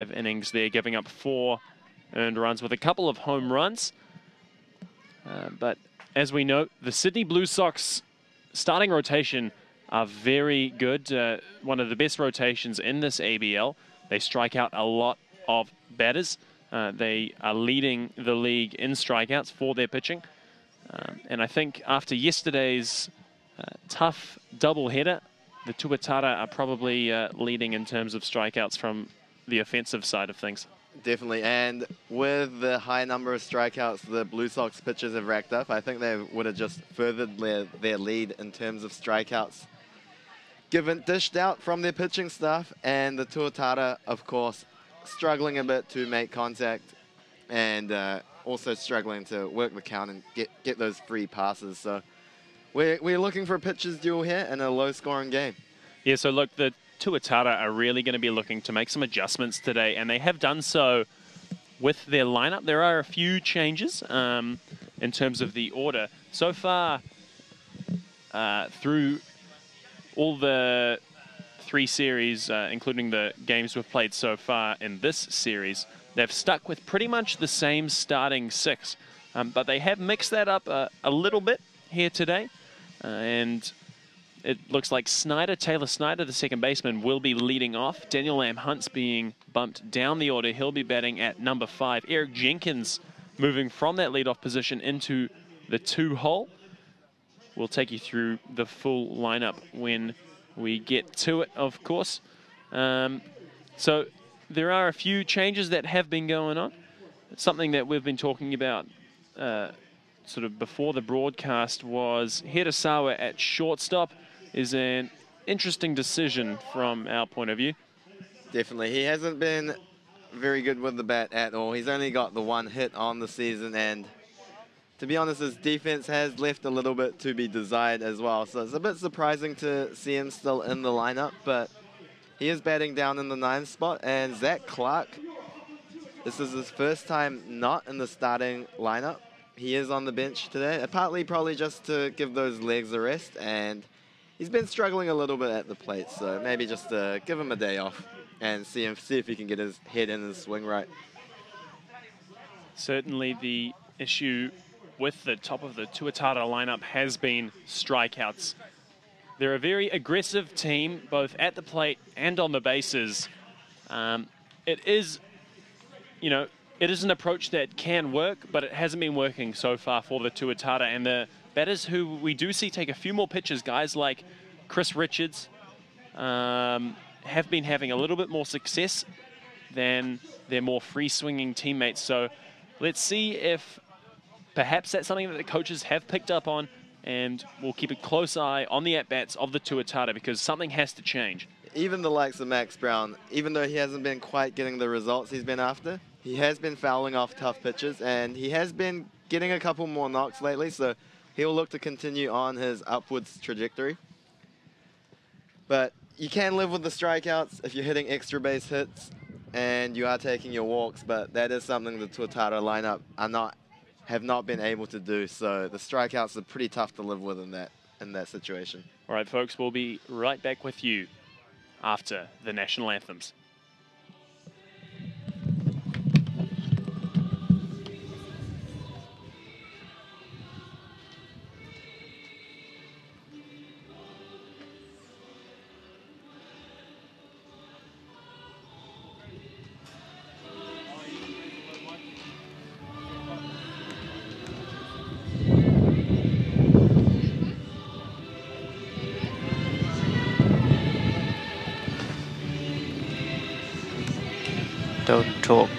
innings there, giving up 4 earned runs with a couple of home runs. But as we know, the Sydney Blue Sox starting rotation are very good. One of the best rotations in this ABL. They strike out a lot of batters. They are leading the league in strikeouts for their pitching. And I think after yesterday's tough doubleheader, the Tuatara are probably leading in terms of strikeouts from the offensive side of things. Definitely, and with the high number of strikeouts the Blue Sox pitchers have racked up, I think they would have just furthered their lead in terms of strikeouts dished out from their pitching staff. And the Tuatara, of course, struggling a bit to make contact and also struggling to work the count and get those free passes. So we're looking for a pitcher's duel here in a low-scoring game. Yeah, so look, the Tuatara are really going to be looking to make some adjustments today, and they have done so with their lineup. There are a few changes in terms of the order. So far, through all the 3 series, including the games we've played so far in this series, they've stuck with pretty much the same starting 6. But they have mixed that up a little bit here today. And it looks like Taylor Snyder, the second baseman, will be leading off. Daniel Lamb-Hunt's being bumped down the order. He'll be batting at number 5. Eric Jenkins moving from that leadoff position into the 2 hole. We'll take you through the full lineup when we get to it, of course. So there are a few changes that have been going on. Something that we've been talking about sort of before the broadcast was Hirasawa at shortstop is an interesting decision from our point of view. Definitely. He hasn't been very good with the bat at all. He's only got the 1 hit on the season, and to be honest, his defense has left a little bit to be desired as well. So it's a bit surprising to see him still in the lineup, but he is batting down in the 9th spot. And Zach Clark, this is his first time not in the starting lineup. He is on the bench today, partly probably just to give those legs a rest, and he's been struggling a little bit at the plate, so maybe just give him a day off and see if he can get his head in and swing right. Certainly the issue with the top of the Tuatara lineup has been strikeouts. They're a very aggressive team, both at the plate and on the bases. It is, you know, it is an approach that can work, but it hasn't been working so far for the Tuatara. And the batters who we do see take a few more pitches, guys like Chris Richards, have been having a little bit more success than their more free-swinging teammates. So let's see if perhaps that's something that the coaches have picked up on, and we'll keep a close eye on the at-bats of the Tuatara because something has to change. Even the likes of Max Brown, even though he hasn't been quite getting the results he's been after, he has been fouling off tough pitches, and he has been getting a couple more knocks lately, so he'll look to continue on his upwards trajectory. But you can live with the strikeouts if you're hitting extra base hits and you are taking your walks, but that is something the Tuatara lineup have not been able to do, so the strikeouts are pretty tough to live with in that situation. All right, folks, we'll be right back with you after the national anthems. Don't talk.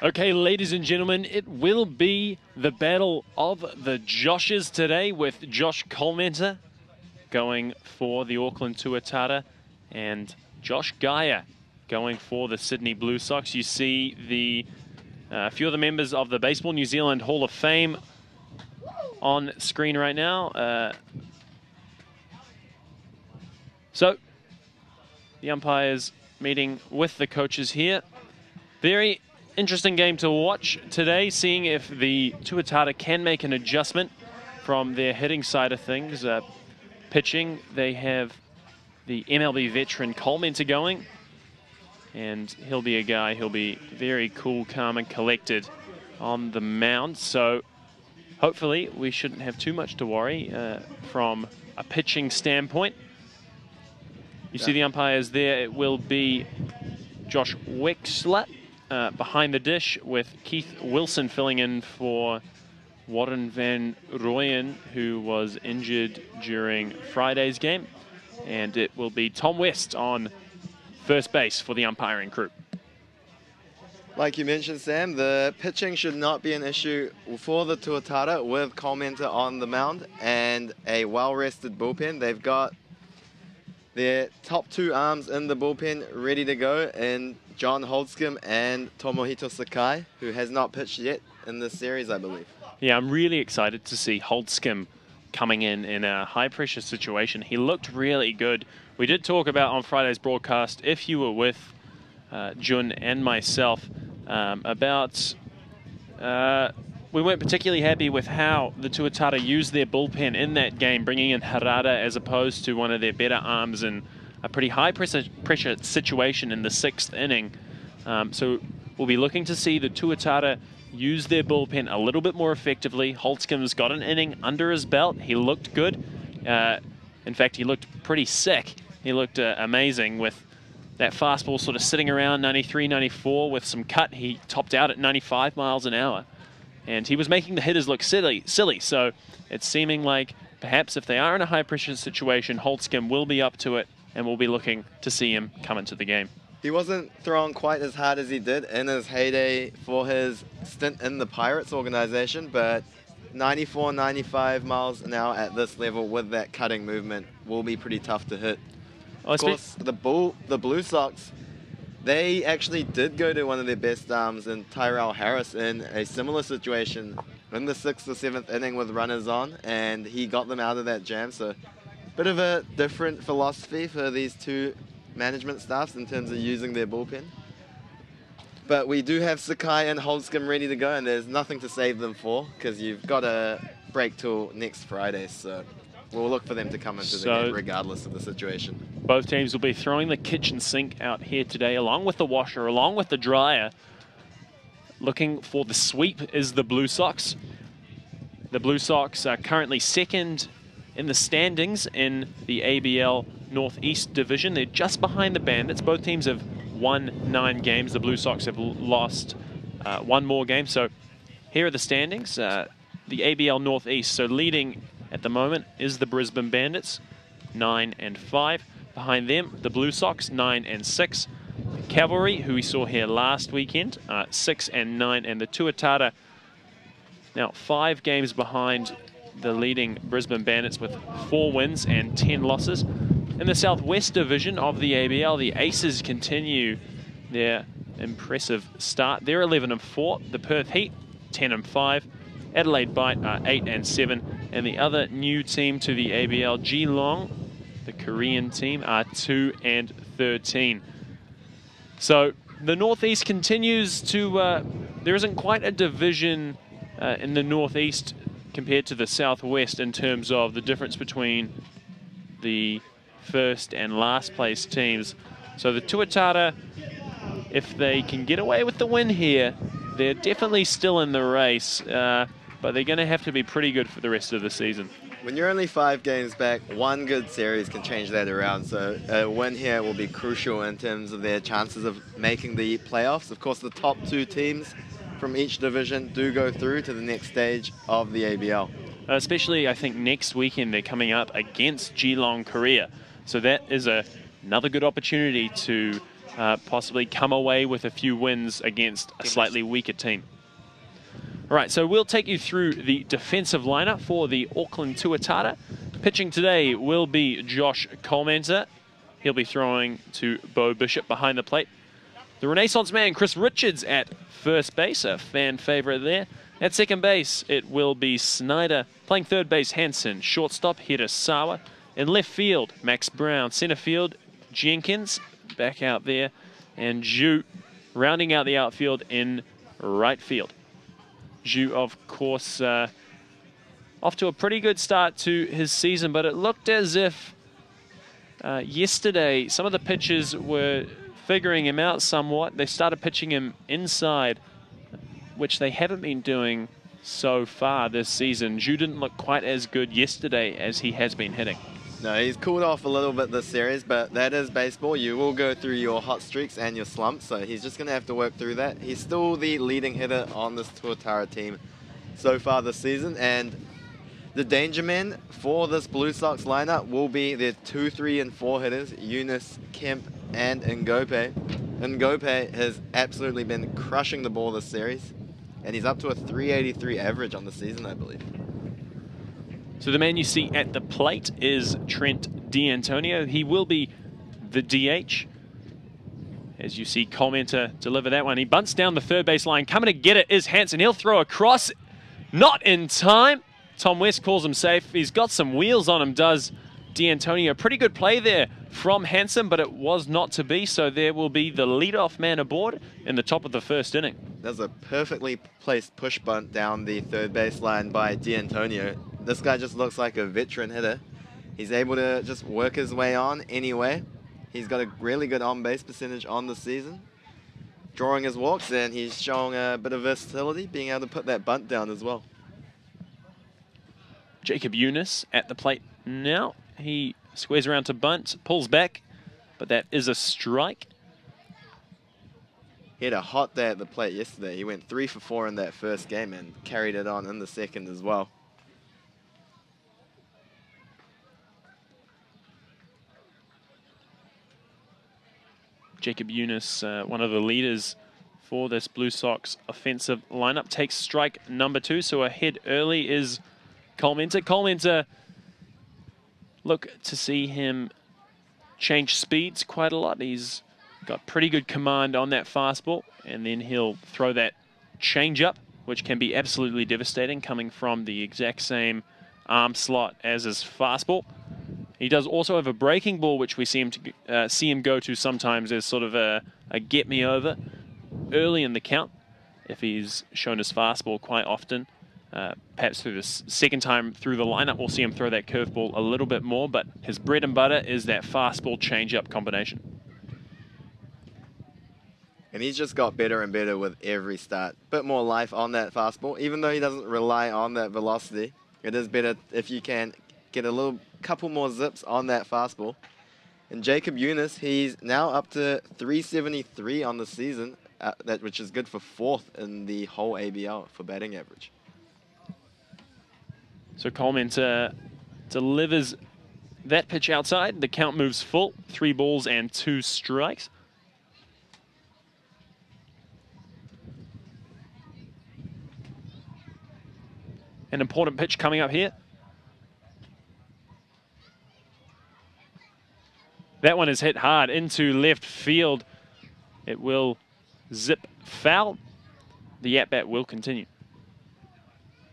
Okay, ladies and gentlemen, it will be the battle of the Joshes today, with Josh Colmenter going for the Auckland Tuatara and Josh Geyer going for the Sydney Blue Sox. You see a few of the members of the Baseball New Zealand Hall of Fame on screen right now. So, the umpires meeting with the coaches here. Very interesting game to watch today, seeing if the Tuatara can make an adjustment from their hitting side of things. Pitching, they have the MLB veteran Colmenter going, and he'll be a guy, he'll be very cool, calm and collected on the mound. So hopefully we shouldn't have too much to worry from a pitching standpoint. You see the umpires there. It will be Josh Wexler behind the dish, with Keith Wilson filling in for Warren Van Rooyen, who was injured during Friday's game. And it will be Tom West on first base for the umpiring crew. Like you mentioned, Sam, the pitching should not be an issue for the Tuatara with Colmenter on the mound and a well-rested bullpen. They've got their top two arms in the bullpen ready to go in John Holdscomb and Tomohito Sakai, who has not pitched yet in this series, I believe. Yeah, I'm really excited to see Holdscomb coming in a high-pressure situation. He looked really good. We did talk about on Friday's broadcast, if you were with Jun and myself, about... we weren't particularly happy with how the Tuatara used their bullpen in that game, bringing in Harada as opposed to one of their better arms in a pretty high-pressure situation in the 6th inning. So we'll be looking to see the Tuatara use their bullpen a little bit more effectively. Holdscomb's got an inning under his belt. He looked good. In fact, he looked pretty sick. He looked amazing with that fastball sort of sitting around 93, 94 with some cut. He topped out at 95 miles an hour. And he was making the hitters look silly. So it's seeming like perhaps if they are in a high-pressure situation, Holdscomb will be up to it, and we'll be looking to see him come into the game. He wasn't throwing quite as hard as he did in his heyday for his stint in the Pirates organization, but 94, 95 miles an hour at this level with that cutting movement will be pretty tough to hit. Of course, the Blue Sox, they actually did go to one of their best arms in Tyrell Harris in a similar situation in the 6th or 7th inning with runners on, and he got them out of that jam. So bit of a different philosophy for these two management staffs in terms of using their bullpen. But we do have Sakai and Holdscomb ready to go, and there's nothing to save them for because you've got a break till next Friday. So we'll look for them to come into the game regardless of the situation. Both teams will be throwing the kitchen sink out here today, along with the washer, along with the dryer. Looking for the sweep is the Blue Sox. The Blue Sox are currently second in the standings in the ABL Northeast Division. They're just behind the Bandits. Both teams have won 9 games. The Blue Sox have lost 1 more game. So here are the standings. The ABL Northeast. So leading at the moment is the Brisbane Bandits, 9-5. Behind them, the Blue Sox, 9-6. Cavalry, who we saw here last weekend, 6-9. And the Tuatara, now 5 games behind the leading Brisbane Bandits with 4 wins and 10 losses. In the Southwest Division of the ABL, the Aces continue their impressive start. They're 11-4. The Perth Heat, 10-5. Adelaide Bite are 8-7. And the other new team to the ABL, Geelong, the Korean team, are 2-13. So the Northeast continues to... there isn't quite a division in the Northeast compared to the Southwest in terms of the difference between the first and last place teams. So the Tuatara, if they can get away with the win here, they're definitely still in the race, but they're going to have to be pretty good for the rest of the season. When you're only 5 games back, one good series can change that around. So a win here will be crucial in terms of their chances of making the playoffs. Of course, the top 2 teams from each division do go through to the next stage of the ABL. Especially, I think, next weekend they're coming up against Geelong Korea. So that is another good opportunity to possibly come away with a few wins against a slightly weaker team. All right, so we'll take you through the defensive lineup for the Auckland Tuatara. Pitching today will be Josh Colmenter. He'll be throwing to Bo Bishop behind the plate. The Renaissance man, Chris Richards, at first base, a fan favorite there. At second base, it will be Snyder. Playing third base, Hansen. Shortstop, Hirasawa. In left field, Max Brown. Center field, Jenkins, back out there. And Zhu rounding out the outfield in right field. Zhu, of course, off to a pretty good start to his season, but it looked as if yesterday some of the pitchers were figuring him out somewhat. They started pitching him inside, which they haven't been doing so far this season. Zhu didn't look quite as good yesterday as he has been hitting. No, he's cooled off a little bit this series, but that is baseball. You will go through your hot streaks and your slumps, so he's just going to have to work through that. He's still the leading hitter on this Tuatara team so far this season, and the danger men for this Blue Sox lineup will be their 2, 3, and 4 hitters, Eunice, Kemp, and Ngope. Ngope has absolutely been crushing the ball this series, and he's up to a 383 average on the season, I believe. So the man you see at the plate is Trent D'Antonio. He will be the DH. As you see Colmenter deliver that one. He bunts down the third base line. Coming to get it is Hansen. He'll throw across. Not in time. Tom West calls him safe. He's got some wheels on him, does D'Antonio. Pretty good play there from Hansen, but it was not to be. So there will be the leadoff man aboard in the top of the first inning. There's a perfectly placed push bunt down the third base line by D'Antonio. This guy just looks like a veteran hitter. He's able to just work his way on anyway. He's got a really good on-base percentage on the season, drawing his walks, and he's showing a bit of versatility, being able to put that bunt down as well. Jacob Eunice at the plate now. He squares around to bunt, pulls back, but that is a strike. He had a hot day at the plate yesterday. He went 3 for 4 in that first game and carried it on in the second as well. Jacob Eunice, one of the leaders for this Blue Sox offensive lineup, takes strike number 2. So ahead early is Colmenter. Colmenter, look to see him change speeds quite a lot. He's got pretty good command on that fastball, and then he'll throw that changeup, which can be absolutely devastating, coming from the exact same arm slot as his fastball. He does also have a breaking ball, which we see him go to sometimes as sort of a get me over early in the count. If he's shown his fastball quite often, perhaps through the second time through the lineup, we'll see him throw that curveball a little bit more. But his bread and butter is that fastball changeup combination. And he's just got better and better with every start. Bit more life on that fastball, even though he doesn't rely on that velocity. It is better if you can get a couple more zips on that fastball. And Jacob Eunice, he's now up to 373 on the season, which is good for 4th in the whole ABL for batting average. So Colmenter delivers that pitch outside. The count moves full, 3 balls and 2 strikes. An important pitch coming up here. That one is hit hard into left field. It will zip foul. The at-bat will continue.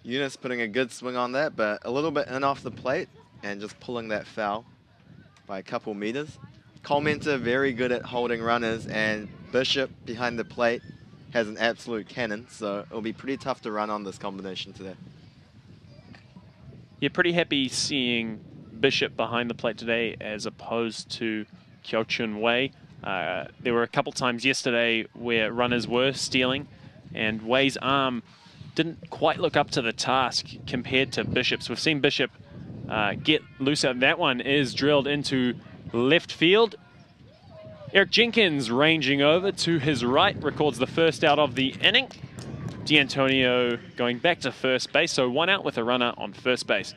Eunice putting a good swing on that, but a little bit in off the plate and just pulling that foul by a couple meters. Colmenter very good at holding runners, and Bishop behind the plate has an absolute cannon, so it'll be pretty tough to run on this combination today. Yeah, pretty happy seeing Bishop behind the plate today as opposed to Kyo Chun Wei. There were a couple times yesterday where runners were stealing, and Wei's arm didn't quite look up to the task compared to Bishop's. We've seen Bishop get loose out. That one is drilled into left field. Eric Jenkins ranging over to his right, records the first out of the inning. D'Antonio going back to first base, so 1 out with a runner on first base.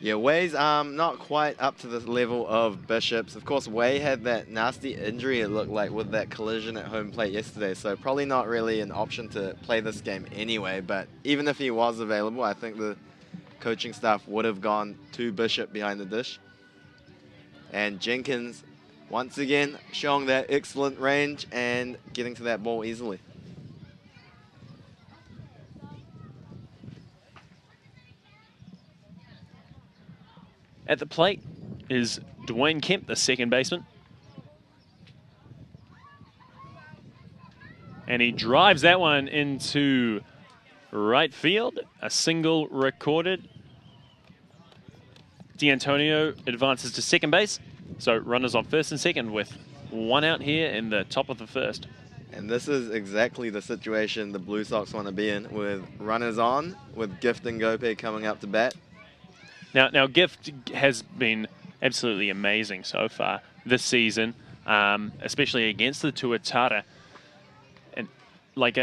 Yeah, Wei's not quite up to the level of Bishop's. Of course, Wei had that nasty injury, it looked like, with that collision at home plate yesterday, so probably not really an option to play this game anyway. But even if he was available, I think the coaching staff would have gone to Bishop behind the dish. And Jenkins, once again, showing that excellent range and getting to that ball easily. At the plate is Dwayne Kemp, the second baseman. And he drives that one into right field. A single recorded. D'Antonio advances to second base. So runners on first and second with one out here in the top of the first. And this is exactly the situation the Blue Sox want to be in, with runners on, with Gift and Gope coming up to bat. Now Gift has been absolutely amazing so far this season, especially against the Tuatara. And like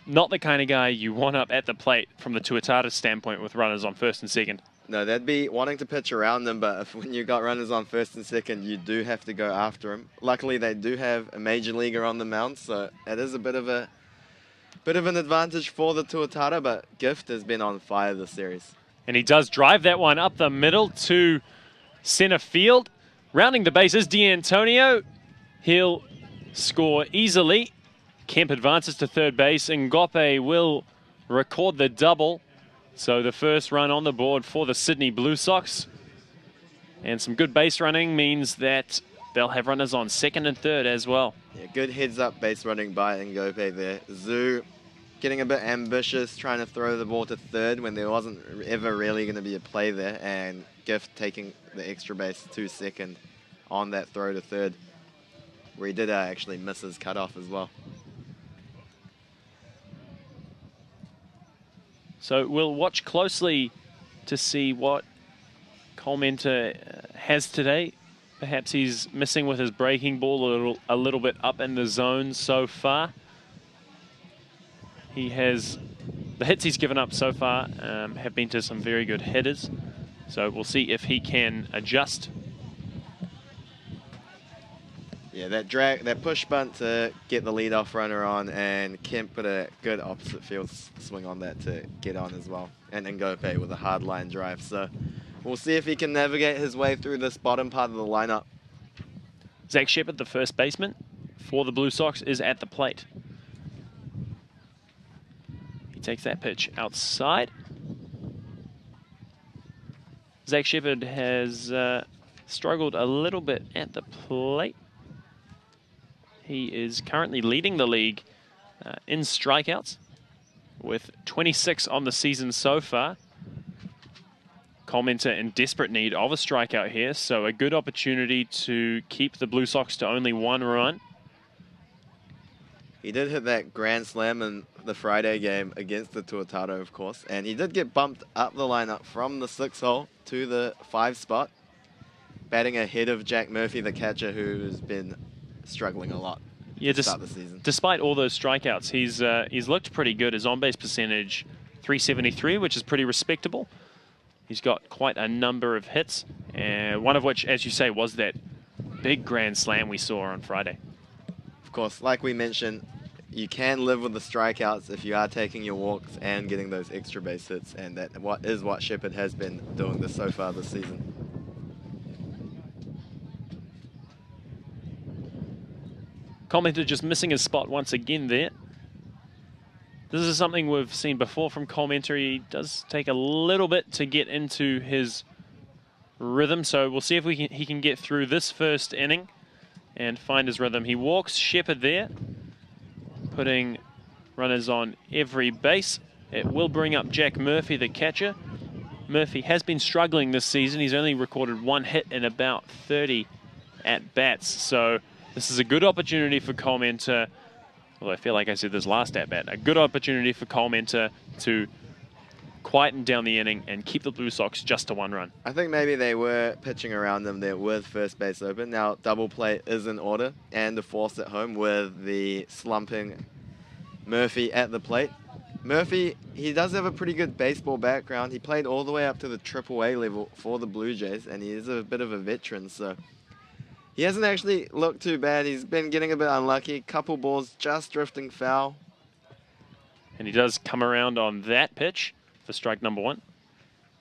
not the kind of guy you want up at the plate from the Tuatara standpoint with runners on first and second. No, that'd be wanting to pitch around them, but when you got runners on first and second, you do have to go after them. Luckily, they do have a major leaguer on the mound, so it is a bit of an advantage for the Tuatara, but Gift has been on fire this series. And he does drive that one up the middle to center field. Rounding the bases, D'Antonio. He'll score easily. Kemp advances to third base, and Gope will record the double. So the first run on the board for the Sydney Blue Sox. And some good base running means that they'll have runners on second and third as well. Yeah, good heads-up base running by Ngope there. Zhu getting a bit ambitious, trying to throw the ball to third when there wasn't ever really going to be a play there. And Gift taking the extra base to second on that throw to third, where he did actually miss his cutoff as well. So we'll watch closely to see what Cole Mentor has today. Perhaps he's missing with his breaking ball a little bit up in the zone so far. He has, the hits he's given up so far have been to some very good hitters. So we'll see if he can adjust. Yeah, that push bunt to get the leadoff runner on, and Kemp put a good opposite field swing on that to get on as well. And then Ngope with a hard line drive. So we'll see if he can navigate his way through this bottom part of the lineup. Zach Shepard, the first baseman for the Blue Sox, is at the plate. He takes that pitch outside. Zach Shepard has struggled a little bit at the plate. He is currently leading the league in strikeouts with 26 on the season so far. Cole Mentor in desperate need of a strikeout here, so a good opportunity to keep the Blue Sox to only one run. He did hit that grand slam in the Friday game against the Tuatara, of course, and he did get bumped up the lineup from the 6th hole to the 5 spot, batting ahead of Jack Murphy, the catcher, who's been struggling a lot to start the season. Despite all those strikeouts, he's looked pretty good. His on-base percentage, 373, which is pretty respectable. He's got quite a number of hits, and one of which, as you say, was that big grand slam we saw on Friday. Of course, like we mentioned, you can live with the strikeouts if you are taking your walks and getting those extra base hits, and that is what Shepard has been doing so far this season. Cole Mentor just missing his spot once again there. This is something we've seen before from Cole Mentor. He does take a little bit to get into his rhythm, so we'll see if he can get through this first inning and find his rhythm. He walks Shepard there, putting runners on every base. It will bring up Jack Murphy, the catcher. Murphy has been struggling this season. He's only recorded one hit in about 30 at-bats, so this is a good opportunity for Cole Mentor. Well, I feel like I said this last at-bat. A good opportunity for Cole Mentor to quieten down the inning and keep the Blue Sox just to one run. I think maybe they were pitching around them there with first base open. Now, double play is in order, and the force at home with the slumping Murphy at the plate. Murphy, he does have a pretty good baseball background. He played all the way up to the AAA level for the Blue Jays, and he is a bit of a veteran, so he hasn't actually looked too bad. He's been getting a bit unlucky. Couple balls just drifting foul. And he does come around on that pitch for strike number 1.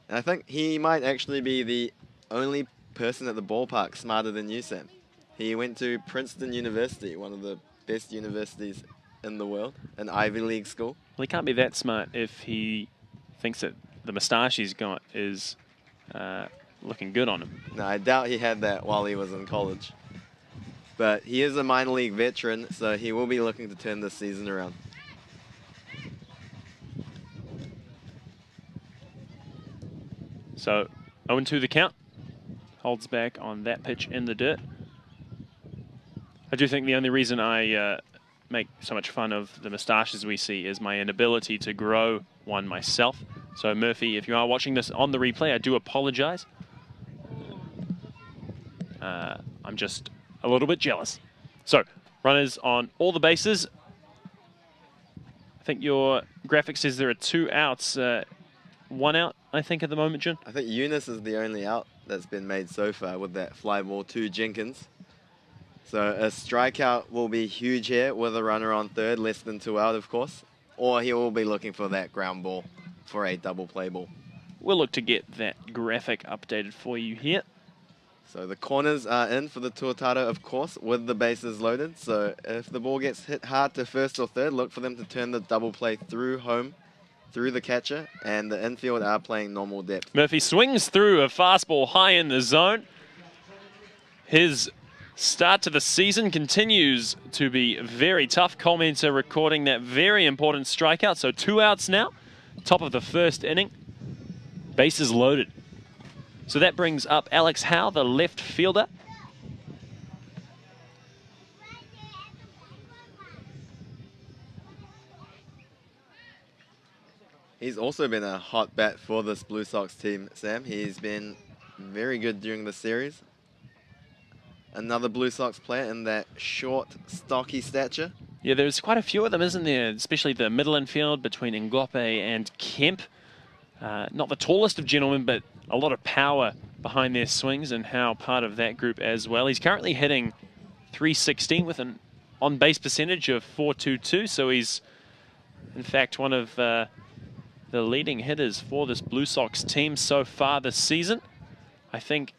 And I think he might actually be the only person at the ballpark smarter than you, Sam. He went to Princeton University, one of the best universities in the world, an Ivy League school. Well, he can't be that smart if he thinks that the moustache he's got is looking good on him. No, I doubt he had that while he was in college. But he is a minor league veteran, so he will be looking to turn this season around. So 0-2 the count. Holds back on that pitch in the dirt. I do think the only reason I make so much fun of the moustaches we see is my inability to grow one myself. So Murphy, if you are watching this on the replay, I do apologize. I'm just a little bit jealous. So runners on all the bases. I think your graphic says there are 2 outs, 1 out, I think, at the moment, Jun. I think Eunice is the only out that's been made so far with that fly ball to Jenkins. So a strikeout will be huge here with a runner on third, less than 2 out, of course. Or he will be looking for that ground ball for a double play ball. We'll look to get that graphic updated for you here. So the corners are in for the Tuatara, of course, with the bases loaded. So if the ball gets hit hard to first or third, look for them to turn the double play through home, through the catcher, and the infield are playing normal depth. Murphy swings through a fastball high in the zone. His start to the season continues to be very tough. Commenter recording that very important strikeout. So 2 outs now, top of the first inning. Bases loaded. So that brings up Alex Howe, the left fielder. He's also been a hot bat for this Blue Sox team, Sam. He's been very good during the series. Another Blue Sox player in that short, stocky stature. Yeah, there's quite a few of them, isn't there? Especially the middle infield between Ngope and Kemp. Not the tallest of gentlemen, but a lot of power behind their swings, and Howe part of that group as well. He's currently hitting .316 with an on-base percentage of .422, so he's in fact one of the leading hitters for this Blue Sox team so far this season. I think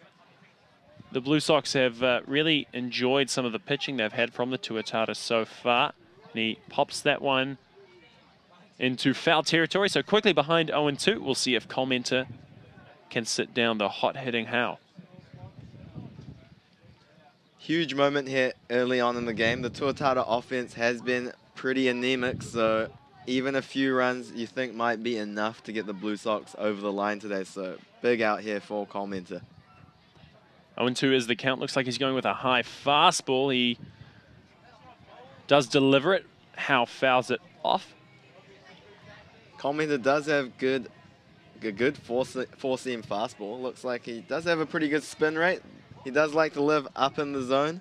the Blue Sox have really enjoyed some of the pitching they've had from the Tuatara so far. And he pops that one into foul territory. So quickly behind 0-2, we'll see if Commenter can sit down the hot-hitting Howe. Huge moment here early on in the game. The Tuatara offense has been pretty anemic, so even a few runs you think might be enough to get the Blue Sox over the line today. So big out here for Commenter. 0-2 is the count. Looks like he's going with a high fastball. He does deliver it. Howe fouls it off. Commenter does have a good four-seam fastball. Looks like he does have a pretty good spin rate. He does like to live up in the zone,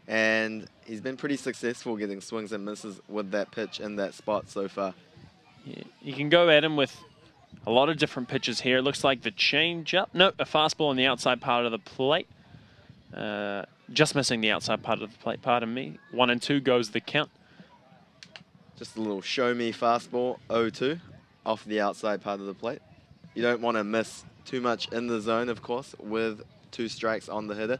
and he's been pretty successful getting swings and misses with that pitch in that spot so far. Yeah, you can go at him with a lot of different pitches here. It looks like the changeup. No, a fastball on the outside part of the plate. Just missing the outside part of the plate, pardon me. 1-2 goes the count. Just a little show-me fastball, 0-2, off the outside part of the plate. You don't want to miss too much in the zone, of course, with 2 strikes on the hitter.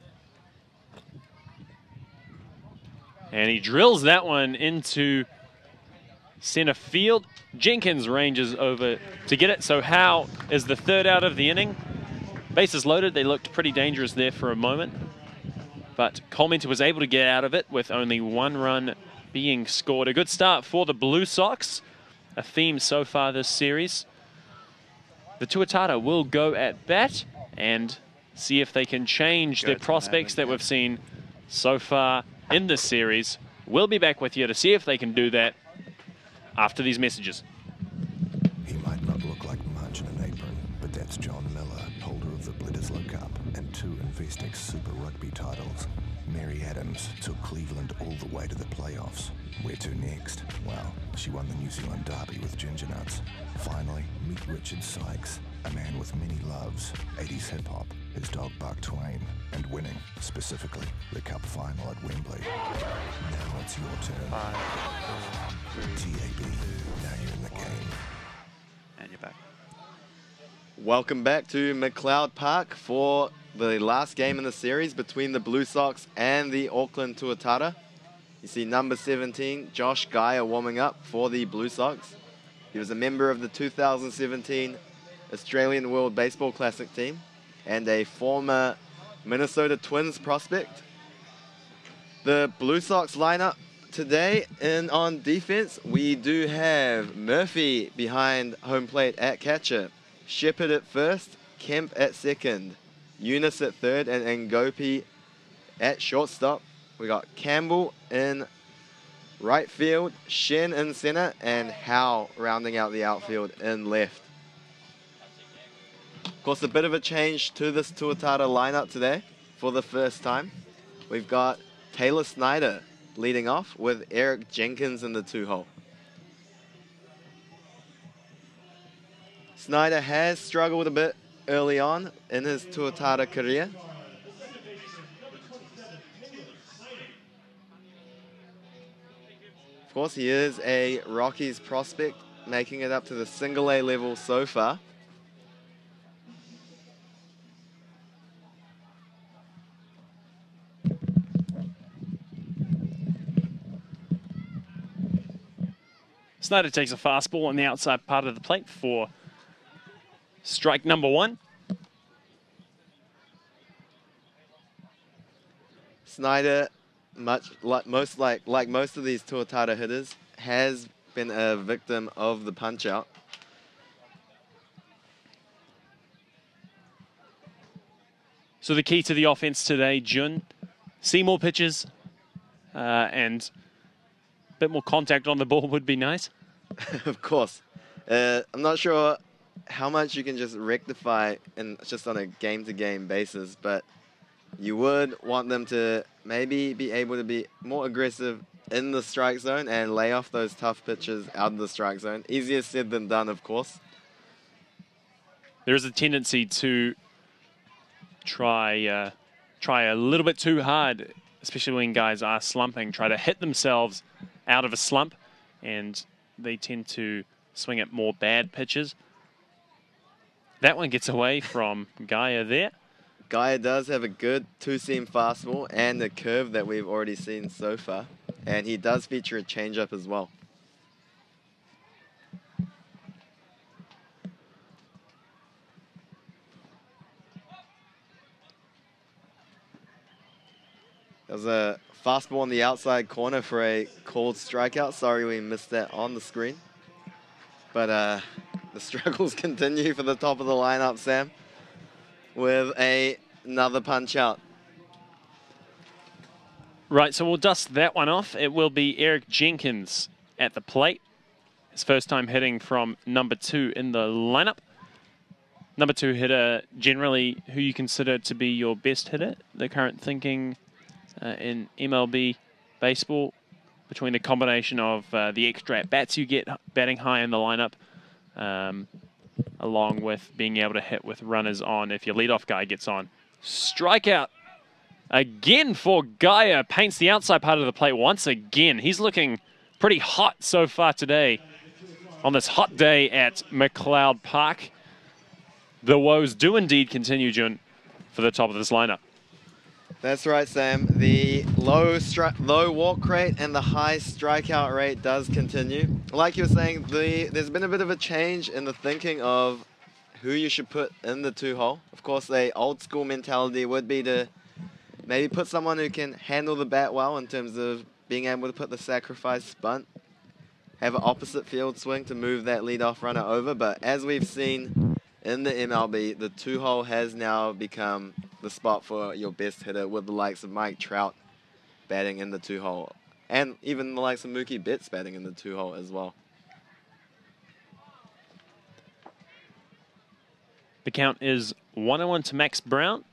And he drills that one into center field. Jenkins ranges over to get it. So Howe is the 3rd out of the inning. Bases loaded. They looked pretty dangerous there for a moment. But Commenter was able to get out of it with only 1 run being scored. A good start for the Blue Sox. A theme so far this series. The Tuatara will go at bat and see if they can change their prospects that we've seen so far in this series. We'll be back with you to see if they can do that after these messages. He might not look like much in an apron, but that's John Miller, holder of the Bledisloe Cup and 2 Investec Super Rugby titles. Mary Adams took Cleveland all the way to the playoffs. Where to next? Well, she won the New Zealand Derby with Ginger Nuts. Finally, meet Richard Sykes, a man with many loves, 80s hip-hop, his dog Buck Twain, and winning, specifically, the Cup final at Wembley. Now it's your turn. 5, 4, 3, TAB, now you're in the game. and you're back. Welcome back to McLeod Park for the last game in the series between the Blue Sox and the Auckland Tuatara. You see number 17, Josh Geyer, warming up for the Blue Sox. He was a member of the 2017 Australian World Baseball Classic team and a former Minnesota Twins prospect. The Blue Sox lineup today, and on defense, we do have Murphy behind home plate at catcher, Shepherd at first, Kemp at second, Eunice at third, and Ngopi at shortstop. We got Campbell in right field, Shen in center, and Howe rounding out the outfield in left. Of course, a bit of a change to this Tuatara lineup today for the first time. We've got Taylor Snyder leading off with Eric Jenkins in the 2-hole. Snyder has struggled a bit early on in his Tuatara career. Of course, he is a Rockies prospect, making it up to the single A level so far. Snyder takes a fastball on the outside part of the plate for strike number 1. Snyder, much like most of these Tuatara hitters, has been a victim of the punch out. So the key to the offense today, Jun, see more pitches and a bit more contact on the ball would be nice. Of course. I'm not sure how much you can just rectify just on a game-to-game basis, but you would want them to maybe be able to be more aggressive in the strike zone and lay off those tough pitches out of the strike zone. Easier said than done, of course. There is a tendency to try a little bit too hard, especially when guys are slumping, try to hit themselves out of a slump, and they tend to swing at more bad pitches. That one gets away from Gaia there. Gaia does have a good two-seam fastball and a curve that we've already seen so far, and he does feature a changeup as well. There's a fastball on the outside corner for a called strikeout. Sorry we missed that on the screen. But the struggles continue for the top of the lineup, Sam, with another punch out. Right, so we'll dust that one off. It will be Eric Jenkins at the plate. His first time hitting from number 2 in the lineup. Number 2 hitter, generally who you consider to be your best hitter. The current thinking in MLB baseball, between the combination of the extra at-bats you get batting high in the lineup, along with being able to hit with runners on if your leadoff guy gets on. Strikeout again for Gaia. Paints the outside part of the plate once again. He's looking pretty hot so far today on this hot day at McLeod Park. The woes do indeed continue, Jun, for the top of this lineup. That's right, Sam. The low walk rate and the high strikeout rate does continue. Like you were saying, there's been a bit of a change in the thinking of who you should put in the 2-hole. Of course, the old school mentality would be to maybe put someone who can handle the bat well in terms of being able to put the sacrifice bunt, have an opposite field swing to move that leadoff runner over. But as we've seen in the MLB, the 2-hole has now become the spot for your best hitter, with the likes of Mike Trout batting in the 2-hole, and even the likes of Mookie Betts batting in the 2-hole as well. The count is 1-1 to Max Brown.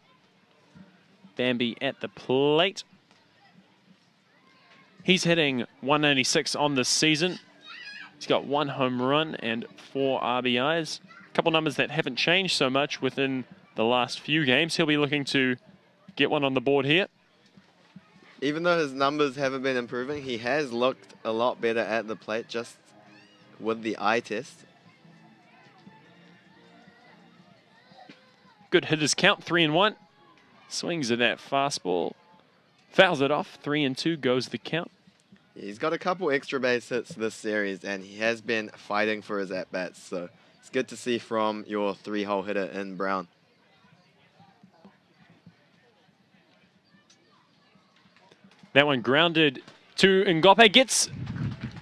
Bambi at the plate. He's hitting 196 on this season. He's got 1 home run and 4 RBIs. A couple numbers that haven't changed so much within the last few games. He'll be looking to get one on the board here. Even though his numbers haven't been improving, he has looked a lot better at the plate just with the eye test. Good hitters count, 3-1. Swings at that fastball. Fouls it off, 3-2 goes the count. He's got a couple extra base hits this series, and he has been fighting for his at-bats, so it's good to see from your 3-hole hitter in Brown. That one grounded to Ngope. Gets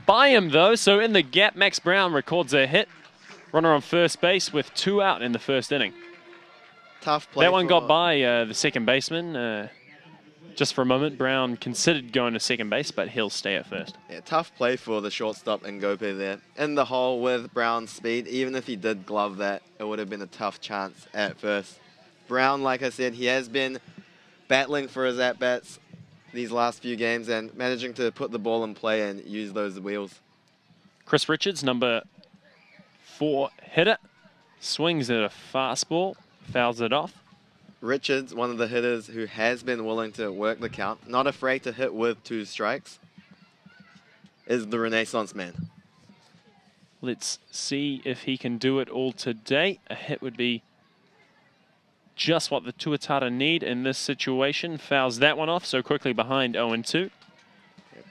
by him, though, so in the gap, Max Brown records a hit. Runner on first base with 2 out in the first inning. Tough play. That one got by the second baseman. Just for a moment, Brown considered going to second base, but he'll stay at first. Yeah, tough play for the shortstop Ngope there. In the hole with Brown's speed, even if he did glove that, it would have been a tough chance at first. Brown, like I said, he has been battling for his at-bats these last few games and managing to put the ball in play and use those wheels. Chris Richards, number 4 hitter, swings at a fastball, fouls it off. Richards, one of the hitters who has been willing to work the count, not afraid to hit with 2 strikes, is the Renaissance man. Let's see if he can do it all today. A hit would be just what the Tuatara need in this situation. Fouls that one off, so quickly behind 0-2.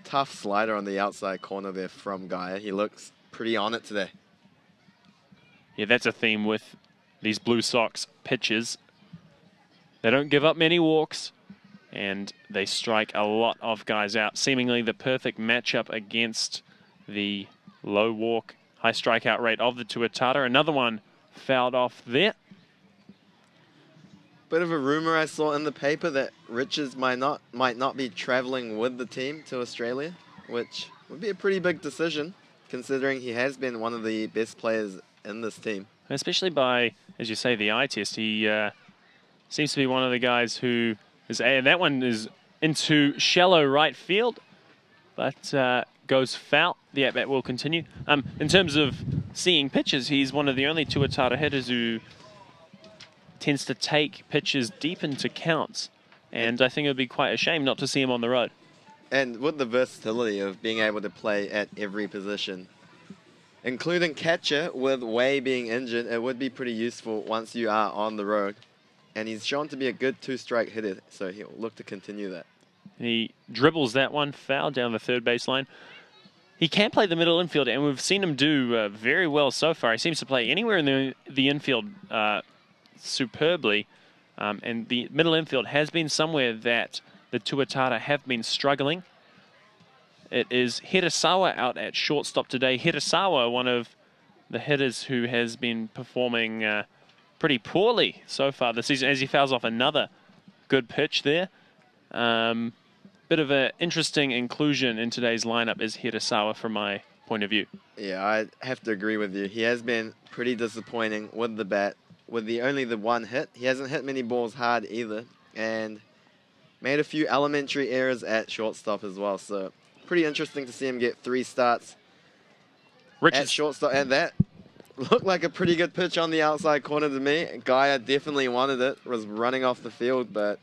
Tough slider on the outside corner there from Gaia. He looks pretty on it today. Yeah, that's a theme with these Blue Sox pitchers. They don't give up many walks, and they strike a lot of guys out. Seemingly the perfect matchup against the low walk, high strikeout rate of the Tuatara. Another one fouled off there. Bit of a rumor I saw in the paper that Richards might not be traveling with the team to Australia, which would be a pretty big decision, considering he has been one of the best players in this team. Especially by, as you say, the eye test. He seems to be one of the guys who is, and that one is into shallow right field, but goes foul. The at-bat will continue. In terms of seeing pitches, he's one of the only Tuatara hitters who tends to take pitches deep into counts, and I think it would be quite a shame not to see him on the road. And with the versatility of being able to play at every position, including catcher, with Way being injured, it would be pretty useful once you are on the road. And he's shown to be a good 2-strike hitter, so he'll look to continue that. He dribbles that one foul down the third baseline. He can play the middle infield, and we've seen him do very well so far. He seems to play anywhere in the infield superbly, and the middle infield has been somewhere that the Tuatara have been struggling. It is Hirasawa out at shortstop today. Hirasawa, one of the hitters who has been performing pretty poorly so far this season, as he fouls off another good pitch there. Bit of an interesting inclusion in today's lineup is Hirasawa from my point of view. Yeah, I have to agree with you. He has been pretty disappointing with the bat. With only the 1 hit, he hasn't hit many balls hard either, and made a few elementary errors at shortstop as well. So pretty interesting to see him get 3 starts at shortstop, and that looked like a pretty good pitch on the outside corner to me. Gaia definitely wanted it, was running off the field, but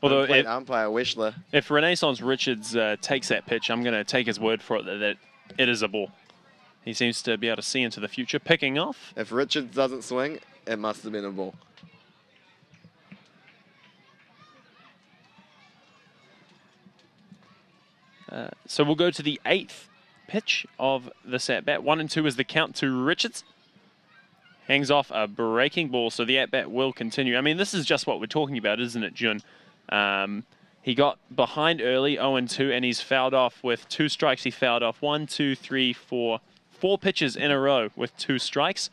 although umpire Wischler. If Renaissance Richards takes that pitch, I'm going to take his word for it that it is a ball. He seems to be able to see into the future. Picking off. If Richards doesn't swing, it must have been a ball. So we'll go to the 8th pitch of this at-bat. 1-2 is the count to Richards. Hangs off a breaking ball, so the at-bat will continue. I mean, this is just what we're talking about, isn't it, Jun? He got behind early, 0-2, and he's fouled off with 2 strikes. He fouled off 4 pitches in a row with 2 strikes.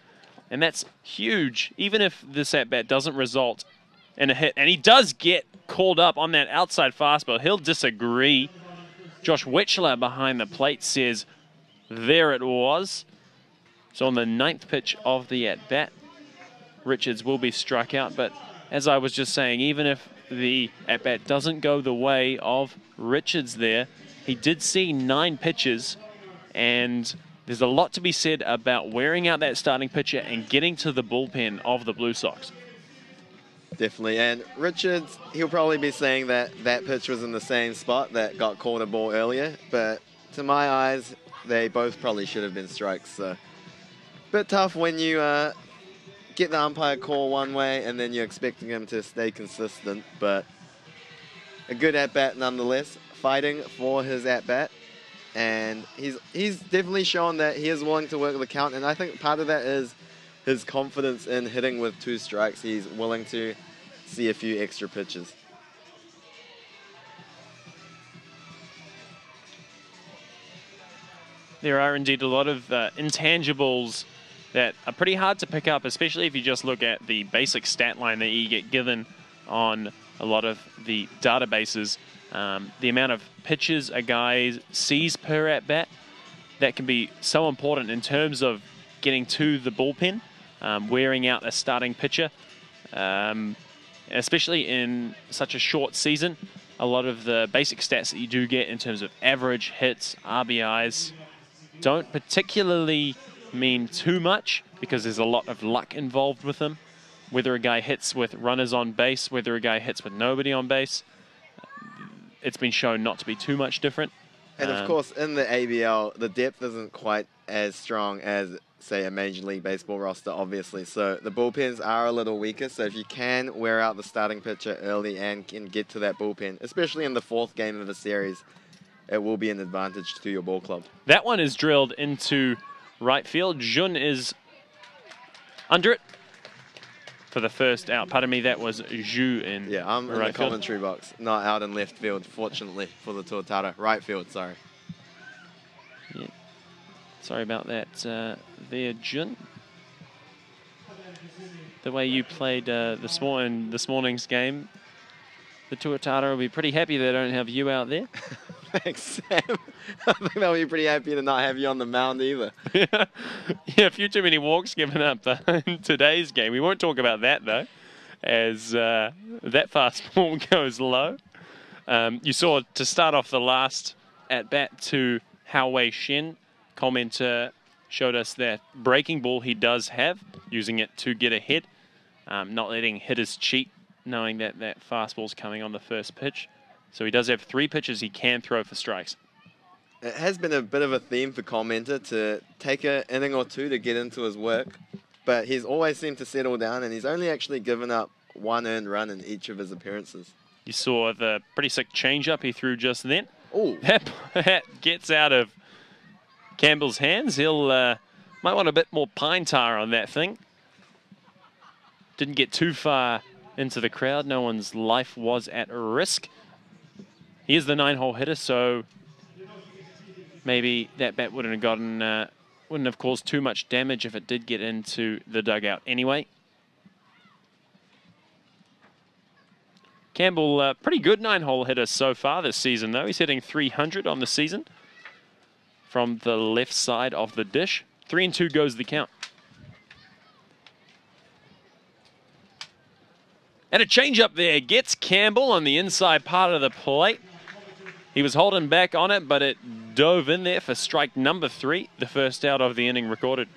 And that's huge, even if this at-bat doesn't result in a hit. And he does get called up on that outside fastball. He'll disagree. Josh Wetchler behind the plate says, there it was. So on the 9th pitch of the at-bat, Richards will be struck out. But as I was just saying, even if the at-bat doesn't go the way of Richards there, he did see 9 pitches, and there's a lot to be said about wearing out that starting pitcher and getting to the bullpen of the Blue Sox. Definitely, and Richards, he'll probably be saying that that pitch was in the same spot that got called a ball earlier, but to my eyes, they both probably should have been strikes. So, bit tough when you get the umpire call one way and then you're expecting him to stay consistent, but a good at-bat nonetheless, fighting for his at-bat, and he's definitely shown that he is willing to work the count, and I think part of that is his confidence in hitting with 2 strikes. He's willing to see a few extra pitches. There are indeed a lot of intangibles that are pretty hard to pick up, especially if you just look at the basic stat line that you get given on a lot of the databases. The amount of pitches a guy sees per at-bat, that can be so important in terms of getting to the bullpen, wearing out a starting pitcher, especially in such a short season. A lot of the basic stats that you do get in terms of average hits, RBIs, don't particularly mean too much because there's a lot of luck involved with them. Whether a guy hits with runners on base, whether a guy hits with nobody on base, it's been shown not to be too much different. And of course, in the ABL, the depth isn't quite as strong as, say, a Major League Baseball roster, obviously. So the bullpens are a little weaker. So if you can wear out the starting pitcher early and can get to that bullpen, especially in the 4th game of the series, it will be an advantage to your ball club. That one is drilled into right field. Jun is under it for the first out. Pardon me, that was Zhu in Yeah, I'm in right the field. commentary box, not out in left field, fortunately, for the Tuatara. Right field, sorry. Yeah. Sorry about that there, Jun. The way you played this morning's game, the Tuatara will be pretty happy they don't have you out there. Thanks, Sam. I think they'll be pretty happy to not have you on the mound either. Yeah, a few too many walks given up in today's game. We won't talk about that, though, as that fastball goes low. You saw, to start off the last at-bat to Hao Wei Shen, commenter showed us that breaking ball he does have, using it to get ahead, not letting hitters cheat, knowing that that fastball's coming on the first pitch. So he does have 3 pitches he can throw for strikes. It has been a bit of a theme for commenter to take an inning or 2 to get into his work, but he's always seemed to settle down, and he's only actually given up 1 earned run in each of his appearances. You saw the pretty sick changeup he threw just then. Oh, That gets out of Campbell's hands. He'll might want a bit more pine tar on that thing. Didn't get too far into the crowd. No one's life was at risk. He is the 9-hole hitter, so maybe that bat wouldn't have caused too much damage if it did get into the dugout anyway. Campbell, pretty good 9-hole hitter so far this season, though. He's hitting 300 on the season from the left side of the dish. 3-2 goes the count. And a changeup there gets Campbell on the inside part of the plate. He was holding back on it, but it dove in there for strike number 3, the first out of the inning recorded.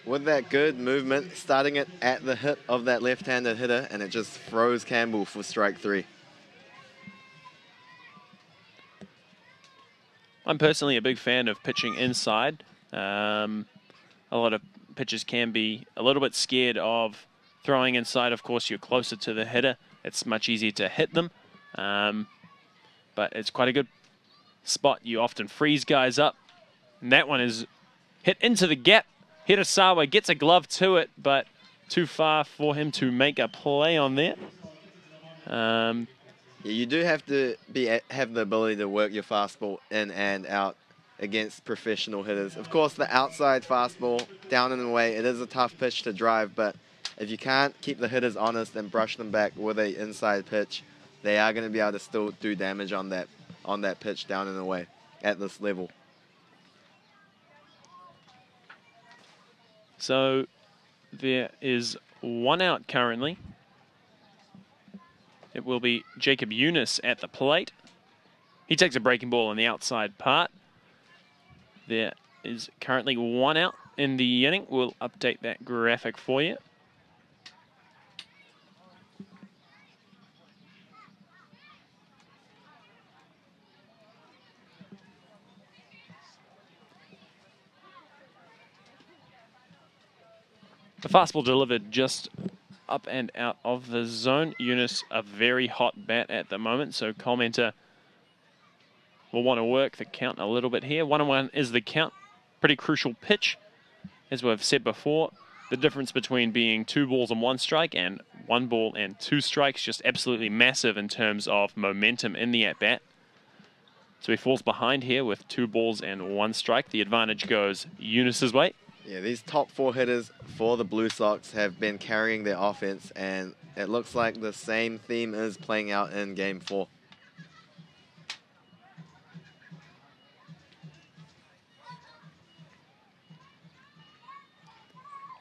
with that good movement, starting it at the hip of that left-handed hitter, and it just throws Campbell for strike 3. I'm personally a big fan of pitching inside. A lot of pitchers can be a little bit scared of throwing inside. Of course, you're closer to the hitter. It's much easier to hit them. But it's quite a good spot. You often freeze guys up. And that one is hit into the gap. Hirasawa gets a glove to it, but too far for him to make a play on there. Yeah, you do have to have the ability to work your fastball in and out against professional hitters. Of course, the outside fastball, down and away, it is a tough pitch to drive, but if you can't keep the hitters honest and brush them back with a inside pitch, they are going to be able to still do damage on that pitch down and away at this level. So there is one out currently. It will be Jacob Eunice at the plate. He takes a breaking ball on the outside part. There is currently 1 out in the inning. We'll update that graphic for you. The fastball delivered just up and out of the zone. Eunice, a very hot bat at the moment, so commenter will want to work the count a little bit here. 1-1 is the count. Pretty crucial pitch. As we've said before, the difference between being 2 balls and 1 strike and 1 ball and 2 strikes just absolutely massive in terms of momentum in the at-bat. So he falls behind here with 2 balls and 1 strike. The advantage goes Eunice's way. Yeah, these top 4 hitters for the Blue Sox have been carrying their offense, and it looks like the same theme is playing out in Game 4.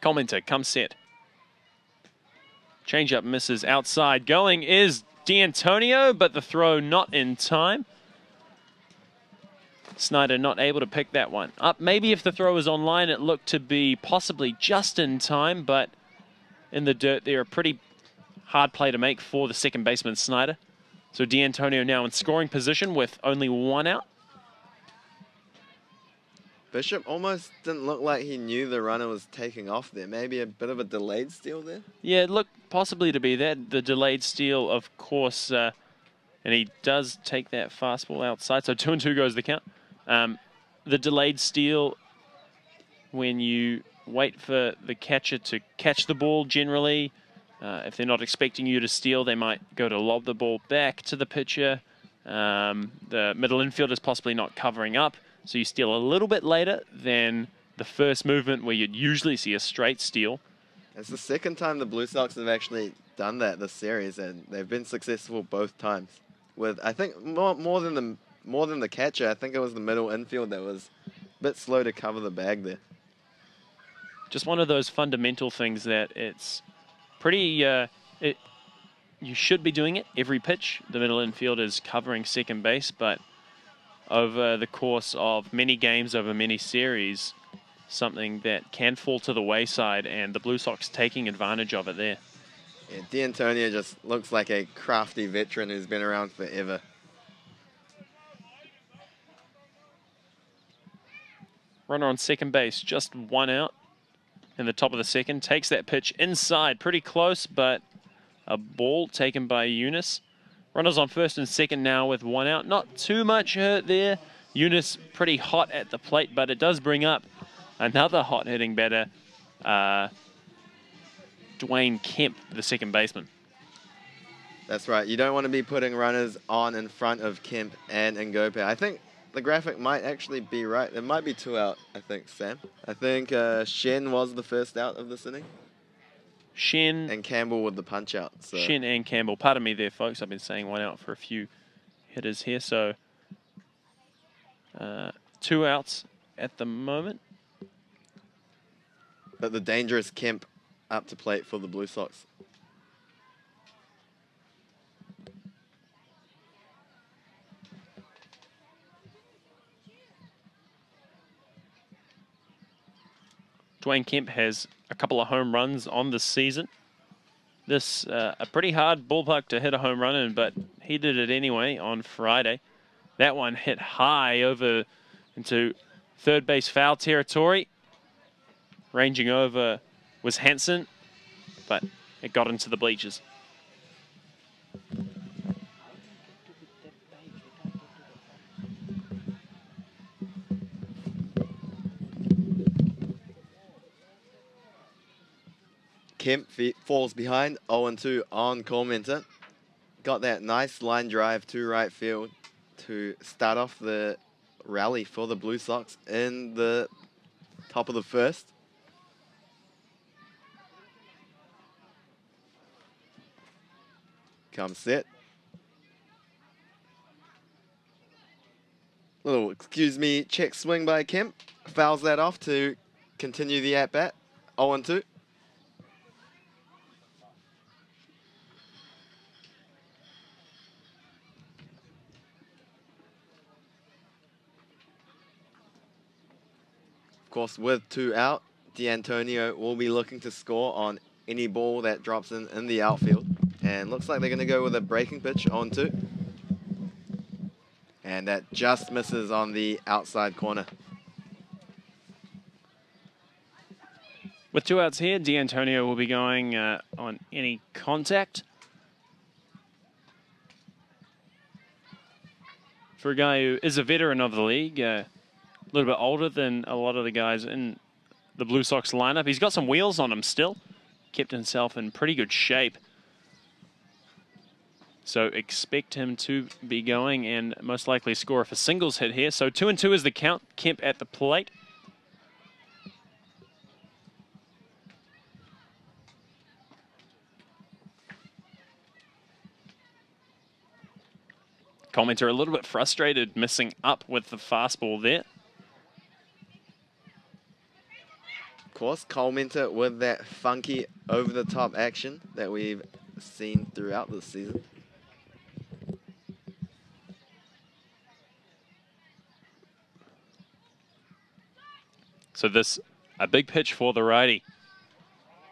Commenter comes set. Changeup misses outside. Going is D'Antonio, but the throw not in time. Snyder not able to pick that one up. Maybe if the throw was online, it looked to be possibly just in time, but in the dirt there, a pretty hard play to make for the second baseman, Snyder. So D'Antonio now in scoring position with only 1 out. Bishop almost didn't look like he knew the runner was taking off there. Maybe a bit of a delayed steal there? Yeah, it looked possibly to be that. The delayed steal, of course, and he does take that fastball outside. So 2-2 goes the count. The delayed steal, when you wait for the catcher to catch the ball generally, if they're not expecting you to steal, they might go to lob the ball back to the pitcher. The middle infield is possibly not covering up, so you steal a little bit later than the first movement where you'd usually see a straight steal. It's the second time the Blue Sox have actually done that this series, and they've been successful both times. With, I think, more than the catcher, I think it was the middle infield that was a bit slow to cover the bag there. Just one of those fundamental things that it's pretty, you should be doing it every pitch. The middle infield is covering second base, but over the course of many games, over many series, something that can fall to the wayside, and the Blue Sox taking advantage of it there. Yeah, D'Antonio just looks like a crafty veteran who's been around forever. Runner on second base, just 1 out in the top of the second. Takes that pitch inside, pretty close, but a ball taken by Eunice. Runners on first and second now with 1 out. Not too much hurt there. Eunice pretty hot at the plate, but it does bring up another hot hitting batter, Dwayne Kemp, the second baseman. That's right. You don't want to be putting runners on in front of Kemp and Ngope. I think the graphic might actually be right. It might be 2 out, I think, Sam. I think Shen was the first out of this inning. Shen and Campbell with the punch out. So. Shen and Campbell. Pardon me there, folks. I've been saying 1 out for a few hitters here. So 2 outs at the moment. But the dangerous Kemp up to plate for the Blue Sox. Dwayne Kemp has a couple of home runs on the season. This a pretty hard ballpark to hit a home run in, but he did it anyway on Friday. That one hit high over into third base foul territory. Ranging over was Hansen, but it got into the bleachers. Kemp falls behind, 0-2 on commenter. Got that nice line drive to right field to start off the rally for the Blue Sox in the top of the first. Comes set. Little, excuse me, check swing by Kemp. Fouls that off to continue the at-bat, 0-2. course, with 2 out, D'Antonio will be looking to score on any ball that drops in the outfield. And looks like they're going to go with a breaking pitch on 2. And that just misses on the outside corner. With 2 outs here, D'Antonio will be going on any contact. For a guy who is a veteran of the league, a little bit older than a lot of the guys in the Blue Sox lineup, he's got some wheels on him still. Kept himself in pretty good shape. So expect him to be going and most likely score if a singles hit here. So 2-2 is the count. Kemp at the plate. Commenter a little bit frustrated, missing up with the fastball there. Of course, Commenter with that funky over-the-top action that we've seen throughout this season. So this, a big pitch for the righty.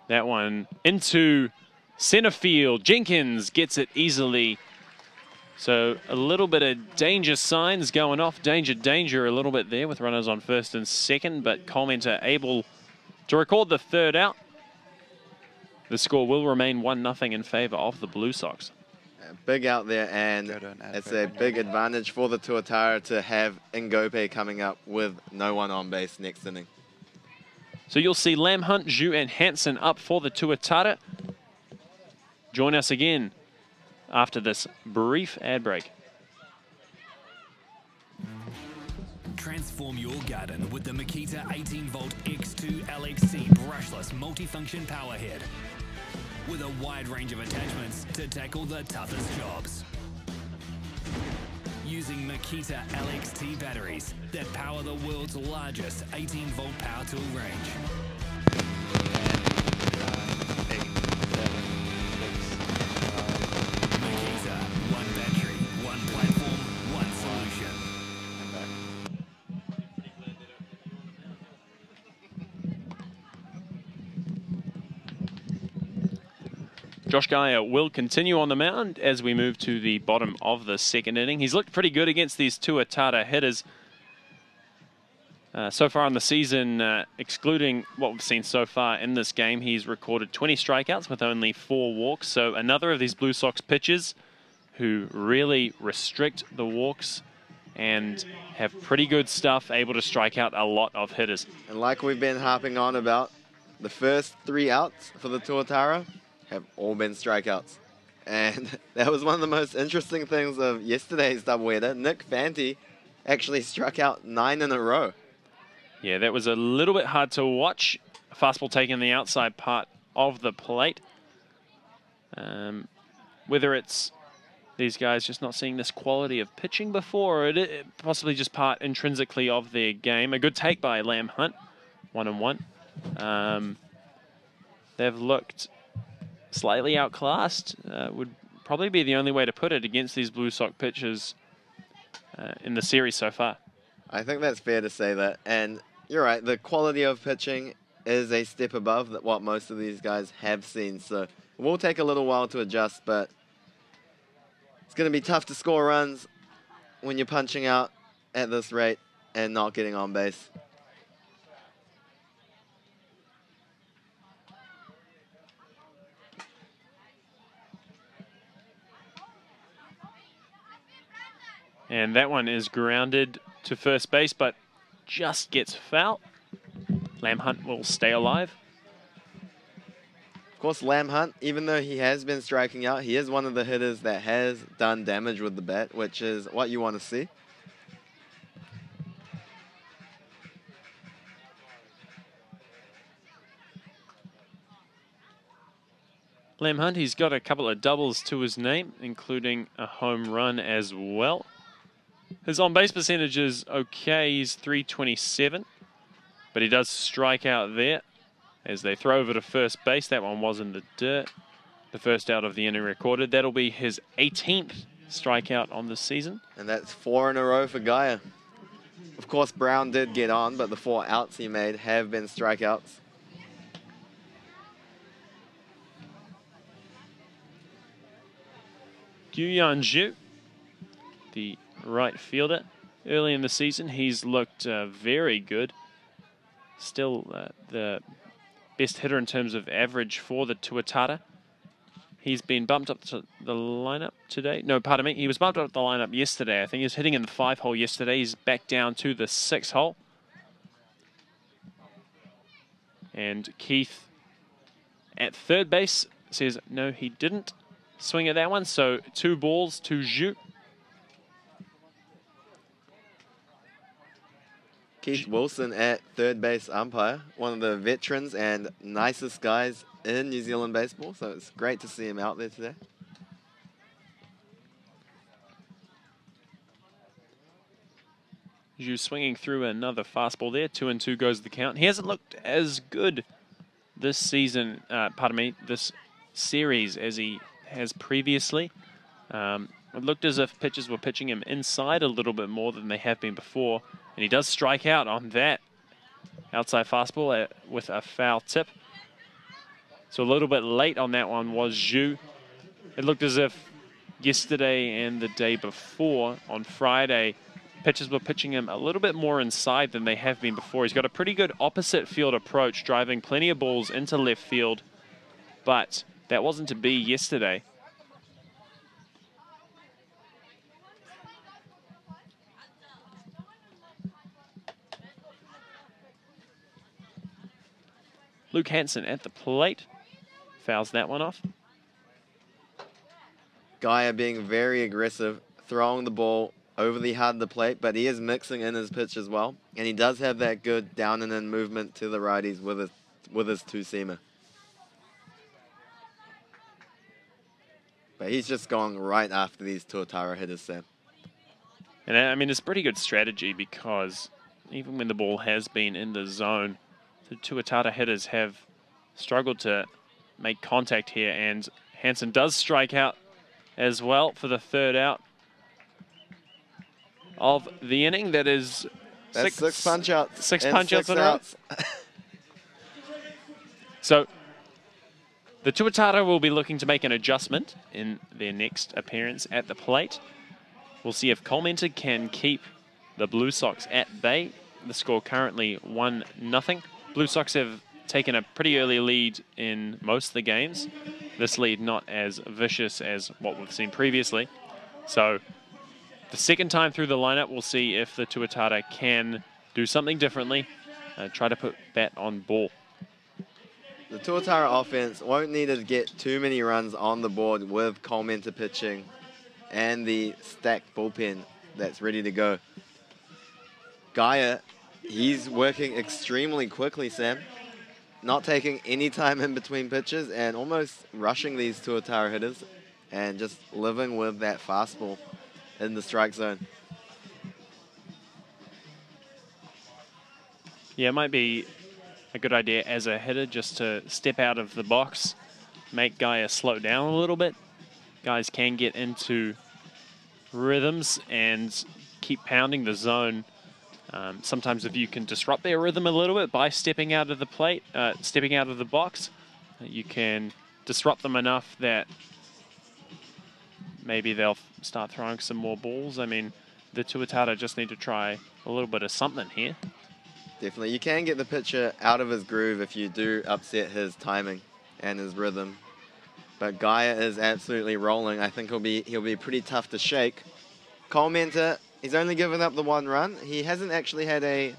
That one into center field. Jenkins gets it easily. So a little bit of danger signs going off. Danger, danger a little bit there with runners on first and second. But Commenter able to record the 3rd out. The score will remain 1-0 in favor of the Blue Sox. Big out there, and it's a big advantage for the Tuatara to have Ngope coming up with no one on base next inning. So you'll see Lamb Hunt, Zhu, and Hansen up for the Tuatara. Join us again after this brief ad break. Transform your garden with the Makita 18-volt X2 LXC brushless multifunction power head. With a wide range of attachments to tackle the toughest jobs. Using Makita LXT batteries that power the world's largest 18-volt power tool range. Makita, one battery, one platform, one solution. Josh Geyer will continue on the mound as we move to the bottom of the 2nd inning. He's looked pretty good against these Tuatara hitters. So far in the season, excluding what we've seen so far in this game, he's recorded 20 strikeouts with only 4 walks. So another of these Blue Sox pitchers who really restrict the walks and have pretty good stuff, able to strike out a lot of hitters. And like we've been harping on about, the first 3 outs for the Tuatara have all been strikeouts. And that was one of the most interesting things of yesterday's doubleheader. Nick Fanti actually struck out 9 in a row. Yeah, that was a little bit hard to watch. Fastball taking the outside part of the plate. Whether it's these guys just not seeing this quality of pitching before, or it possibly just part intrinsically of their game. A good take by Lamb Hunt, 1-1. They've looked slightly outclassed, would probably be the only way to put it against these Blue Sox pitchers in the series so far. I think that's fair to say that. And you're right, the quality of pitching is a step above what most of these guys have seen. So it will take a little while to adjust, but it's going to be tough to score runs when you're punching out at this rate and not getting on base. And that one is grounded to first base, but just gets foul. Lamb Hunt will stay alive. Of course, Lamb Hunt, even though he has been striking out, he is one of the hitters that has done damage with the bat, which is what you want to see. Lamb Hunt, he's got a couple of doubles to his name, including a home run as well. His on-base percentage is okay. He's .327, but he does strike out there as they throw over to first base. That one was in the dirt. The first out of the inning recorded. That'll be his 18th strikeout on the season. And that's 4 in a row for Gaia. Of course, Brown did get on, but the 4 outs he made have been strikeouts. Guyan Zhu, the right fielder. Early in the season, he's looked very good. Still the best hitter in terms of average for the Tuatara. He's been bumped up to the lineup today. No, pardon me. He was bumped up the lineup yesterday. I think he was hitting in the 5 hole yesterday. He's back down to the 6 hole. And Keith at third base says no, he didn't swing at that one. So 2 balls to Zhu. Keith Wilson at third base umpire, one of the veterans and nicest guys in New Zealand baseball, so it's great to see him out there today. Zhu swinging through another fastball there. 2-2 goes the count. He hasn't looked as good this season, this series as he has previously. It looked as if pitchers were pitching him inside a little bit more than they have been before. And he does strike out on that outside fastball with a foul tip. So a little bit late on that one was Zhu. It looked as if yesterday and the day before, on Friday, pitchers were pitching him a little bit more inside than they have been before. He's got a pretty good opposite field approach, driving plenty of balls into left field. But that wasn't to be yesterday. Luke Hansen at the plate. Fouls that one off. Gaia being very aggressive, throwing the ball over the hard the plate, but he is mixing in his pitch as well. And he does have that good down and in movement to the righties with his two-seamer. But he's just going right after these Tuatara hitters, Sam. And I mean, it's pretty good strategy because even when the ball has been in the zone, the Tuatara hitters have struggled to make contact here, and Hansen does strike out as well for the 3rd out of the inning. That is That's 6 punch-outs. 6 punch-outs in a row. So the Tuatara will be looking to make an adjustment in their next appearance at the plate. We'll see if Colementor can keep the Blue Sox at bay. The score currently 1-0. Blue Sox have taken a pretty early lead in most of the games. This lead not as vicious as what we've seen previously. So the second time through the lineup, we'll see if the Tuatara can do something differently, try to put bat on ball. The Tuatara offense won't need to get too many runs on the board with Colementor pitching and the stacked bullpen that's ready to go. Gaia, he's working extremely quickly, Sam. Not taking any time in between pitches and almost rushing these Tuatara hitters and just living with that fastball in the strike zone. Yeah, it might be a good idea as a hitter just to step out of the box, make Gaia slow down a little bit. Guys can get into rhythms and keep pounding the zone. Sometimes if you can disrupt their rhythm a little bit by stepping out of the plate, stepping out of the box, you can disrupt them enough that maybe they'll start throwing some more balls. I mean, the Tuatara just need to try a little bit of something here. Definitely. You can get the pitcher out of his groove if you do upset his timing and his rhythm. But Gaia is absolutely rolling. I think he'll be pretty tough to shake. Colementor, he's only given up the 1 run. He hasn't actually had a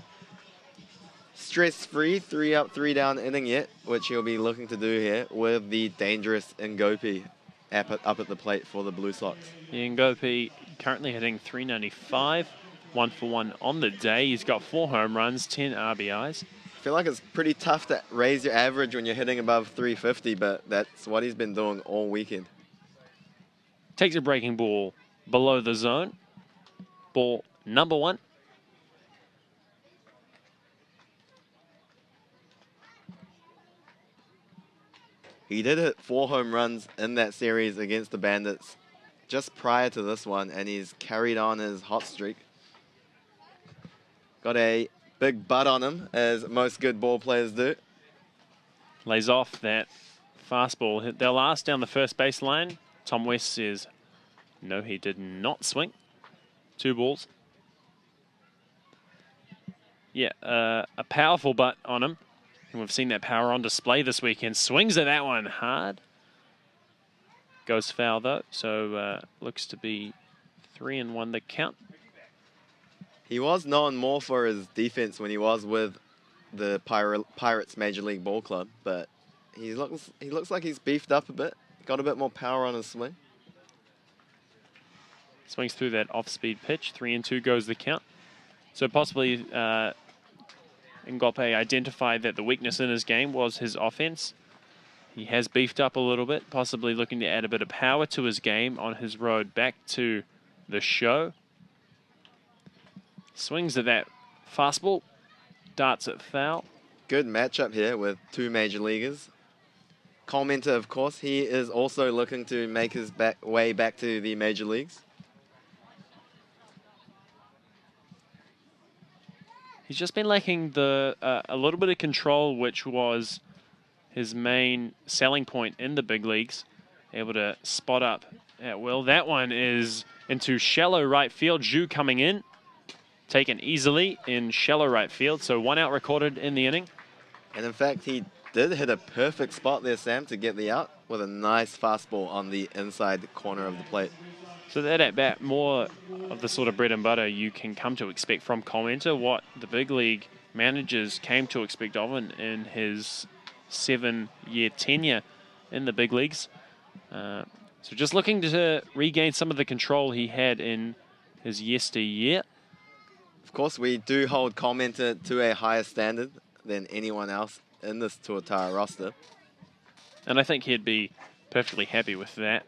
stress-free 3 up, 3 down inning yet, which he'll be looking to do here with the dangerous Ngopi up at the plate for the Blue Sox. Ngopi currently hitting .395, 1 for 1 on the day. He's got 4 home runs, 10 RBIs. I feel like it's pretty tough to raise your average when you're hitting above 350, but that's what he's been doing all weekend. Takes a breaking ball below the zone. Ball number 1. He did hit 4 home runs in that series against the Bandits just prior to this one, and he's carried on his hot streak. Got a big butt on him, as most good ball players do. Lays off that fastball. They'll ask down the first base line. Tom West says, no, he did not swing. 2 balls. Yeah, a powerful butt on him. And we've seen that power on display this weekend. Swings at that one hard. Goes foul, though. So looks to be 3-1 the count. He was known more for his defense when he was with the Pirates Major League Ball Club, but he looks like he's beefed up a bit. Got a bit more power on his swing. Swings through that off-speed pitch. 3-2 goes the count. So possibly Ngope identified that the weakness in his game was his offense. He has beefed up a little bit, possibly looking to add a bit of power to his game on his road back to the show. Swings at that fastball, darts it foul. Good matchup here with 2 major leaguers. Cole Menter, of course, he is also looking to make his way back to the major leagues. He's just been lacking a little bit of control, which was his main selling point in the big leagues. Able to spot up at will. That one is into shallow right field. Zhu coming in. Taken easily in shallow right field. So 1 out recorded in the inning. And in fact, he did hit a perfect spot there, Sam, to get the out with a nice fastball on the inside corner of the plate. So that at bat, more of the sort of bread and butter you can come to expect from Cole Menter, what the big league managers came to expect of him in his 7-year tenure in the big leagues. So just looking to regain some of the control he had in his yesteryear. Of course, we do hold Cole Menter to a higher standard than anyone else in this Tuatara roster. And I think he'd be perfectly happy with that.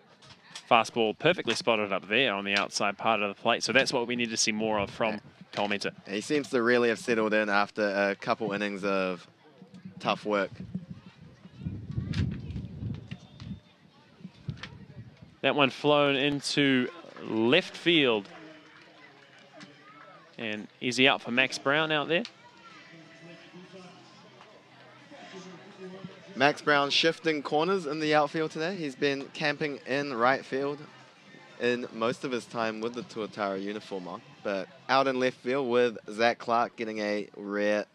Fastball perfectly spotted up there on the outside part of the plate. So that's what we need to see more of from Cole Menter. He seems to really have settled in after a couple innings of tough work. That one flown into left field. And easy out for Max Brown out there. Max Brown shifting corners in the outfield today. He's been camping in right field in most of his time with the Tuatara uniform on. But out in left field with Zach Clark getting a rare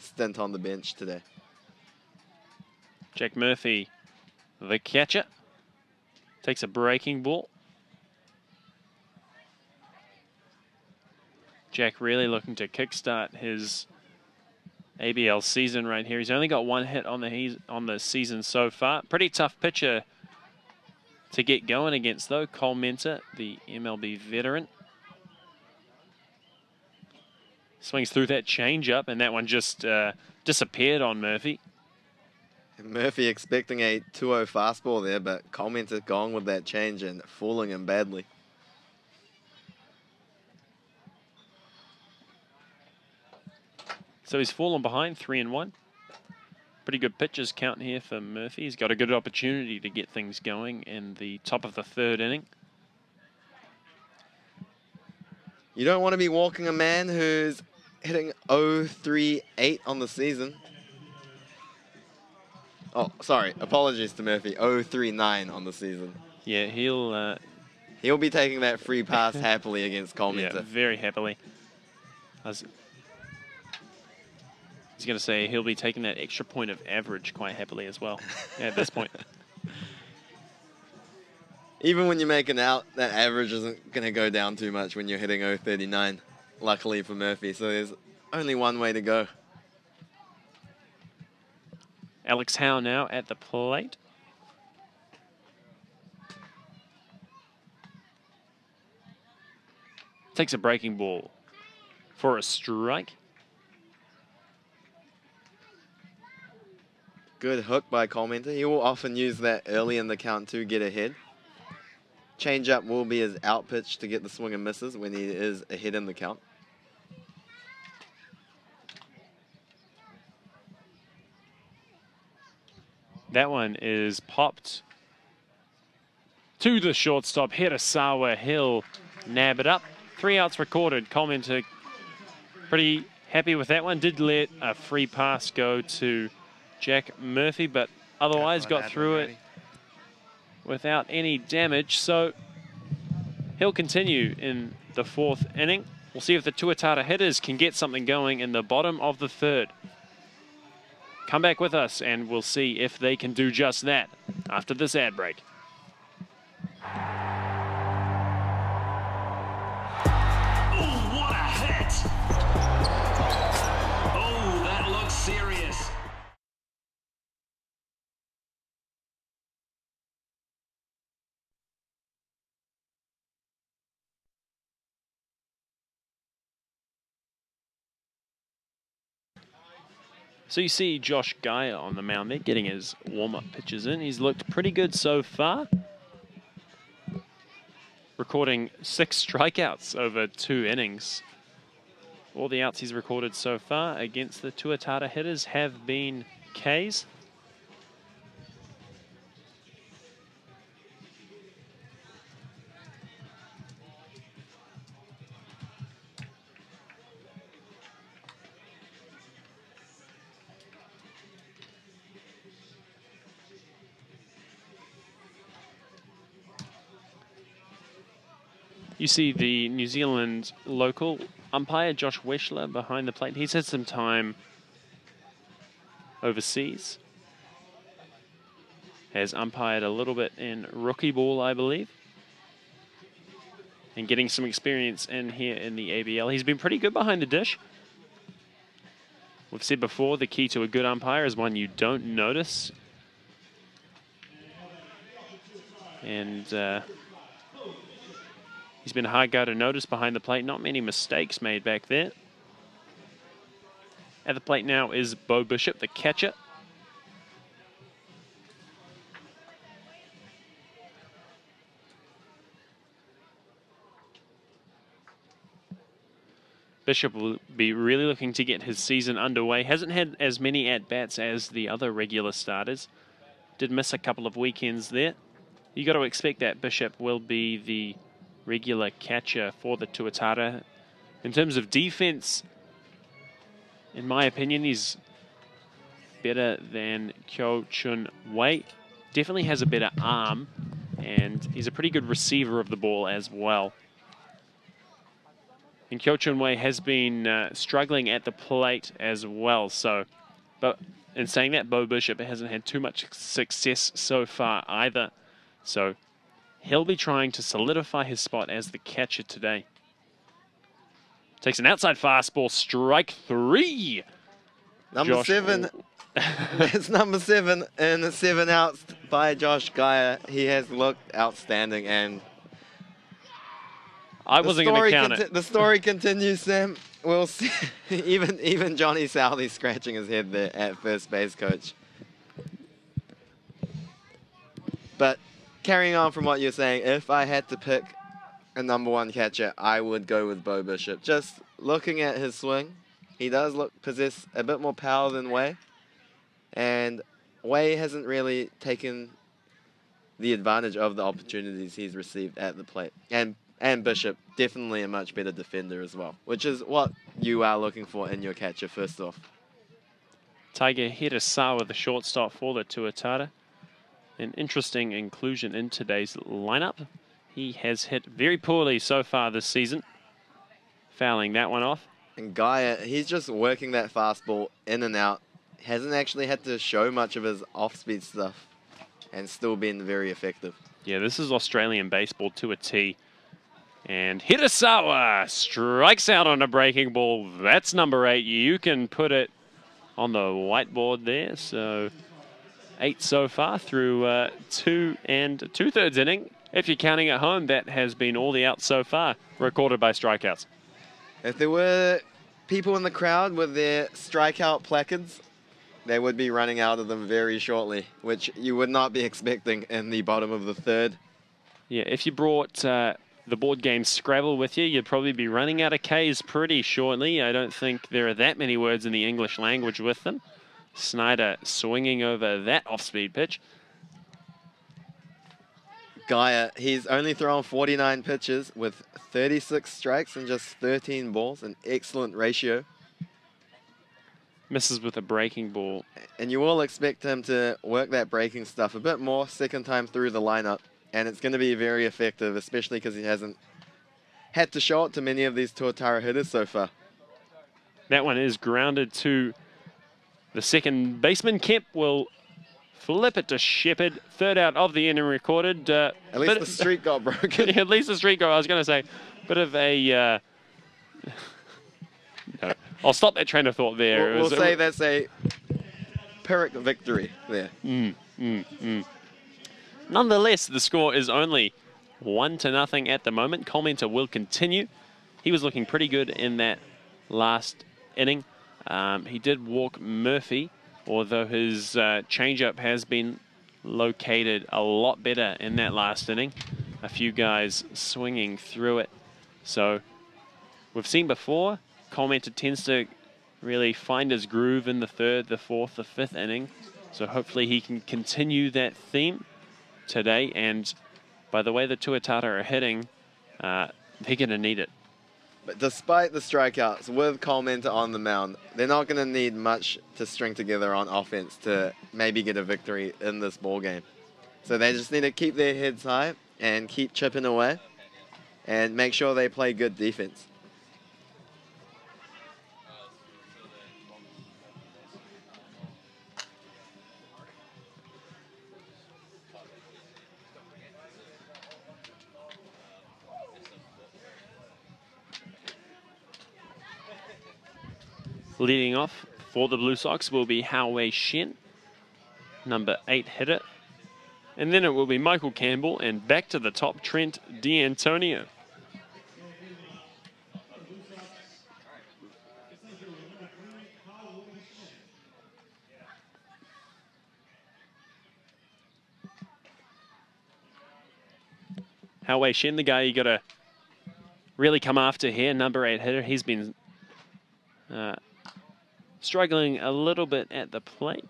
stint on the bench today. Jack Murphy, the catcher, takes a breaking ball. Jack really looking to kickstart his ABL season right here. He's only got 1 hit on the season so far. Pretty tough pitcher to get going against, though. Cole Menter, the MLB veteran. Swings through that changeup, and that one just disappeared on Murphy. Murphy expecting a 2-0 fastball there, but Cole Menter gone with that change and fooling him badly. So he's fallen behind 3-1. Pretty good pitches count here for Murphy. He's got a good opportunity to get things going in the top of the 3rd inning. You don't want to be walking a man who's hitting 0.38 on the season. Oh, sorry. Apologies to Murphy. 0.39 on the season. Yeah, he'll be taking that free pass happily against Cole Menter. Yeah, very happily. I was going to say he'll be taking that extra point of average quite happily as well at this point. Even when you make an out, that average isn't going to go down too much when you're hitting 0.39, luckily for Murphy. So there's only one way to go. Alex Howe now at the plate. Takes a breaking ball for a strike. Good hook by Cole Menter. He will often use that early in the count to get ahead. Changeup will be his out pitch to get the swing and misses when he is ahead in the count. That one is popped to the shortstop. Hirasawa, he'll nab it up. 3 outs recorded. Cole Menter pretty happy with that one. Did let a free pass go to Jack Murphy, but otherwise got through it without any damage. So he'll continue in the 4th inning. We'll see if the Tuatara hitters can get something going in the bottom of the 3rd. Come back with us and we'll see if they can do just that after this ad break. Oh, what a hit! Oh, that looks serious. So you see Josh Geyer on the mound there, getting his warm-up pitches in. He's looked pretty good so far, recording 6 strikeouts over 2 innings. All the outs he's recorded so far against the Tuatara hitters have been Ks. You see the New Zealand local umpire, Josh Weschler, behind the plate. He's had some time overseas. Has umpired a little bit in rookie ball, I believe. And getting some experience in here in the ABL. He's been pretty good behind the dish. We've said before, the key to a good umpire is one you don't notice. And he's been a hard guy to notice behind the plate. Not many mistakes made back there. At the plate now is Bo Bishop, the catcher. Bishop will be really looking to get his season underway. Hasn't had as many at-bats as the other regular starters. Did miss a couple of weekends there. You got to expect that Bishop will be the regular catcher for the Tuatara. In terms of defense, in my opinion, he's better than Kyo Chun Wei. Definitely has a better arm, and he's a pretty good receiver of the ball as well. And Kyo Chun Wei has been struggling at the plate as well. So, but in saying that, Bo Bishop hasn't had too much success so far either. So he'll be trying to solidify his spot as the catcher today. Takes an outside fastball, strike 3. Number 7. It's number 7 and 7 outs by Josh Geyer. He has looked outstanding, and I wasn't going to count it. The story continues, Sam. We'll see. even Johnny Southey scratching his head there at first base, coach. But carrying on from what you're saying, if I had to pick a number 1 catcher, I would go with Bo Bishop. Just looking at his swing, he does possess a bit more power than Wei. And Wei hasn't really taken the advantage of the opportunities he's received at the plate. And Bishop, definitely a much better defender as well, which is what you are looking for in your catcher first off. Tiger Hirasawa, the shortstop for the Tuatara. An interesting inclusion in today's lineup. He has hit very poorly so far this season, fouling that one off. And Geyer, he's just working that fastball in and out. Hasn't actually had to show much of his off-speed stuff and still been very effective. Yeah, this is Australian baseball to a T. And Hirasawa strikes out on a breaking ball. That's number 8. You can put it on the whiteboard there. So 8 so far through 2 2/3 inning. If you're counting at home, that has been all the outs so far recorded by strikeouts. If there were people in the crowd with their strikeout placards, they would be running out of them very shortly, which you would not be expecting in the bottom of the 3rd. Yeah, if you brought the board game Scrabble with you, you'd probably be running out of Ks pretty shortly. I don't think there are that many words in the English language with them. Snyder swinging over that off-speed pitch. Geyer, he's only thrown 49 pitches with 36 strikes and just 13 balls, an excellent ratio. Misses with a breaking ball. And you will expect him to work that breaking stuff a bit more second time through the lineup. And it's going to be very effective, especially because he hasn't had to show it to many of these Tuatara hitters so far. That one is grounded to the second baseman. Kemp will flip it to Shepherd. Third out of the inning recorded. At least the streak got broken. At least the streak got, I was going to say, bit of a... no, I'll stop that train of thought there. We'll say that's a Pyrrhic victory there. Nonetheless, the score is only 1-0 at the moment. Commenter will continue. He was looking pretty good in that last inning. He did walk Murphy, although his changeup has been located a lot better in that last inning. A few guys swinging through it. So we've seen before, Commenter tends to really find his groove in the third, the fourth, the fifth inning. So hopefully he can continue that theme today. And by the way the Tuatara are hitting, they're going to need it. But despite the strikeouts with Commenter on the mound, they're not going to need much to string together on offense to maybe get a victory in this ball game. So they just need to keep their heads high and keep chipping away and make sure they play good defense. Leading off for the Blue Sox will be Hao-Wei Shen, number 8 hitter. And then it will be Michael Campbell, and back to the top, Trent D'Antonio. Hao-Wei Shen, the guy you got to really come after here, number 8 hitter. He's been struggling a little bit at the plate.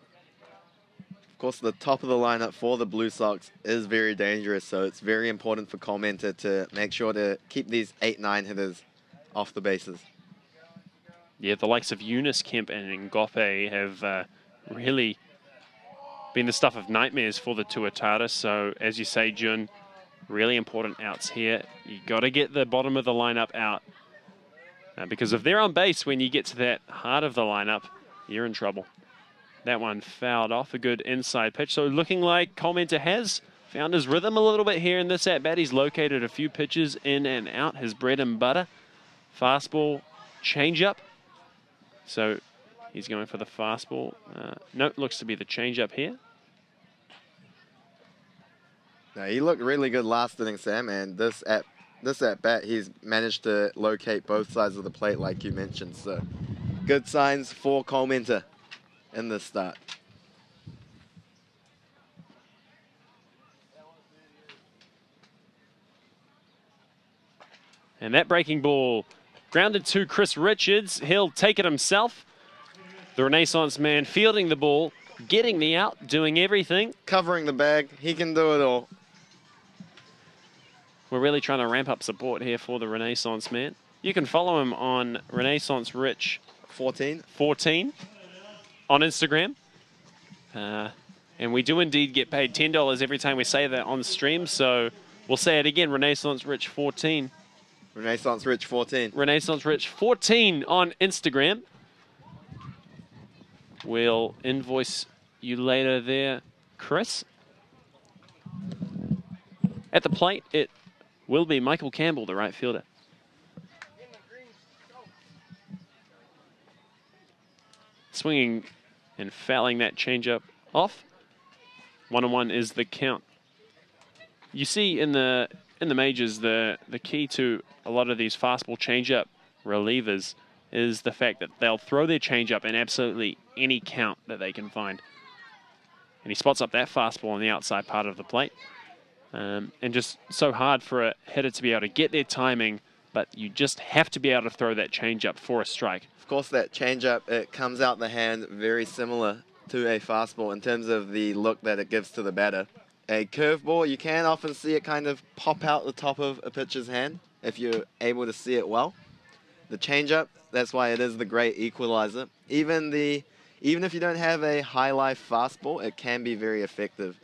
Of course, the top of the lineup for the Blue Sox is very dangerous, so it's very important for Commenter to make sure to keep these 8-9 hitters off the bases. Yeah, the likes of Eunice, Kemp and Ngope have really been the stuff of nightmares for the Tuatara. So, as you say, Jun, really important outs here. You got to get the bottom of the lineup out. Because if they're on base when you get to that heart of the lineup, you're in trouble. That one fouled off, a good inside pitch. So looking like Commenter has found his rhythm a little bit here in this at-bat. He's located a few pitches in and out, his bread and butter. Fastball, changeup. So he's going for the fastball. No, looks to be the changeup here. Now, he looked really good last inning, Sam, and this at-bat, he's managed to locate both sides of the plate like you mentioned. So good signs for Commenter in this start. And that breaking ball grounded to Chris Richards. He'll take it himself. The Renaissance man fielding the ball, getting the out, doing everything. Covering the bag, he can do it all. We're really trying to ramp up support here for the Renaissance man. You can follow him on Renaissance Rich 14 on Instagram. And we do indeed get paid $10 every time we say that on stream. So we'll say it again, Renaissance Rich 14. Renaissance Rich 14. Renaissance Rich 14 on Instagram. We'll invoice you later there, Chris. At the plate, it will be Michael Campbell, the right fielder. Swinging and fouling that changeup off. 1-1 is the count. You see in the majors, the key to a lot of these fastball changeup relievers is the fact that they'll throw their changeup in absolutely any count that they can find. And he spots up that fastball on the outside part of the plate. And just so hard for a hitter to be able to get their timing, but you just have to be able to throw that changeup for a strike. Of course, that changeup, it comes out the hand very similar to a fastball in terms of the look that it gives to the batter. A curveball, you can often see it kind of pop out the top of a pitcher's hand if you're able to see it well. The changeup, that's why it is the great equalizer. Even the even if you don't have a high-life fastball, it can be very effective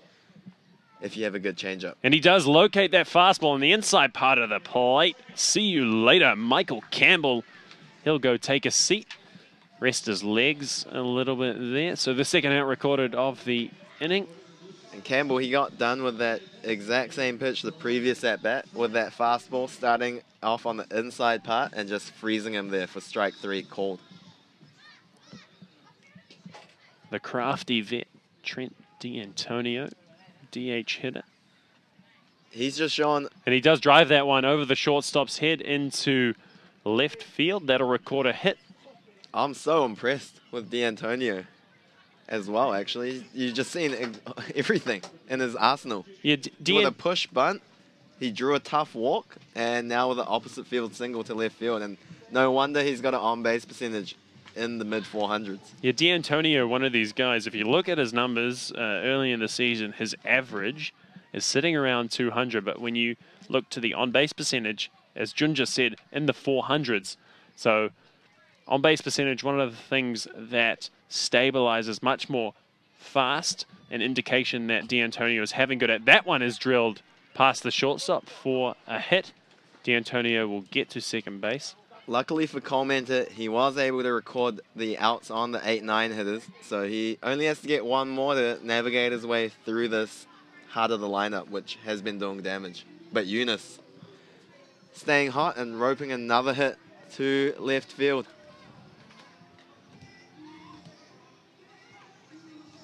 if you have a good changeup. And he does locate that fastball in the inside part of the plate. See you later, Michael Campbell. He'll go take a seat, rest his legs a little bit there. So the second out recorded of the inning. And Campbell, he got done with that exact same pitch the previous at-bat with that fastball starting off on the inside part and just freezing him there for strike 3 called. The crafty vet, Trent D'Antonio, DH hitter. He's just shown... And he does drive that one over the shortstop's head into left field. That'll record a hit. I'm so impressed with D'Antonio as well, actually. You've just seen everything in his arsenal. Yeah, with a push bunt, he drew a tough walk, and now with an opposite field single to left field. And no wonder he's got an on-base percentage in the mid-400s. Yeah, D'Antonio, one of these guys, if you look at his numbers early in the season, his average is sitting around 200. But when you look to the on-base percentage, as Junja said, in the 400s. So on-base percentage, one of the things that stabilizes much more fast, an indication that D'Antonio is having good at. That one is drilled past the shortstop for a hit. D'Antonio will get to second base. Luckily for Commenter, he was able to record the outs on the 8-9 hitters, so he only has to get one more to navigate his way through this heart of the lineup, which has been doing damage. But Eunice staying hot and roping another hit to left field.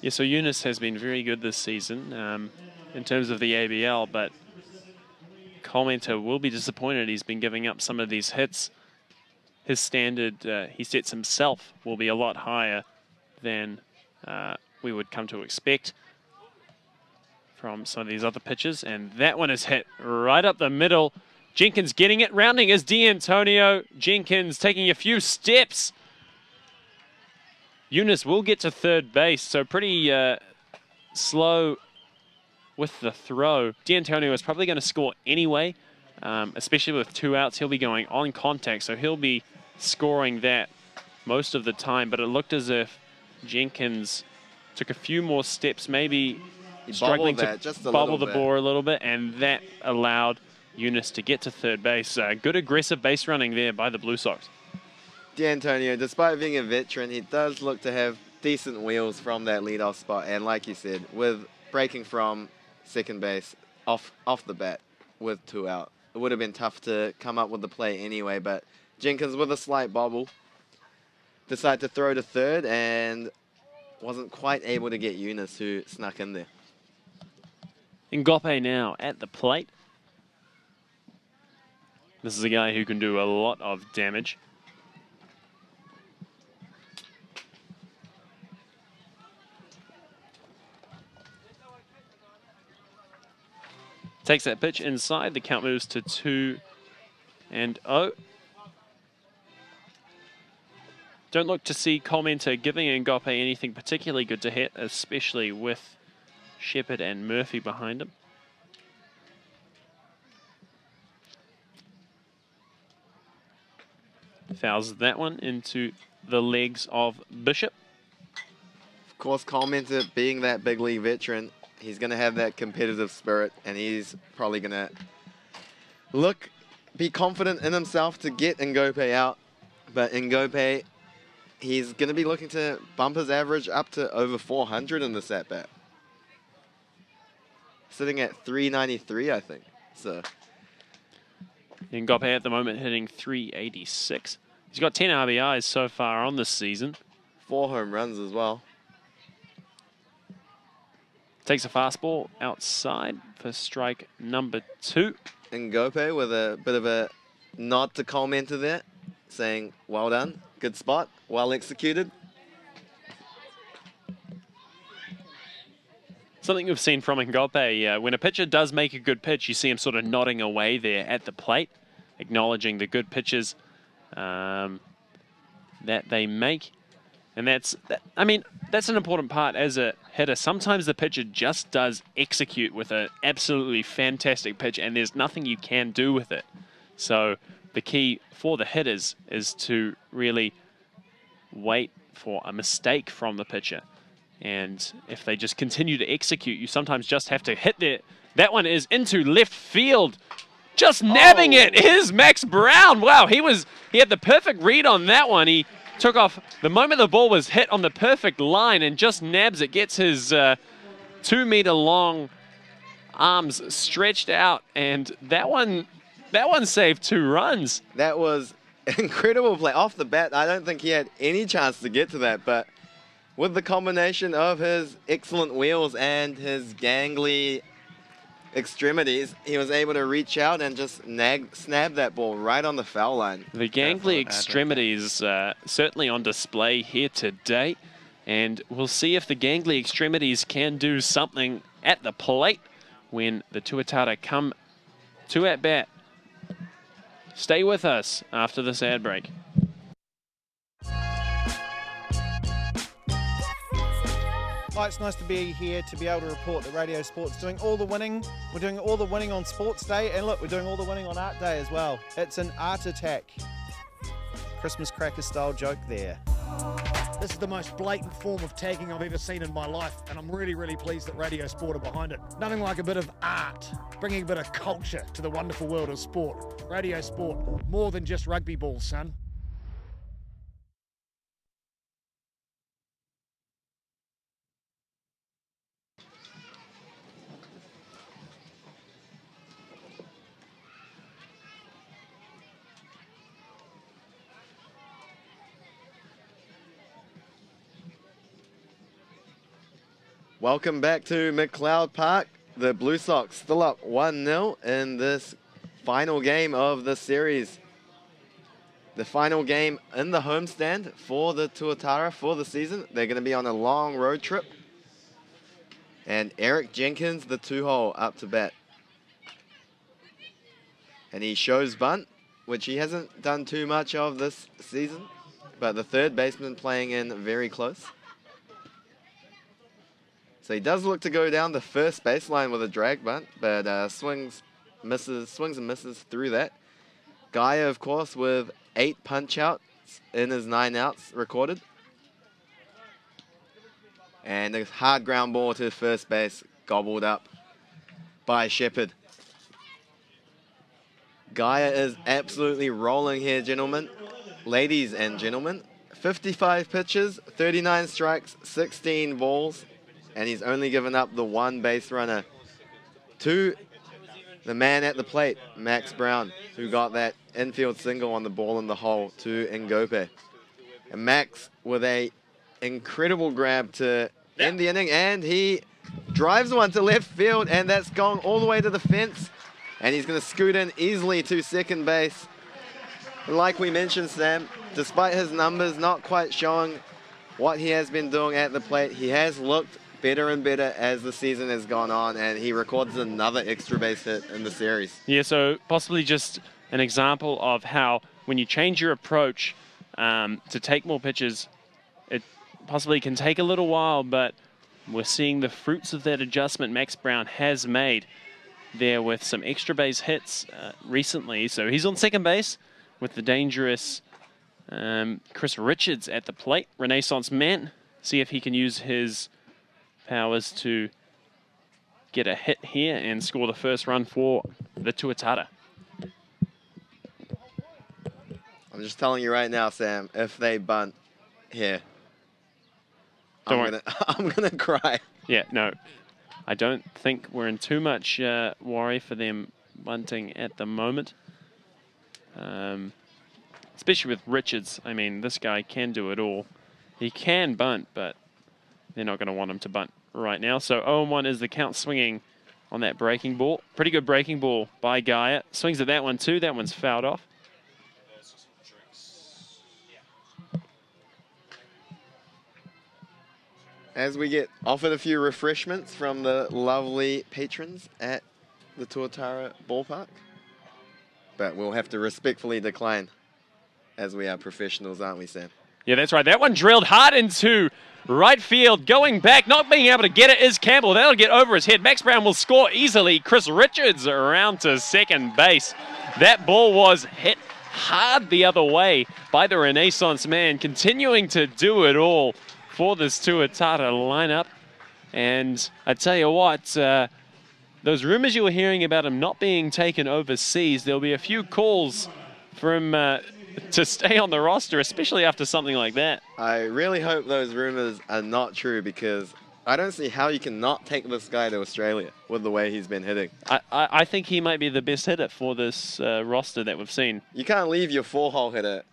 Yeah, so Eunice has been very good this season in terms of the ABL, but Commenter will be disappointed. He's been giving up some of these hits. His standard he sets himself will be a lot higher than we would come to expect from some of these other pitches. And that one is hit right up the middle. Jenkins getting it. Rounding is D'Antonio. Jenkins taking a few steps. Eunice will get to third base, so pretty slow with the throw. D'Antonio is probably going to score anyway, especially with 2 outs. He'll be going on contact, so he'll be scoring that most of the time. But it looked as if Jenkins took a few more steps, maybe struggling to bubble the ball a little bit, and that allowed Eunice to get to third base. Good aggressive base running there by the Blue Sox. D'Antonio, despite being a veteran, he does look to have decent wheels from that leadoff spot. And like you said, with breaking from second base off the bat with 2 out, it would have been tough to come up with the play anyway. But Jenkins, with a slight bobble, decided to throw to third and wasn't quite able to get Eunice, who snuck in there. Ngope now at the plate. This is a guy who can do a lot of damage. Takes that pitch inside. The count moves to 2-0. Don't look to see Commenter giving Ngope anything particularly good to hit, especially with Shepherd and Murphy behind him. Fouls that one into the legs of Bishop. Of course, Commenter, being that big league veteran, he's going to have that competitive spirit, and he's probably going to be confident in himself to get Ngope out. But Ngope, he's going to be looking to bump his average up to over 400 in this at-bat. Sitting at 393, I think. So Ngope at the moment hitting 386. He's got 10 RBIs so far on this season. 4 home runs as well. Takes a fastball outside for strike number 2. Ngope with a bit of a nod to Commenter there, saying, well done, good spot, well executed. Something we've seen from Ngope, when a pitcher does make a good pitch, you see him sort of nodding away there at the plate, acknowledging the good pitches that they make. And that's an important part as a hitter. Sometimes the pitcher just does execute with an absolutely fantastic pitch, and there's nothing you can do with it. So the key for the hitters is to really wait for a mistake from the pitcher. And if they just continue to execute, you sometimes just have to hit there. That one is into left field. Just nabbing it is Max Brown. Wow, he had the perfect read on that one. He took off the moment the ball was hit on the perfect line and just nabs it, gets his 2-meter long arms stretched out, and that one saved 2 runs. That was incredible play off the bat. I don't think he had any chance to get to that, but with the combination of his excellent wheels and his gangly extremities, he was able to reach out and just snap that ball right on the foul line. The gangly extremities certainly on display here today, and we'll see if the gangly extremities can do something at the plate when the Tuatara come to at bat. Stay with us after this ad break. Hi, it's nice to be here to be able to report that Radio Sport's doing all the winning. We're doing all the winning on Sports Day, and look, we're doing all the winning on Art Day as well. It's an art attack. Christmas cracker style joke there. This is the most blatant form of tagging I've ever seen in my life, and I'm really, really pleased that Radio Sport are behind it. Nothing like a bit of art, bringing a bit of culture to the wonderful world of sport. Radio Sport, more than just rugby balls, son. Welcome back to McLeod Park. The Blue Sox still up 1-0 in this final game of the series. The final game in the homestand for the Tuatara for the season. They're going to be on a long road trip. And Eric Jenkins, the 2-hole, up to bat. And he shows bunt, which he hasn't done too much of this season. But the third baseman playing in very close. So he does look to go down the first baseline with a drag bunt, but swings and misses through that. Gaia, of course, with 8 punch-outs in his 9 outs recorded. And a hard ground ball to first base, gobbled up by Shepherd. Gaia is absolutely rolling here, gentlemen. Ladies and gentlemen. 55 pitches, 39 strikes, 16 balls. And he's only given up the 1 base runner to the man at the plate, Max Brown, who got that infield single on the ball in the hole to Ngope. And Max with a incredible grab to end the inning, and he drives one to left field, and that's gone all the way to the fence. And he's going to scoot in easily to second base. And like we mentioned, Sam, despite his numbers not quite showing what he has been doing at the plate, he has looked better and better as the season has gone on, and he records another extra base hit in the series. Yeah, so possibly just an example of how when you change your approach to take more pitches, it possibly can take a little while, but we're seeing the fruits of that adjustment Max Brown has made there with some extra base hits recently. So he's on second base with the dangerous Chris Richards at the plate, Renaissance man. See if he can use his powers to get a hit here and score the first run for the Tuatara. I'm just telling you right now, Sam, if they bunt here, I'm gonna cry. Yeah, no, I don't think we're in too much worry for them bunting at the moment. Especially with Richards. I mean, this guy can do it all. He can bunt, but they're not going to want him to bunt right now. So 0-1 is the count, swinging on that breaking ball. Pretty good breaking ball by Gaia. Swings at that one too. That one's fouled off. As we get offered a few refreshments from the lovely patrons at the Tuatara ballpark. But we'll have to respectfully decline, as we are professionals, aren't we, Sam? Yeah, that's right. That one drilled hard into right field. Going back, not being able to get it is Campbell. That'll get over his head. Max Brown will score easily. Chris Richards around to second base. That ball was hit hard the other way by the Renaissance man, continuing to do it all for this Tuatara lineup. And I tell you what, those rumors you were hearing about him not being taken overseas, there'll be a few calls for him to stay on the roster, especially after something like that. I really hope those rumors are not true, because I don't see how you can not take this guy to Australia with the way he's been hitting. I think he might be the best hitter for this roster that we've seen. You can't leave your 4-hole hitter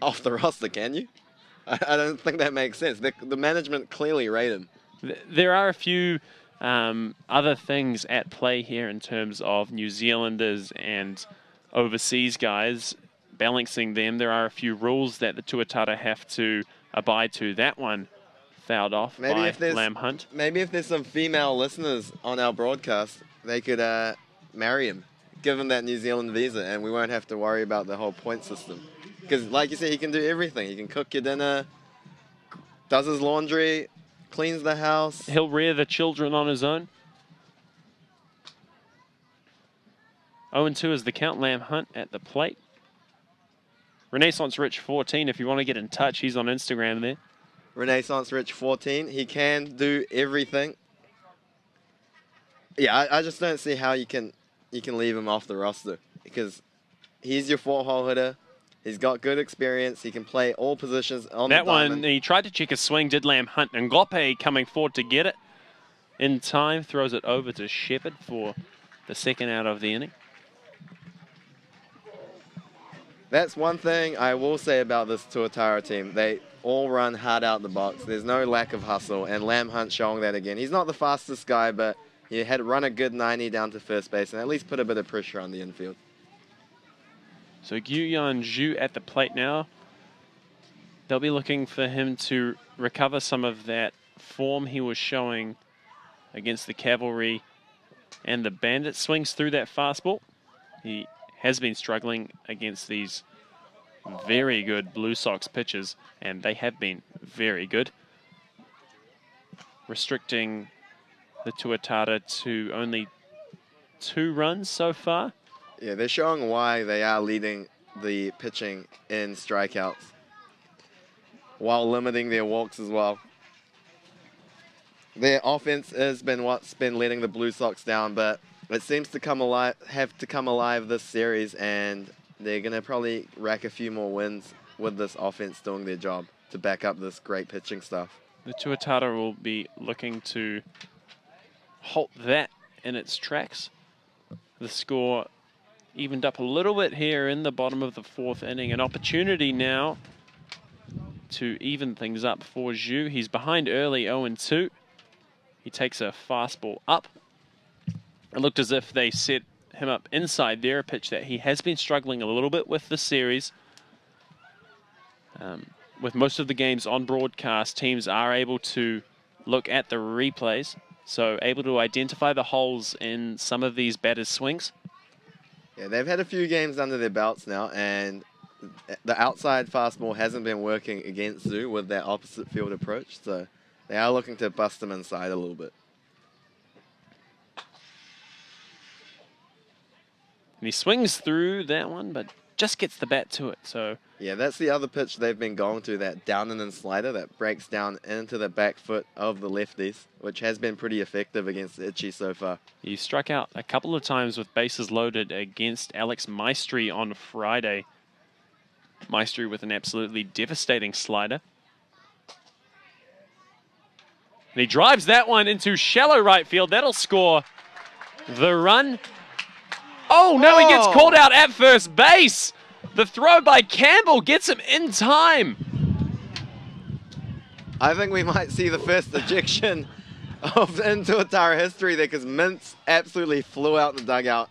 off the roster, can you? I don't think that makes sense. The management clearly rate him. There are a few other things at play here in terms of New Zealanders and overseas guys. Balancing them, there are a few rules that the Tuatara have to abide to. That one fouled off by Lamb Hunt. Maybe if there's some female listeners on our broadcast, they could marry him, give him that New Zealand visa, and we won't have to worry about the whole point system. Because like you said, he can do everything. He can cook your dinner, does his laundry, cleans the house. He'll rear the children on his own. 0-2 is the count. Lamb Hunt at the plate. Renaissance Rich 14, if you want to get in touch, he's on Instagram there. Renaissance Rich 14, he can do everything. Yeah, I just don't see how you can leave him off the roster, because he's your 4-hole hitter. He's got good experience. He can play all positions on that the diamond. One, he tried to check his swing, did Lamb Hunt. And Ngope coming forward to get it in time, throws it over to Shepherd for the second out of the inning. That's one thing I will say about this Tuatara team. They all run hard out the box. There's no lack of hustle, and Lamb Hunt showing that again. He's not the fastest guy, but he had run a good 90 down to first base and at least put a bit of pressure on the infield. So Guyan Zhu at the plate now. They'll be looking for him to recover some of that form he was showing against the Cavalry and the Bandits. Swings through that fastball. He has been struggling against these very good Blue Sox pitchers, and they have been very good. Restricting the Tuatara to only 2 runs so far. Yeah, they're showing why they are leading the pitching in strikeouts, while limiting their walks as well. Their offense has been what's been letting the Blue Sox down, but it seems to have to come alive this series, and they're going to probably rack a few more wins with this offense doing their job to back up this great pitching stuff. The Tuatara will be looking to halt that in its tracks. The score evened up a little bit here in the bottom of the 4th inning. An opportunity now to even things up for Zhu. He's behind early, 0-2. He takes a fastball up. It looked as if they set him up inside there, a pitch that he has been struggling a little bit with this series. With most of the games on broadcast, teams are able to look at the replays, so able to identify the holes in some of these batters' swings. Yeah, they've had a few games under their belts now, and the outside fastball hasn't been working against Zhu with that opposite field approach, so they are looking to bust him inside a little bit. And he swings through that one, but just gets the bat to it. So yeah, that's the other pitch they've been going to, that down and in slider that breaks down into the back foot of the lefties, which has been pretty effective against Itchy so far. He struck out a couple of times with bases loaded against Alex Maestri on Friday. Maestri with an absolutely devastating slider. And he drives that one into shallow right field. That'll score the run. Oh, no, he gets called out at first base. The throw by Campbell gets him in time. I think we might see the first ejection of in Tuatara history there, because Mintz absolutely flew out the dugout,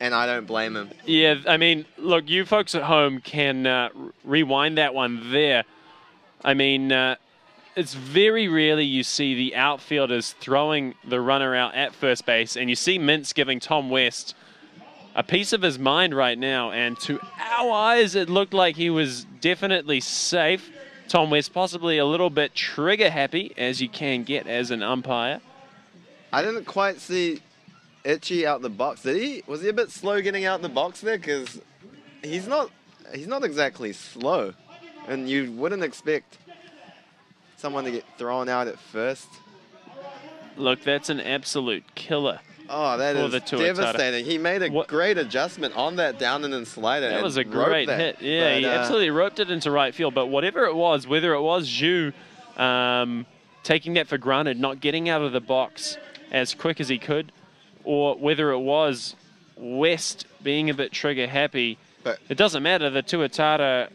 and I don't blame him. Yeah, I mean, look, you folks at home can rewind that one there. I mean, it's very rarely you see the outfielders throwing the runner out at first base, and you see Mintz giving Tom West a piece of his mind right now, and to our eyes, it looked like he was definitely safe. Tom West possibly a little bit trigger happy, as you can get as an umpire. I didn't quite see Itchy out the box. Did he? Was he a bit slow getting out the box there? Because he's not exactly slow, and you wouldn't expect someone to get thrown out at first. Look, that's an absolute killer. Oh, that is devastating. He made a great adjustment on that down and in slider. That was a great hit. Yeah, but, he absolutely roped it into right field. But whatever it was, whether it was Zhu taking that for granted, not getting out of the box as quick as he could, or whether it was West being a bit trigger happy, but it doesn't matter. The Tuatara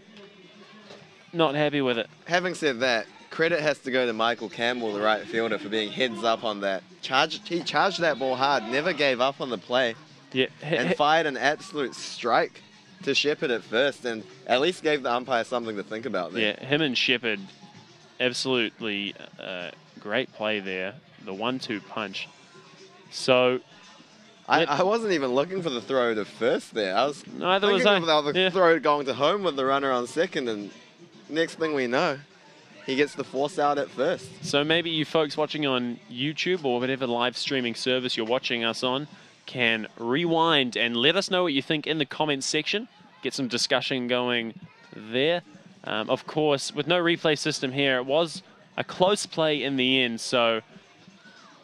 not happy with it. Having said that, credit has to go to Michael Campbell, the right fielder, for being heads up on that. He charged that ball hard, never gave up on the play, and fired an absolute strike to Shepherd at first, and at least gave the umpire something to think about there. Yeah, him and Shepherd, absolutely great play there. The 1-2 punch. So I wasn't even looking for the throw to first there. I was thinking of the throw going to home with the runner on second, and next thing we know, he gets the force out at first. So maybe you folks watching on YouTube or whatever live streaming service you're watching us on can rewind and let us know what you think in the comments section. Get some discussion going there. Of course, with no replay system here, it was a close play in the end, so...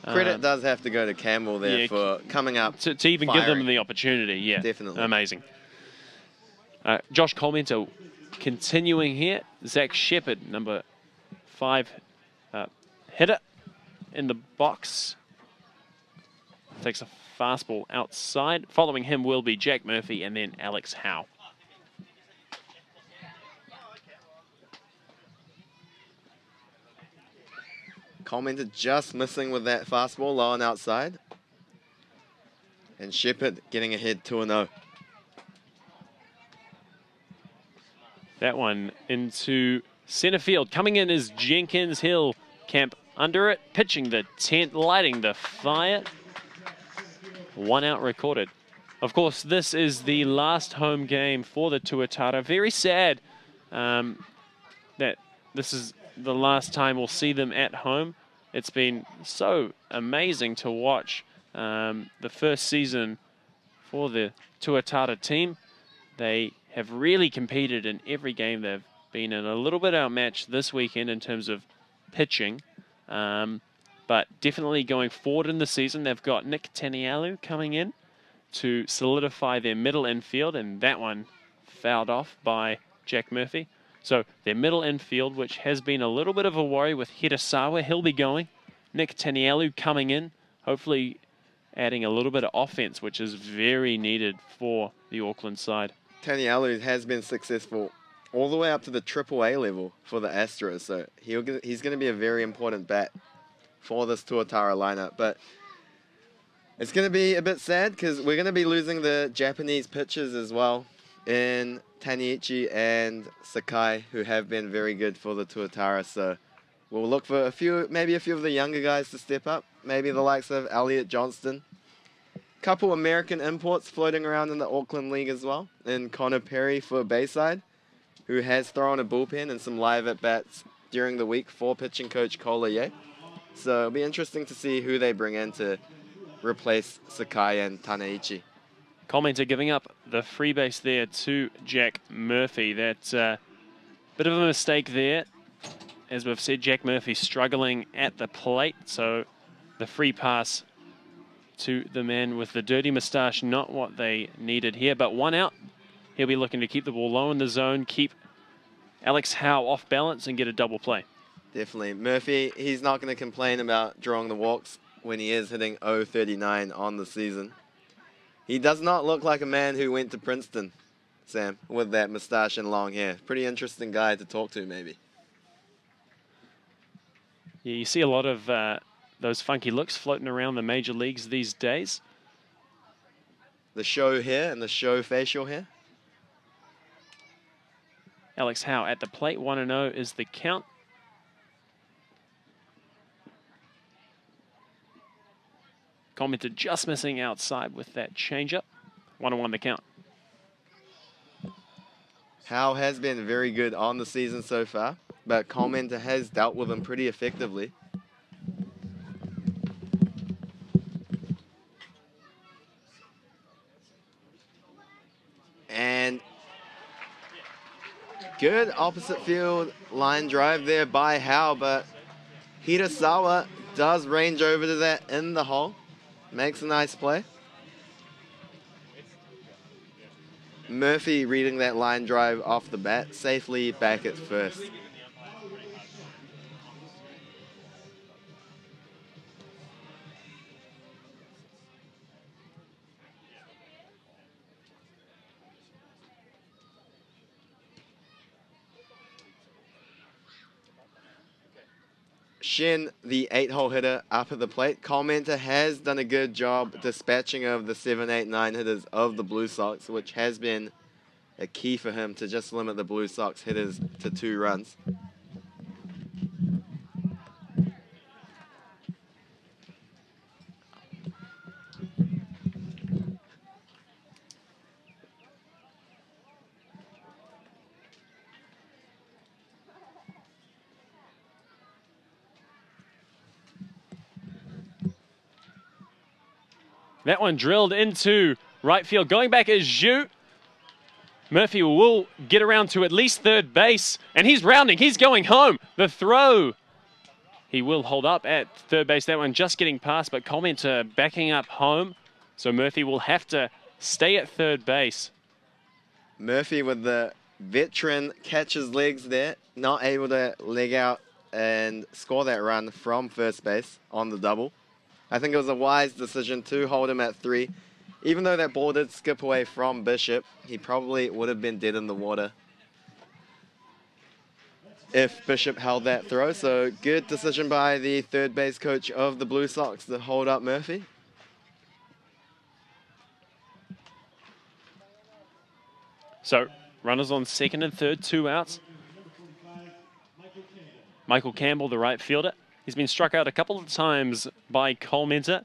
Credit does have to go to Campbell there for coming up to even firing. give them the opportunity. Yeah, definitely. Amazing. Josh Colmenter continuing here. Zach Shepherd, number 5 hitter in the box. Takes a fastball outside. Following him will be Jack Murphy and then Alex Howe. Colmenter just missing with that fastball low and outside. And Shepherd getting ahead 2-0. That one into center field. Coming in is Jenkins. Hill camp under it. Pitching the tent, lighting the fire. 1 out recorded. Of course, this is the last home game for the Tuatara. Very sad that this is the last time we'll see them at home. It's been so amazing to watch the first season for the Tuatara team. They have really competed in every game they've been in. A little bit outmatched this weekend in terms of pitching, but definitely going forward in the season. They've got Nick Tanialu coming in to solidify their middle infield, and that one fouled off by Jack Murphy. So their middle infield, which has been a little bit of a worry with Hirasawa, he'll be going. Nick Tanialu coming in, hopefully adding a little bit of offense, which is very needed for the Auckland side. Tanialu has been successful all the way up to the AAA level for the Astros, so he's going to be a very important bat for this Tuatara lineup. But it's going to be a bit sad because we're going to be losing the Japanese pitchers as well in Taneichi and Sakai, who have been very good for the Tuatara. So we'll look for maybe a few of the younger guys to step up. Maybe the likes of Elliot Johnston. Couple American imports floating around in the Auckland League as well. And Connor Perry for Bayside, who has thrown a bullpen and some live at-bats during the week for pitching coach Kola Ye. So it'll be interesting to see who they bring in to replace Sakai and Taneichi. Commenter giving up the free base there to Jack Murphy. That's a bit of a mistake there. As we've said, Jack Murphy struggling at the plate. So the free pass to the man with the dirty moustache, not what they needed here. But 1 out. He'll be looking to keep the ball low in the zone, keep Alex Howe off balance and get a double play. Definitely. Murphy, he's not going to complain about drawing the walks when he is hitting .039 on the season. He does not look like a man who went to Princeton, Sam, with that moustache and long hair. Pretty interesting guy to talk to, maybe. Yeah, you see a lot of those funky looks floating around the major leagues these days. The show hair and the show facial hair. Alex Howe at the plate. 1-0 is the count. Commented just missing outside with that changeup. 1-1 the count. Howe has been very good on the season so far, but Commenter has dealt with him pretty effectively. And Good opposite field line drive there by Howe, but Hirasawa does range over to that in the hole. Makes a nice play. Murphy reading that line drive off the bat, safely back at first. Shin, the 8-hole hitter, up at the plate. Commenter has done a good job dispatching of the 7, 8, 9 hitters of the Blue Sox, which has been a key for him to just limit the Blue Sox hitters to 2 runs. That one drilled into right field. Going back is Zhu. Murphy will get around to at least third base. And he's rounding. He's going home. The throw. He will hold up at third base. That one just getting past, but Commenter backing up home. So Murphy will have to stay at third base. Murphy with the veteran catcher's legs there. Not able to leg out and score that run from first base on the double. I think it was a wise decision to hold him at 3. Even though that ball did skip away from Bishop, he probably would have been dead in the water if Bishop held that throw. So good decision by the third base coach of the Blue Sox to hold up Murphy. So runners on second and third, 2 outs. Michael Campbell, the right fielder. He's been struck out a couple of times by Commenter.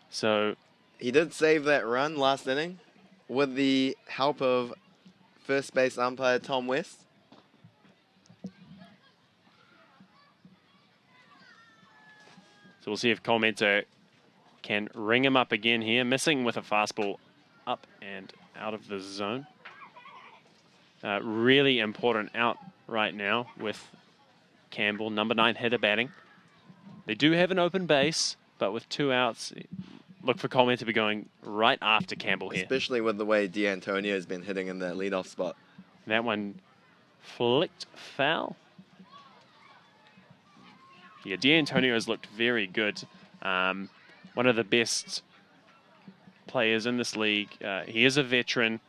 So he did save that run last inning with the help of first base umpire Tom West. So we'll see if Commenter can ring him up again here. Missing with a fastball up and out of the zone. Really important out right now with Campbell, number 9 hitter batting. They do have an open base, but with 2 outs, look for Coleman to be going right after Campbell here. Especially with the way D'Antonio has been hitting in that leadoff spot. That one flicked foul. Yeah, D'Antonio has looked very good. One of the best players in this league. He is a veteran.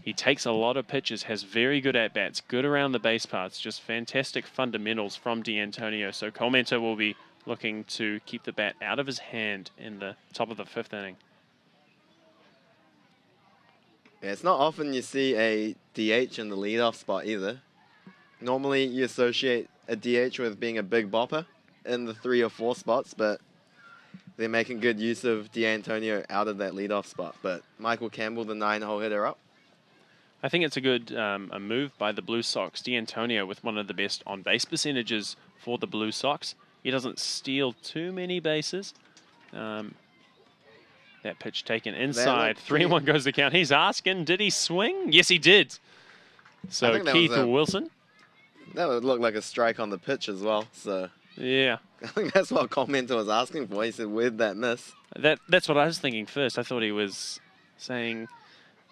He takes a lot of pitches, has very good at-bats, good around the base paths, just fantastic fundamentals from D'Antonio. So Commenter will be looking to keep the bat out of his hand in the top of the 5th inning. Yeah, it's not often you see a DH in the leadoff spot either. Normally you associate a DH with being a big bopper in the 3 or 4 spots, but they're making good use of D'Antonio out of that leadoff spot. But Michael Campbell, the 9-hole hitter, up. I think it's a good a move by the Blue Sox. D'Antonio with one of the best on-base percentages for the Blue Sox. He doesn't steal too many bases. That pitch taken inside. 3-1 goes the count. He's asking, did he swing? Yes, he did. So Keith Wilson. That would look like a strike on the pitch as well. So yeah, I think that's what Commenter was asking for. He said, where'd that miss? That's what I was thinking first. I thought he was saying,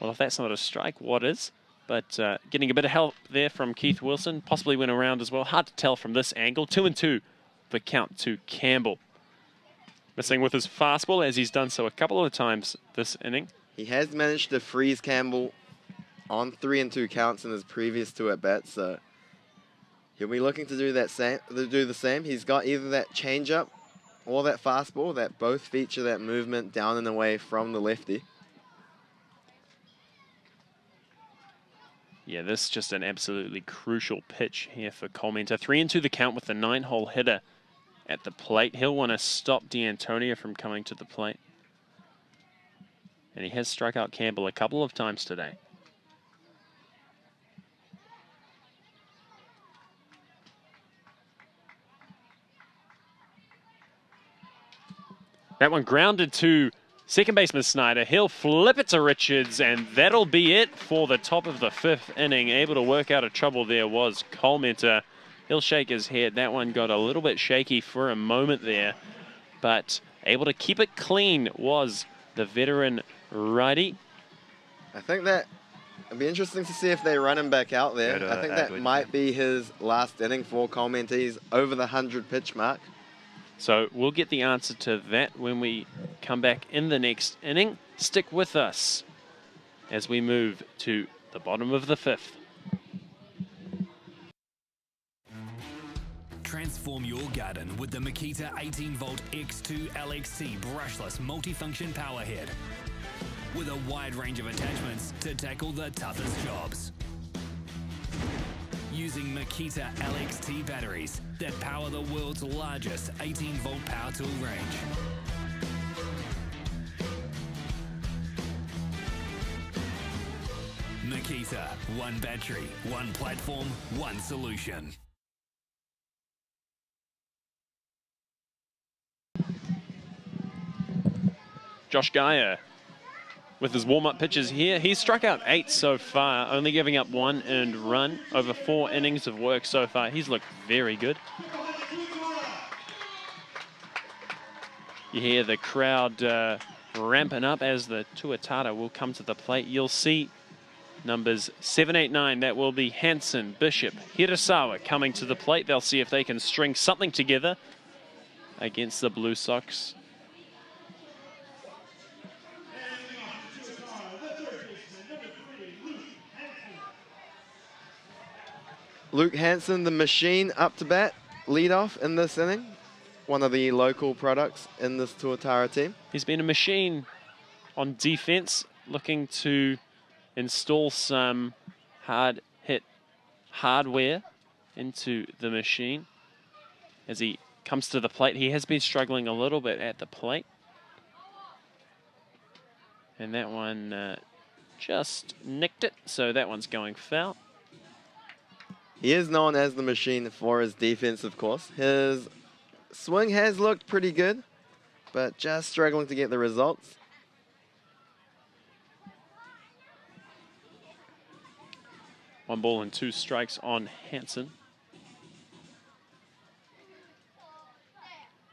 well, if that's not a strike, what is? But getting a bit of help there from Keith Wilson. Possibly went around as well. Hard to tell from this angle. 2-2. The count to Campbell. Missing with his fastball, as he's done so a couple of times this inning. He has managed to freeze Campbell on 3-2 counts in his previous 2 at-bats, so he'll be looking to do the same. He's got either that changeup or that fastball that both feature that movement down and away from the lefty. Yeah, this is just an absolutely crucial pitch here for Commenter. 3-2 the count with the 9-hole hitter at the plate. He'll want to stop D'Antonio from coming to the plate. And he has struck out Campbell a couple of times today. That one grounded to Second baseman Snyder, he'll flip it to Richards, and that'll be it for the top of the 5th inning. Able to work out a trouble there was Colementer. He'll shake his head. That one got a little bit shaky for a moment there, but able to keep it clean was the veteran righty. I think that it'd be interesting to see if they run him back out there. I think that might be his last inning for Colementer. He's over the 100 pitch mark. So we'll get the answer to that when we come back in the next inning. Stick with us as we move to the bottom of the 5th. Transform your garden with the Makita 18-volt X2 LXC brushless multifunction power head with a wide range of attachments to tackle the toughest jobs. Using Makita LXT batteries that power the world's largest 18-volt power tool range. Makita, one battery, one platform, one solution. Josh Geyer with his warm-up pitches here. He's struck out 8 so far, only giving up 1 earned run over 4 innings of work so far. He's looked very good. You hear the crowd ramping up as the Tuatara will come to the plate. You'll see numbers 7, 8, 9. That will be Hansen, Bishop, Hirasawa coming to the plate. They'll see if they can string something together against the Blue Sox. Luke Hansen, the machine, up to bat, lead off in this inning. One of the local products in this Tuatara team. He's been a machine on defense, looking to install some hard-hit hardware into the machine. As he comes to the plate, he has been struggling a little bit at the plate. And that one just nicked it, so that one's going foul. He is known as the machine for his defense, of course. His swing has looked pretty good, but just struggling to get the results. One ball and 2 strikes on Hansen.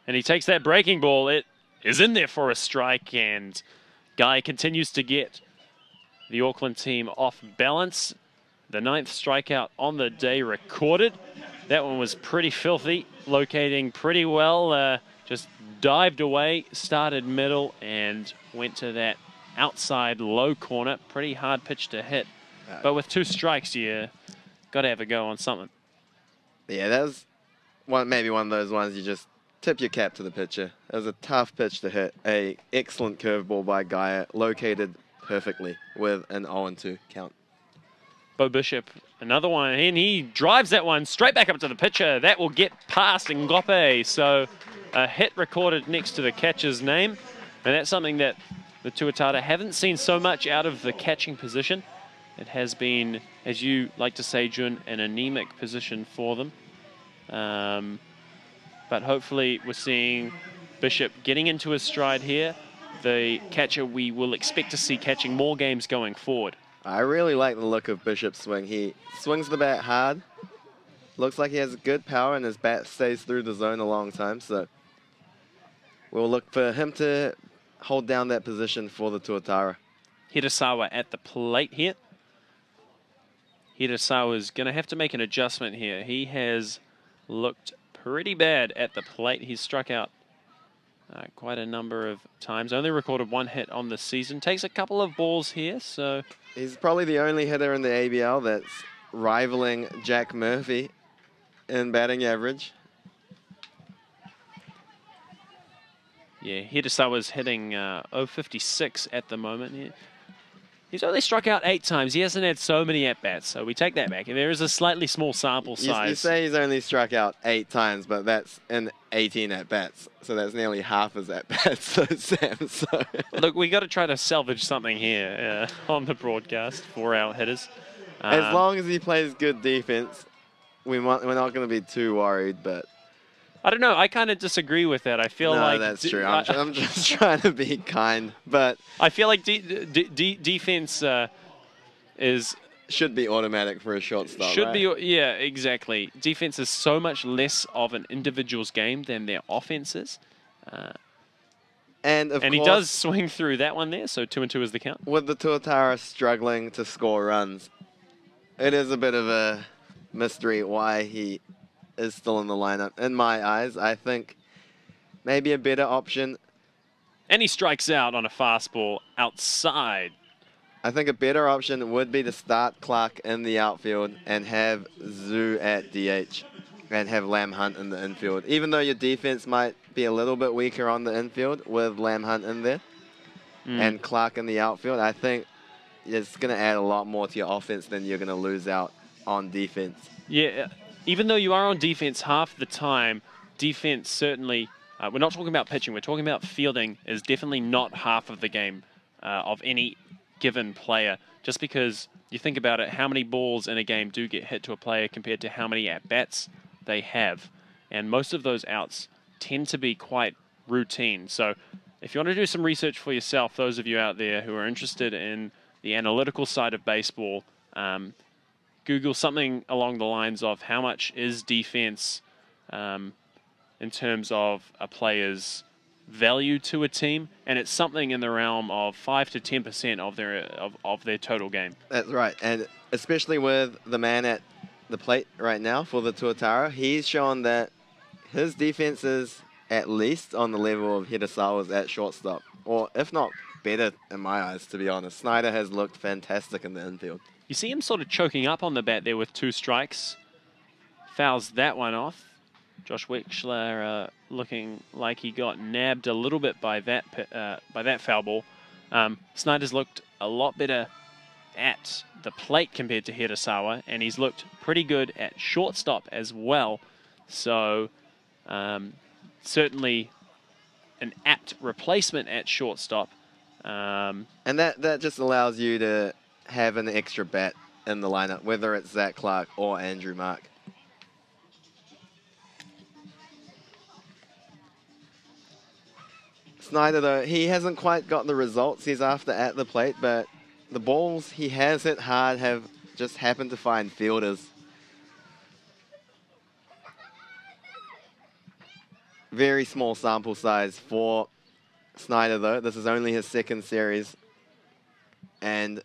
And he takes that breaking ball. It is in there for a strike, and Guy continues to get the Auckland team off balance. The 9th strikeout on the day recorded. That one was pretty filthy, locating pretty well. Just dived away, started middle, and went to that outside low corner. Pretty hard pitch to hit. But with 2 strikes, you got to have a go on something. Yeah, that was maybe one of those ones you just tip your cap to the pitcher. It was a tough pitch to hit. A excellent curveball by Gaia, located perfectly with an 0-2 count. Bo Bishop, another one, and he drives that one straight back up to the pitcher. That will get past Ngope. So a hit recorded next to the catcher's name. And that's something that the Tuatara haven't seen so much out of the catching position. It has been, as you like to say, Jun, an anemic position for them. But hopefully we're seeing Bishop getting into his stride here. The catcher we will expect to see catching more games going forward. I really like the look of Bishop's swing. He swings the bat hard. Looks like he has good power, and his bat stays through the zone a long time. So we'll look for him to hold down that position for the Tuatara. Hirasawa at the plate here. Hirasawa's going to have to make an adjustment here. He has looked pretty bad at the plate. He's struck out quite a number of times. Only recorded 1 hit on the season. Takes a couple of balls here, so... He's probably the only hitter in the ABL that's rivaling Jack Murphy in batting average. Yeah, Hirasawa's hitting 0.56 at the moment. He's only struck out 8 times. He hasn't had so many at-bats, so we take that back. And there is a slightly small sample size. You say he's only struck out 8 times, but that's in 18 at-bats. So that's nearly half his at-bats, so Sam. So. Look, we got to try to salvage something here on the broadcast for our hitters. As long as he plays good defense, we're not going to be too worried, but I don't know. I kind of disagree with that. I feel No, like that's true. I'm just trying to be kind, but I feel like defense should be automatic for a shortstop. should right? be. Yeah, exactly. Defense is so much less of an individual's game than their offense is. And of course, he does swing through that one there, so 2-2 is the count. with the Tuatara struggling to score runs, it is a bit of a mystery why he is still in the lineup. In my eyes, I think maybe a better option. And he strikes out on a fastball outside. I think a better option would be to start Clark in the outfield and have Zoo at DH and have Lamb Hunt in the infield. Even though your defense might be a little bit weaker on the infield with Lamb Hunt in there and Clark in the outfield, I think it's going to add a lot more to your offense than you're going to lose out on defense. Yeah, even though you are on defense half the time, defense certainly, we're not talking about pitching, we're talking about fielding is definitely not half of the game of any given player. Just because you think about it, how many balls in a game do get hit to a player compared to how many at-bats they have. And most of those outs tend to be quite routine. So if you want to do some research for yourself, those of you out there who are interested in the analytical side of baseball, Google something along the lines of how much is defense in terms of a player's value to a team, and it's something in the realm of 5 to 10% of their total game. That's right, and especially with the man at the plate right now for the Tuatara, he's shown that his defense is at least on the level of Hirasawa's at shortstop, or if not better in my eyes, to be honest. Snyder has looked fantastic in the infield. You see him sort of choking up on the bat there with 2 strikes. Fouls that one off. Josh Wexler looking like he got nabbed a little bit by that foul ball. Snyder's looked a lot better at the plate compared to Hirasawa, and he's looked pretty good at shortstop as well. So certainly an apt replacement at shortstop. And that just allows you to have an extra bat in the lineup, whether it's Zach Clark or Andrew Mark. Snyder, though, he hasn't quite got the results he's after at the plate, but the balls he has hit hard have just happened to find fielders. Very small sample size for Snyder, though. This is only his 2nd series. And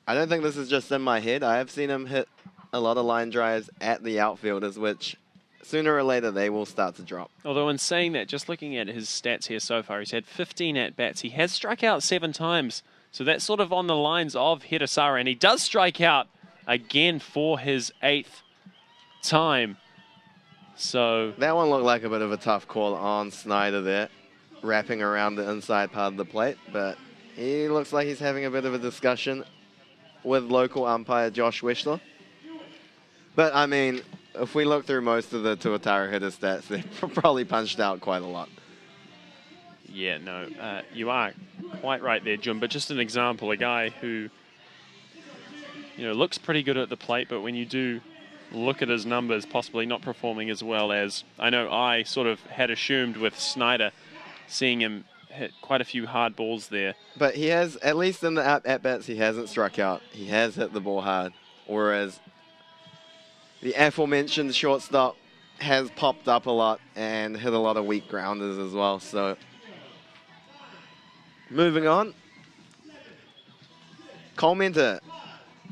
I don't think this is just in my head. I have seen him hit a lot of line drives at the outfielders, which sooner or later they will start to drop. Although in saying that, just looking at his stats here so far, he's had 15 at-bats. He has struck out 7 times. So that's sort of on the lines of Hirasawa. And he does strike out again for his 8th time. So that one looked like a bit of a tough call on Snyder there, wrapping around the inside part of the plate. But he looks like he's having a bit of a discussion with local umpire Josh Wexler. But, I mean, if we look through most of the Tuatara hitter stats, they've probably punched out quite a lot. Yeah, no, you are quite right there, Jim. But just an example, a guy who, looks pretty good at the plate, but when you do look at his numbers, possibly not performing as well as I know I sort of had assumed with Snyder, seeing him hit quite a few hard balls there. But he has, at least in the at-bats, he hasn't struck out. He has hit the ball hard, whereas the aforementioned shortstop has popped up a lot and hit a lot of weak grounders as well. So, moving on. Commenter.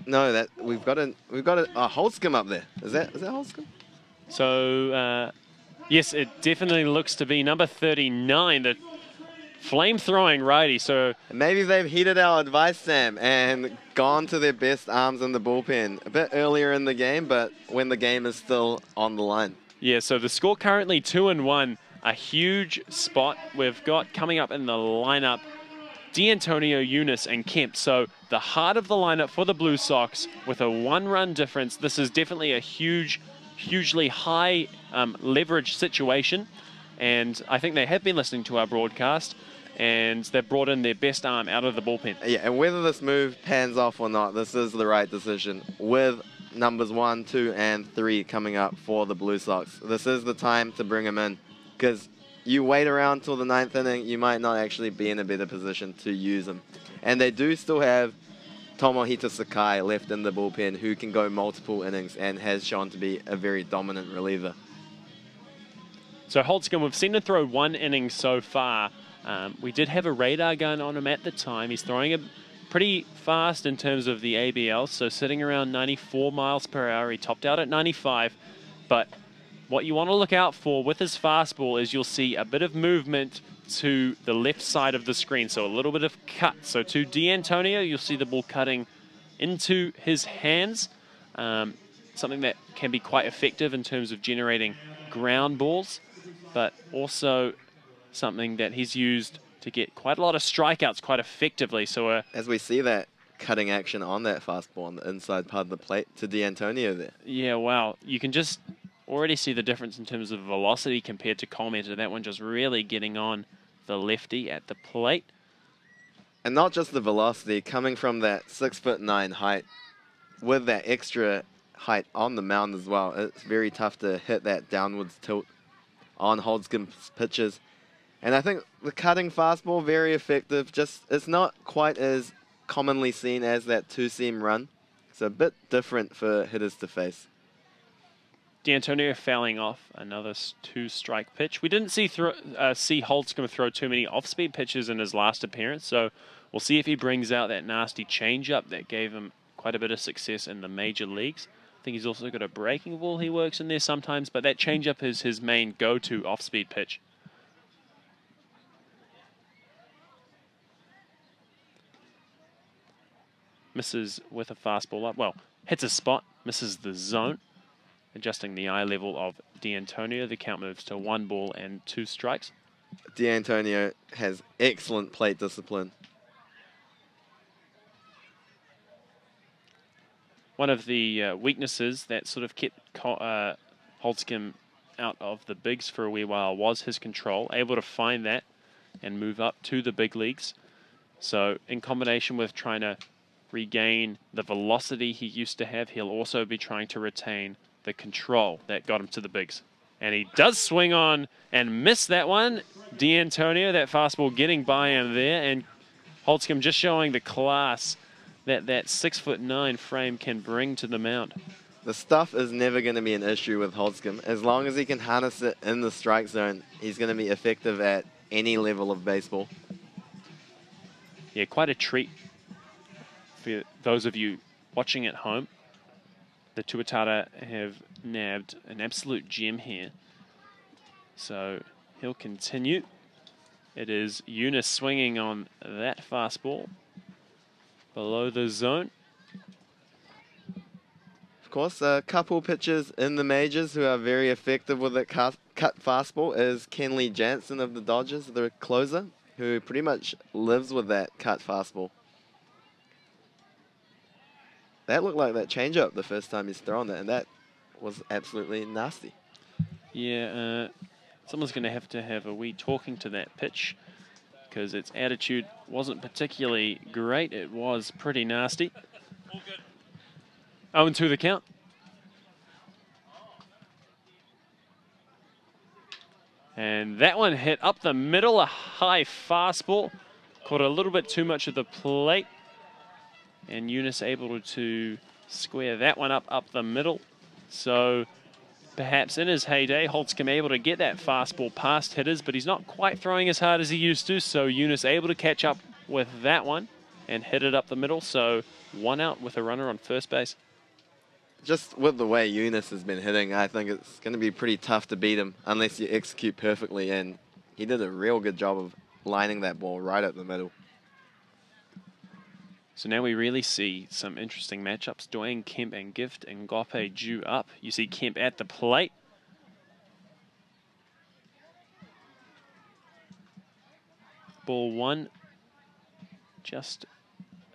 No, that we've got a Holtzcomb up there. Is that Holtzcomb? So yes, it definitely looks to be number 39, the flame-throwing righty. So maybe they've heeded our advice, Sam, and gone to their best arms in the bullpen a bit earlier in the game, but when the game is still on the line. Yeah. So the score currently 2-1, a huge spot. We've got coming up in the lineup D'Antonio, Eunice, and Kemp. So the heart of the lineup for the Blue Sox with a 1-run difference. This is definitely a hugely high leverage situation. And I think they have been listening to our broadcast. and they've brought in their best arm out of the bullpen. Yeah, and whether this move pans off or not, this is the right decision. With numbers 1, 2, and 3 coming up for the Blue Sox, this is the time to bring them in, because you wait around till the 9th inning, you might not actually be in a better position to use them. And they do still have Tomohito Sakai left in the bullpen, who can go multiple innings and has shown to be a very dominant reliever. So Holtzcomb, we've seen him throw 1 inning so far. We did have a radar gun on him at the time. He's throwing it pretty fast in terms of the ABL, so sitting around 94 miles per hour. He topped out at 95, but what you want to look out for with his fastball is you'll see a bit of movement to the left side of the screen, so a little bit of cut. So to D'Antonio, you'll see the ball cutting into his hands, something that can be quite effective in terms of generating ground balls, but also something that he's used to get quite a lot of strikeouts quite effectively. So as we see that cutting action on that fastball on the inside part of the plate to D'Antonio there. Yeah, wow. You can just already see the difference in terms of velocity compared to Coleman. That one just really getting on the lefty at the plate. And not just the velocity, coming from that 6'9" height, with that extra height on the mound as well. It's very tough to hit that downwards tilt on Holtzcom's pitches. And I think the cutting fastball, very effective. Just, it's not quite as commonly seen as that two-seam run. It's a bit different for hitters to face. D'Antonio fouling off another 2-strike pitch. We didn't see Holtzcomb throw too many off-speed pitches in his last appearance, so we'll see if he brings out that nasty changeup that gave him quite a bit of success in the major leagues. I think he's also got a breaking ball he works in there sometimes, but that changeup is his main go-to off-speed pitch. Misses with a fastball up. Well, hits a spot, misses the zone. Adjusting the eye level of D'Antonio, the count moves to 1 ball and 2 strikes. D'Antonio has excellent plate discipline. One of the weaknesses that sort of kept Holtzcomb out of the bigs for a wee while was his control, able to find that and move up to the big leagues. So in combination with trying to regain the velocity he used to have, he'll also be trying to retain the control that got him to the bigs. And he does swing on and miss that one. D'Antonio, that fastball getting by him there, and Holtzcomb just showing the class that 6'9" frame can bring to the mound. The stuff is never going to be an issue with Holtzcomb. As long as he can harness it in the strike zone, he's going to be effective at any level of baseball. Yeah, quite a treat for those of you watching at home. The Tuatara have nabbed an absolute gem here. So he'll continue. It is Eunice swinging on that fastball below the zone. Of course, a couple pitchers in the majors who are very effective with that cut fastball is Kenley Jansen of the Dodgers, the closer, who pretty much lives with that cut fastball. That looked like that changeup the first time he's thrown that, and that was absolutely nasty. Yeah, someone's going to have a wee talking to that pitch because its attitude wasn't particularly great. It was pretty nasty. 0-2 the count. And that one hit up the middle, a high fastball. Caught a little bit too much of the plate. And Eunice able to square that one up the middle. So perhaps in his heyday, Holtzcomb able to get that fastball past hitters, but he's not quite throwing as hard as he used to. So Eunice able to catch up with that one and hit it up the middle. So 1 out with a runner on first base. Just with the way Eunice has been hitting, I think it's going to be pretty tough to beat him unless you execute perfectly. And he did a real good job of lining that ball right up the middle. So now we really see some interesting matchups. Dwayne Kemp and Gift and Gope due up. You see Kemp at the plate. Ball 1 just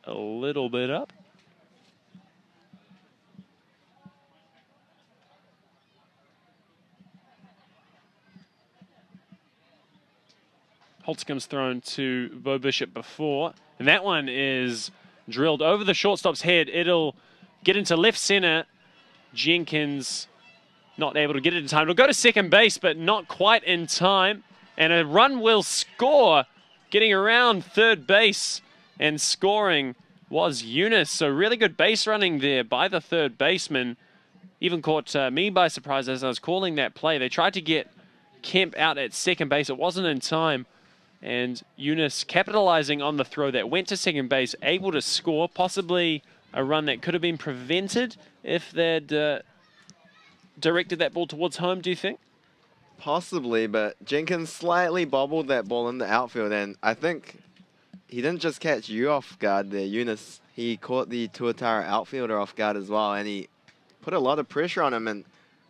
a little bit up. Holtzcombe's thrown to Bo Bishop before. And that one is drilled over the shortstop's head. It'll get into left center. Jenkins not able to get it in time. It'll go to second base, but not quite in time. And a run will score. Getting around third base and scoring was Eunice. So really good base running there by the third baseman. Even caught me by surprise as I was calling that play. They tried to get Kemp out at second base. It wasn't in time. And Eunice capitalizing on the throw that went to second base, able to score, possibly a run that could have been prevented if they'd directed that ball towards home, do you think? Possibly, but Jenkins slightly bobbled that ball in the outfield, and I think he didn't just catch you off guard there, Eunice. He caught the Tuatara outfielder off guard as well, and he put a lot of pressure on him, and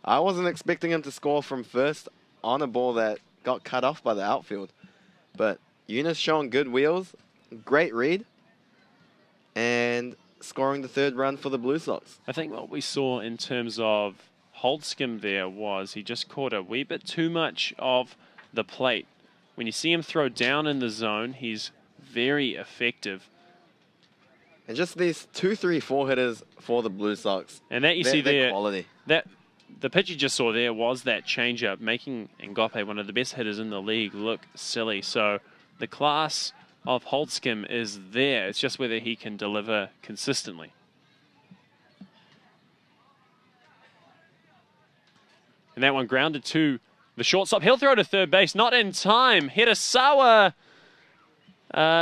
I wasn't expecting him to score from first on a ball that got cut off by the outfield. But Eunice showing good wheels, great read, and scoring the third run for the Blue Sox. I think what we saw in terms of Holtzcombe there was he just caught a wee bit too much of the plate. When you see him throw down in the zone, he's very effective. And just these 2, 3, 4 hitters for the Blue Sox. And that you see there, quality. The pitch you just saw there was that changeup, making Ngope one of the best hitters in the league look silly. So the class of Holtzcombe is there. It's just whether he can deliver consistently. And that one grounded to the shortstop. He'll throw to third base, not in time. Hirasawa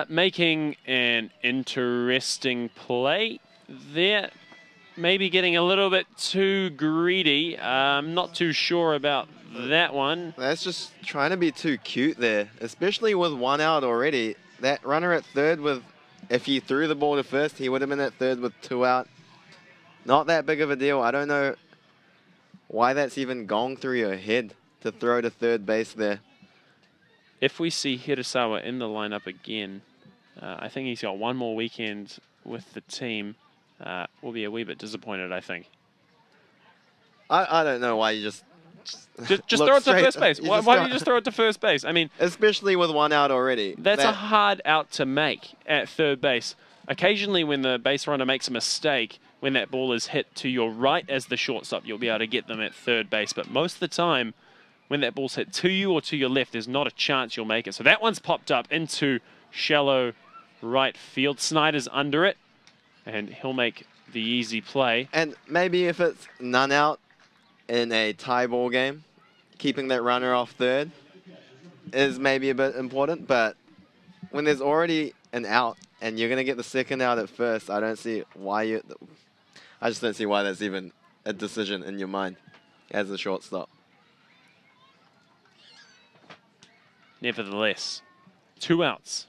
making an interesting play there. Maybe getting a little bit too greedy. I'm not too sure about that one. That's just trying to be too cute there, especially with 1 out already. That runner at third with, if he threw the ball to first, he would have been at third with 2 out. Not that big of a deal. I don't know why that's even gone through your head to throw to third base there. If we see Hirasawa in the lineup again, I think he's got one more weekend with the team. We'll be a wee bit disappointed, I think. I don't know why you just throw it to first base. Why don't you just throw it to first base? I mean, especially with 1 out already. That's a hard out to make at third base. Occasionally when the base runner makes a mistake, when that ball is hit to your right as the shortstop, you'll be able to get them at third base. But most of the time, when that ball's hit to you or to your left, there's not a chance you'll make it. So that one's popped up into shallow right field. Snyder's under it, and he'll make the easy play. And maybe if it's none out in a tie ball game, keeping that runner off third is maybe a bit important. But when there's already an out and you're going to get the second out at first, I don't see why I just don't see why that's even a decision in your mind as a shortstop. Nevertheless, 2 outs.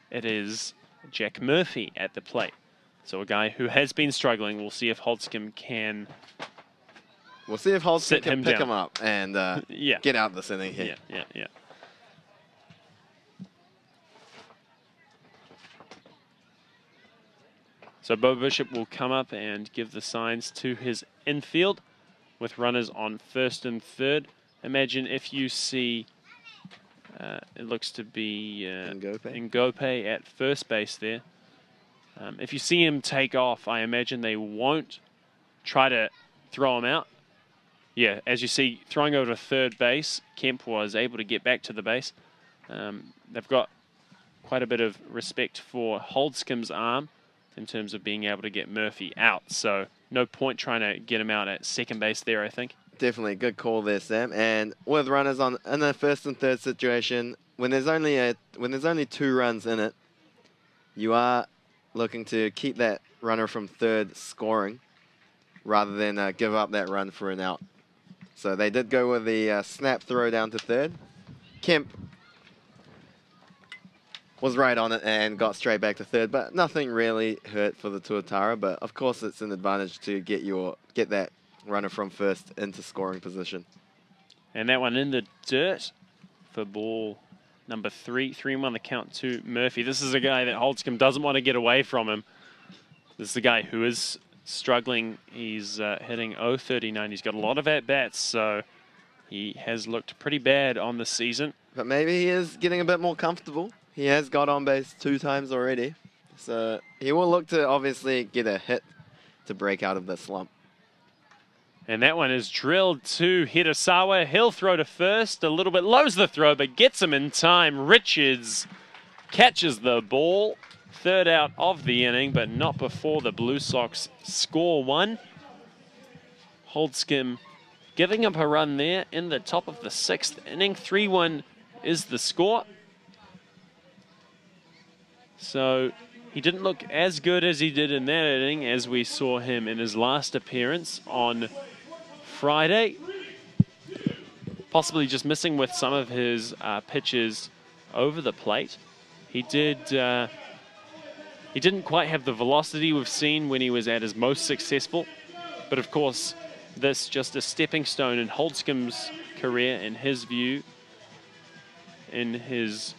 It is Jack Murphy at the plate. So a guy who has been struggling. We'll see if Holtzcombe can We'll see if Holtzcombe can pick him up and get out this inning here. Yeah. So Bo Bishop will come up and give the signs to his infield with runners on first and third. Imagine if you see, it looks to be Ngope at first base there. If you see him take off, I imagine they won't try to throw him out. Yeah, as you see, throwing over to third base, Kemp was able to get back to the base. They've got quite a bit of respect for Holtzcombe's arm in terms of being able to get Murphy out. So no point trying to get him out at second base there, I think. Definitely a good call there, Sam. And with runners on in the first and third situation, when there's only 2 runs in it, you are looking to keep that runner from third scoring rather than give up that run for an out. So they did go with the snap throw down to third. Kemp was right on it and got straight back to third, but nothing really hurt for the Tuatara. But of course, it's an advantage to get that runner from first into scoring position. And that one in the dirt for ball number 3. 3-1 the count to Murphy. This is a guy that Holtzcombe doesn't want to get away from him. This is a guy who is struggling. He's hitting .039. He's got a lot of at-bats, so he has looked pretty bad on the season. But maybe he is getting a bit more comfortable. He has got on base 2 times already. So he will look to obviously get a hit to break out of the slump. And that one is drilled to Hirasawa. He'll throw to first. A little bit lows the throw, but gets him in time. Richards catches the ball. 3rd out of the inning, but not before the Blue Sox score 1. Holdscomb giving up a run there in the top of the 6th inning. 3-1 is the score. So he didn't look as good as he did in that inning as we saw him in his last appearance on Friday. Possibly just missing with some of his pitches over the plate. He didn't quite have the velocity we've seen when he was at his most successful. But of course, this just a stepping stone in Holdscomb's career, in his view, in his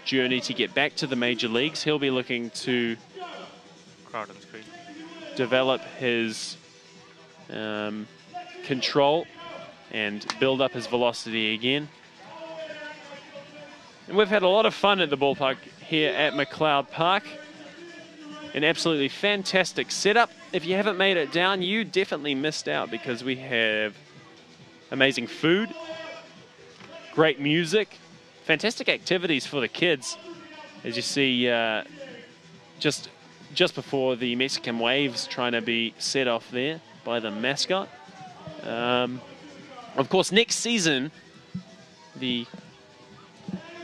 journey to get back to the major leagues. He'll be looking to develop his control and build up his velocity again. And we've had a lot of fun at the ballpark here at McLeod Park. An absolutely fantastic setup. If you haven't made it down, you definitely missed out, because we have amazing food, great music, fantastic activities for the kids. As you see, just before the Mexican waves trying to be set off there by the mascot. Of course, next season, the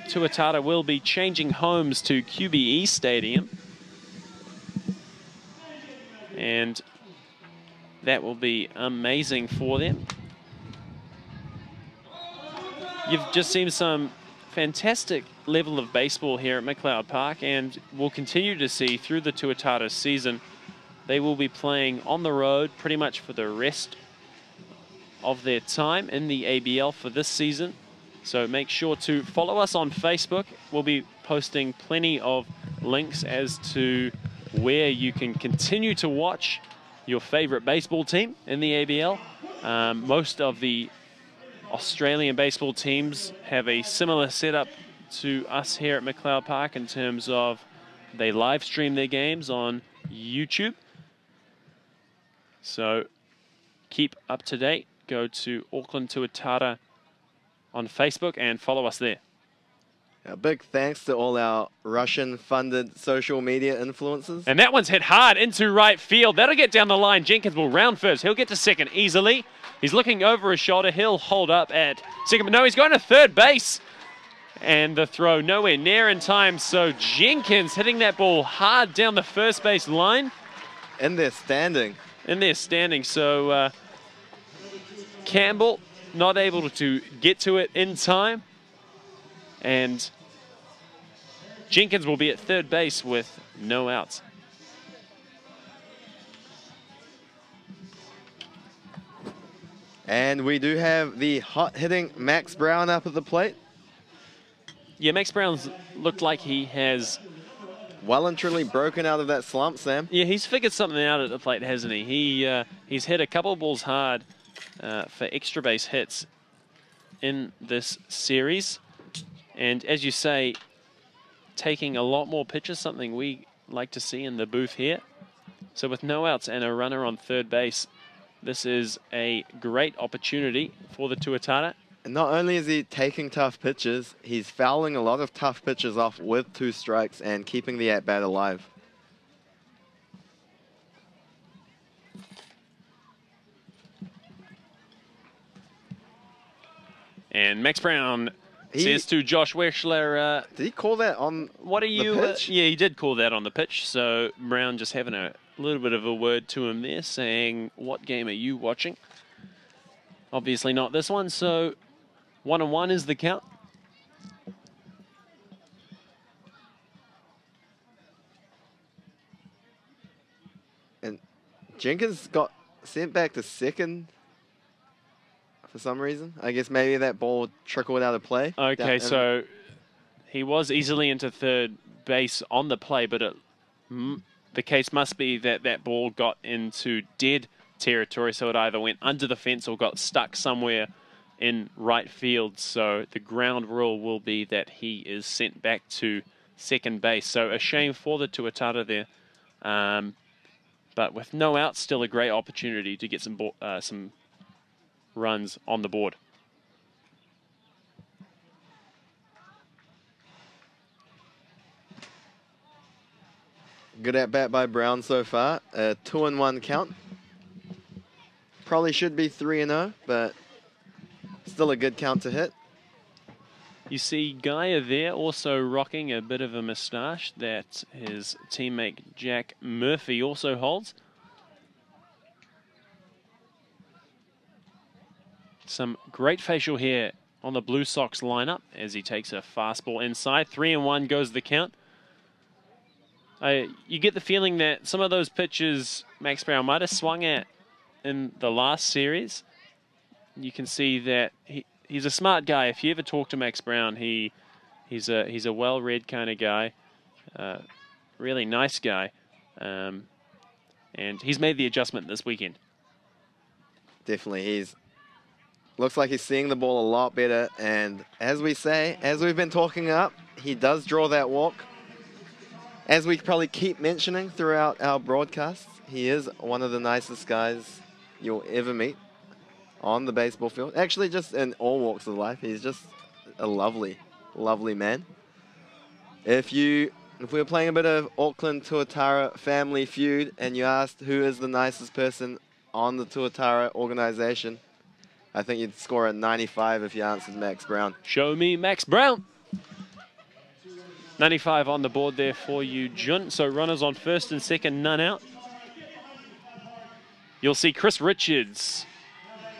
Tuatara will be changing homes to QBE Stadium. And that will be amazing for them. You've just seen some fantastic level of baseball here at McLeod Park, and we'll continue to see through the Tuatara season. They will be playing on the road pretty much for the rest of their time in the ABL for this season. So make sure to follow us on Facebook. We'll be posting plenty of links as to where you can continue to watch your favorite baseball team in the ABL. Most of the Australian baseball teams have a similar setup to us here at McLeod Park in terms of they live stream their games on YouTube. So keep up to date. Go to Auckland Tuatara on Facebook and follow us there. A big thanks to all our Russian-funded social media influencers. And that one's hit hard into right field. That'll get down the line. Jenkins will round first. He'll get to second easily. He's looking over his shoulder. He'll hold up at second. But no, he's going to third base. And the throw nowhere near in time. So Jenkins hitting that ball hard down the first base line. In there standing. In there standing. So Campbell not able to get to it in time. And Jenkins will be at third base with no outs. And we do have the hot-hitting Max Brown up at the plate. Yeah, Max Brown's looked like he has well and truly broken out of that slump, Sam. Yeah, he's figured something out at the plate, hasn't he? He's hit a couple of balls hard for extra base hits in this series. And as you say, taking a lot more pitches, something we like to see in the booth here. So with no outs and a runner on third base, this is a great opportunity for the Tuatara. And not only is he taking tough pitches, he's fouling a lot of tough pitches off with 2 strikes and keeping the at-bat alive. And Max Brown says to Josh Weschler, did he call that on what are you, the pitch? Yeah, he did call that on the pitch. So Brown just having a little bit of a word to him there, saying, what game are you watching? Obviously not this one, so 1-1 is the count. And Jenkins got sent back to second for some reason. I guess maybe that ball trickled out of play. Okay, so he was easily into third base on the play, but the case must be that that ball got into dead territory, so it either went under the fence or got stuck somewhere in right field, so the ground rule will be that he is sent back to second base. So a shame for the Tuatara there, but with no outs, still a great opportunity to get some runs on the board. Good at bat by Brown so far. A 2-1 count. Probably should be 3-0, but still a good count to hit. You see Gaia there also rocking a bit of a moustache that his teammate Jack Murphy also holds. Some great facial hair on the Blue Sox lineup as he takes a fastball inside. 3-1 goes the count. You get the feeling that some of those pitches Max Brown might have swung at in the last series. You can see that he's a smart guy. If you ever talk to Max Brown, he's a well-read kind of guy, really nice guy, and he's made the adjustment this weekend. Definitely, looks like he's seeing the ball a lot better, and as we've been talking up, he does draw that walk. As we probably keep mentioning throughout our broadcasts, he is one of the nicest guys you'll ever meet on the baseball field. Actually, just in all walks of life, he's just a lovely, lovely man. If we were playing a bit of Auckland Tuatara Family Feud and you asked who is the nicest person on the Tuatara organization, I think you'd score a 95 if you answered Max Brown. Show me Max Brown. 95 on the board there for you, Jun. So runners on first and second, none out. You'll see Chris Richards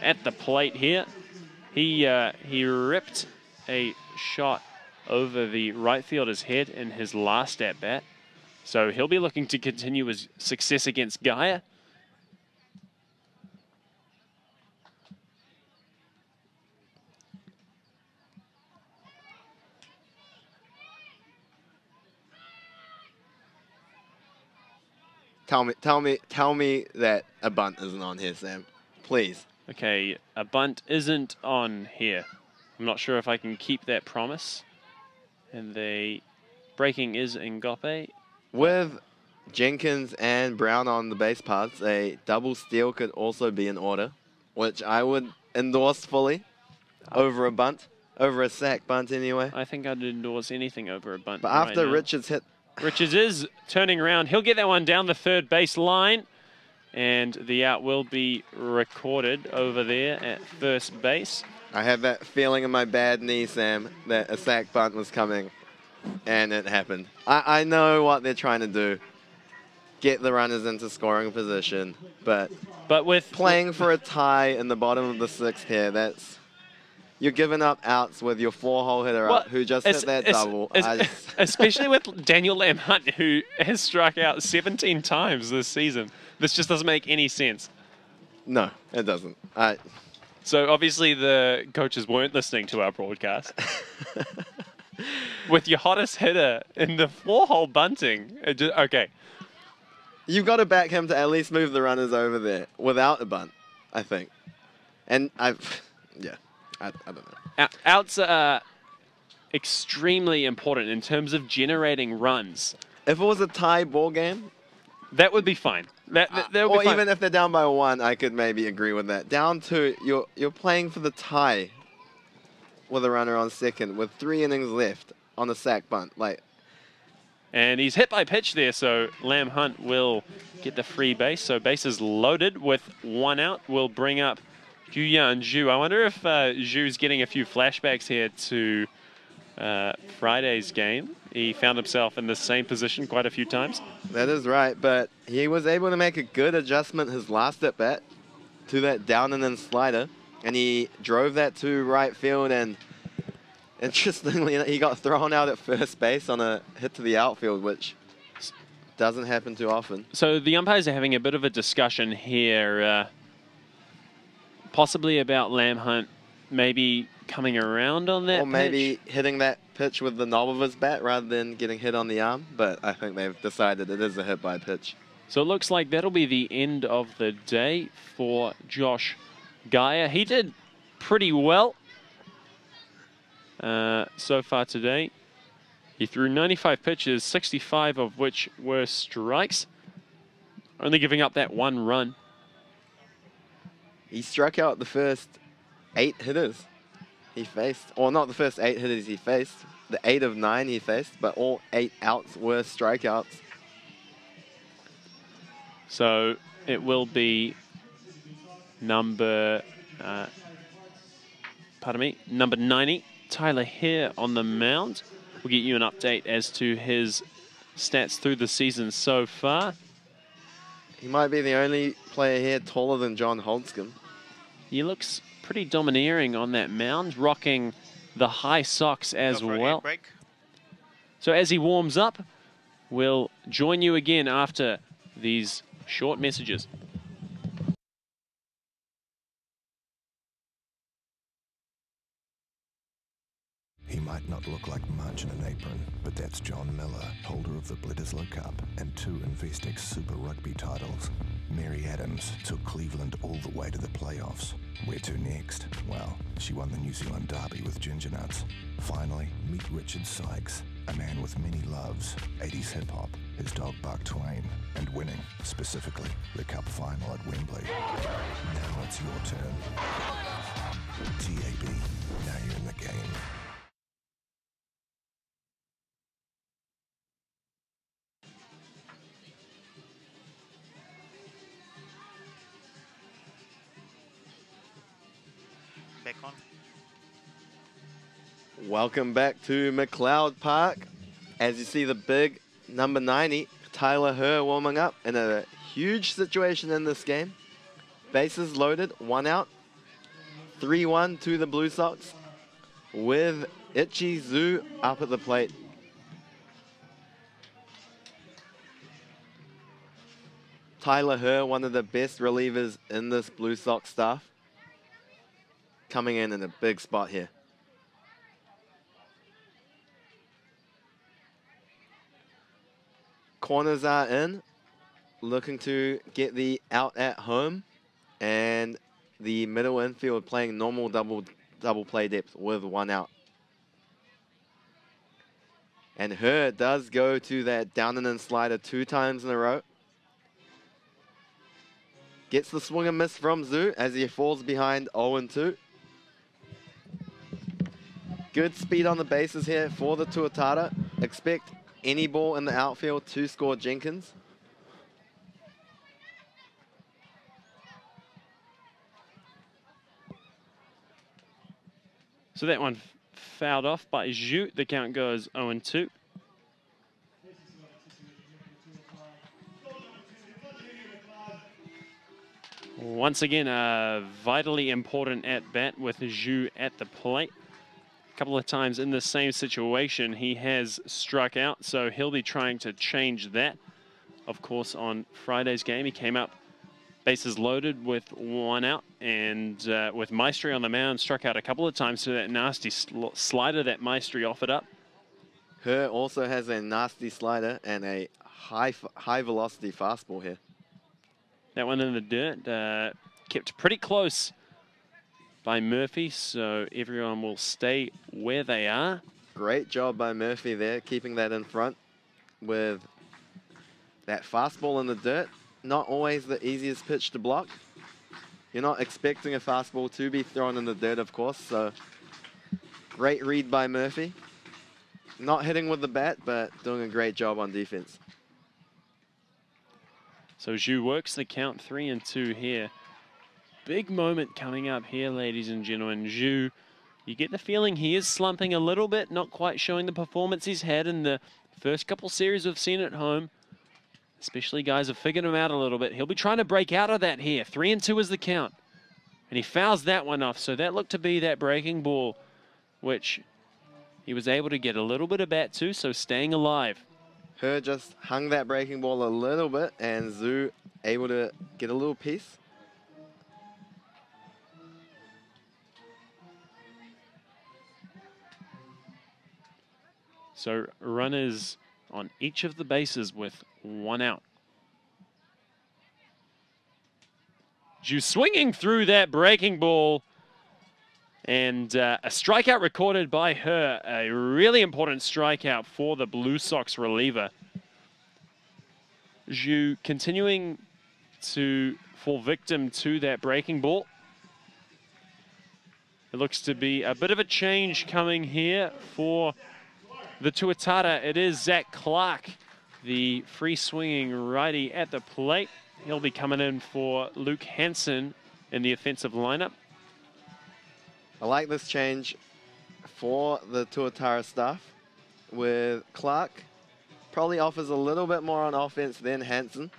at the plate here. He ripped a shot over the right fielder's head in his last at-bat. So he'll be looking to continue his success against Gaia. Tell me that a bunt isn't on here, Sam. Please. Okay, a bunt isn't on here. I'm not sure if I can keep that promise. And the breaking is Ngope. With Jenkins and Brown on the base paths, a double steal could also be in order, which I would endorse fully over a bunt, over a sack bunt anyway. I think I'd endorse anything over a bunt. But after Richards hit... Richards is turning around. He'll get that one down the third base line. And the out will be recorded over there at first base. I had that feeling in my bad knee, Sam, that a sack bunt was coming. And it happened. I know what they're trying to do. Get the runners into scoring position. But with playing for a tie in the bottom of the sixth here, you're giving up outs with your 4-hole hitter up who just hit that double. Especially with Daniel Lamb Hunt, who has struck out 17 times this season. This just doesn't make any sense. No, it doesn't. So obviously the coaches weren't listening to our broadcast. With your hottest hitter in the 4-hole bunting. Okay. You've got to back him to at least move the runners over there without a bunt, I think. And I don't know. Outs are extremely important in terms of generating runs. If it was a tie ball game, that would be fine. That would or be fine. Even if they're down by 1, I could maybe agree with that. Down 2, you're playing for the tie with a runner on second with 3 innings left on a sack bunt. And he's hit by pitch there, so Lamb Hunt will get the free base. So bases loaded with 1 out. We'll bring up Juyan Zhu. I wonder if Zhu's getting a few flashbacks here to Friday's game. He found himself in the same position quite a few times. That is right, but he was able to make a good adjustment his last at-bat to that down and in slider, and he drove that to right field, and interestingly, he got thrown out at first base on a hit to the outfield, which doesn't happen too often. So the umpires are having a bit of a discussion here, possibly about Lamb Hunt maybe coming around on that Or maybe pitch. hitting that pitch with the knob of his bat rather than getting hit on the arm, but I think they've decided it is a hit by pitch. So it looks like that'll be the end of the day for Josh Gaia. He did pretty well so far today. He threw 95 pitches, 65 of which were strikes, only giving up that 1 run. He struck out the first 8 hitters he faced, or not the first 8 hitters he faced, the 8 of 9 he faced, but all 8 outs were strikeouts. So it will be number 90, Tyler Hare on the mound. We'll get you an update as to his stats through the season so far. He might be the only player here taller than John Holdscomb. He looks pretty domineering on that mound, rocking the high socks as well. So as he warms up, we'll join you again after these short messages. He might not look like much in an apron, but that's John Miller, holder of the Bledisloe Cup and 2 Investex Super Rugby titles. Mary Adams took Cleveland all the way to the playoffs. Where to next? Well, she won the New Zealand Derby with Ginger Nuts. Finally, meet Richard Sykes, a man with many loves, 80s hip-hop, his dog Buck Twain, and winning, specifically, the Cup final at Wembley. Now it's your turn. TAB, now you're in the game. Back on. Welcome back to McLeod Park. As you see the big number 90, Tyler Hare, warming up in a huge situation in this game. Bases loaded, 1 out. 3-1 to the Blue Sox with Itchy Zoo up at the plate. Tyler Hare, one of the best relievers in this Blue Sox staff, coming in a big spot here. Corners are in, looking to get the out at home, and the middle infield playing normal double play depth with 1 out. And Hare does go to that down and in slider 2 times in a row. Gets the swing and miss from Zoo as he falls behind 0-2. Good speed on the bases here for the Tuatara. Expect any ball in the outfield to score Jenkins. So that one fouled off by Zhu. The count goes 0-2. Once again, a vitally important at-bat with Zhu at the plate. A couple of times in the same situation, he has struck out, so he'll be trying to change that. Of course, on Friday's game, he came up bases loaded with 1 out, and with Maestri on the mound, struck out a couple of times to that nasty slider that Maestri offered up. Hare also has a nasty slider and a high velocity fastball here. That one in the dirt, kept pretty close by Murphy, so everyone will stay where they are. Great job by Murphy there, keeping that in front with that fastball in the dirt. Not always the easiest pitch to block. You're not expecting a fastball to be thrown in the dirt, of course, so great read by Murphy. Not hitting with the bat, but doing a great job on defense. So Zhu works the count 3-2 here. Big moment coming up here, ladies and gentlemen. Zhu, you get the feeling he is slumping a little bit, not quite showing the performance he's had in the first couple series we've seen at home. Especially guys have figured him out a little bit. He'll be trying to break out of that here. 3-2 is the count. And he fouls that one off. So that looked to be that breaking ball, which he was able to get a little bit of bat to, so staying alive. Hare just hung that breaking ball a little bit, and Zhu able to get a little piece. So runners on each of the bases with 1 out. Zhu swinging through that breaking ball. And a strikeout recorded by her, a really important strikeout for the Blue Sox reliever. Zhu continuing to fall victim to that breaking ball. It looks to be a bit of a change coming here for the Tuatara. It is Zach Clark, the free-swinging righty at the plate. He'll be coming in for Luke Hansen in the offensive lineup. I like this change for the Tuatara staff with Clark. Probably offers a little bit more on offense than Hansen.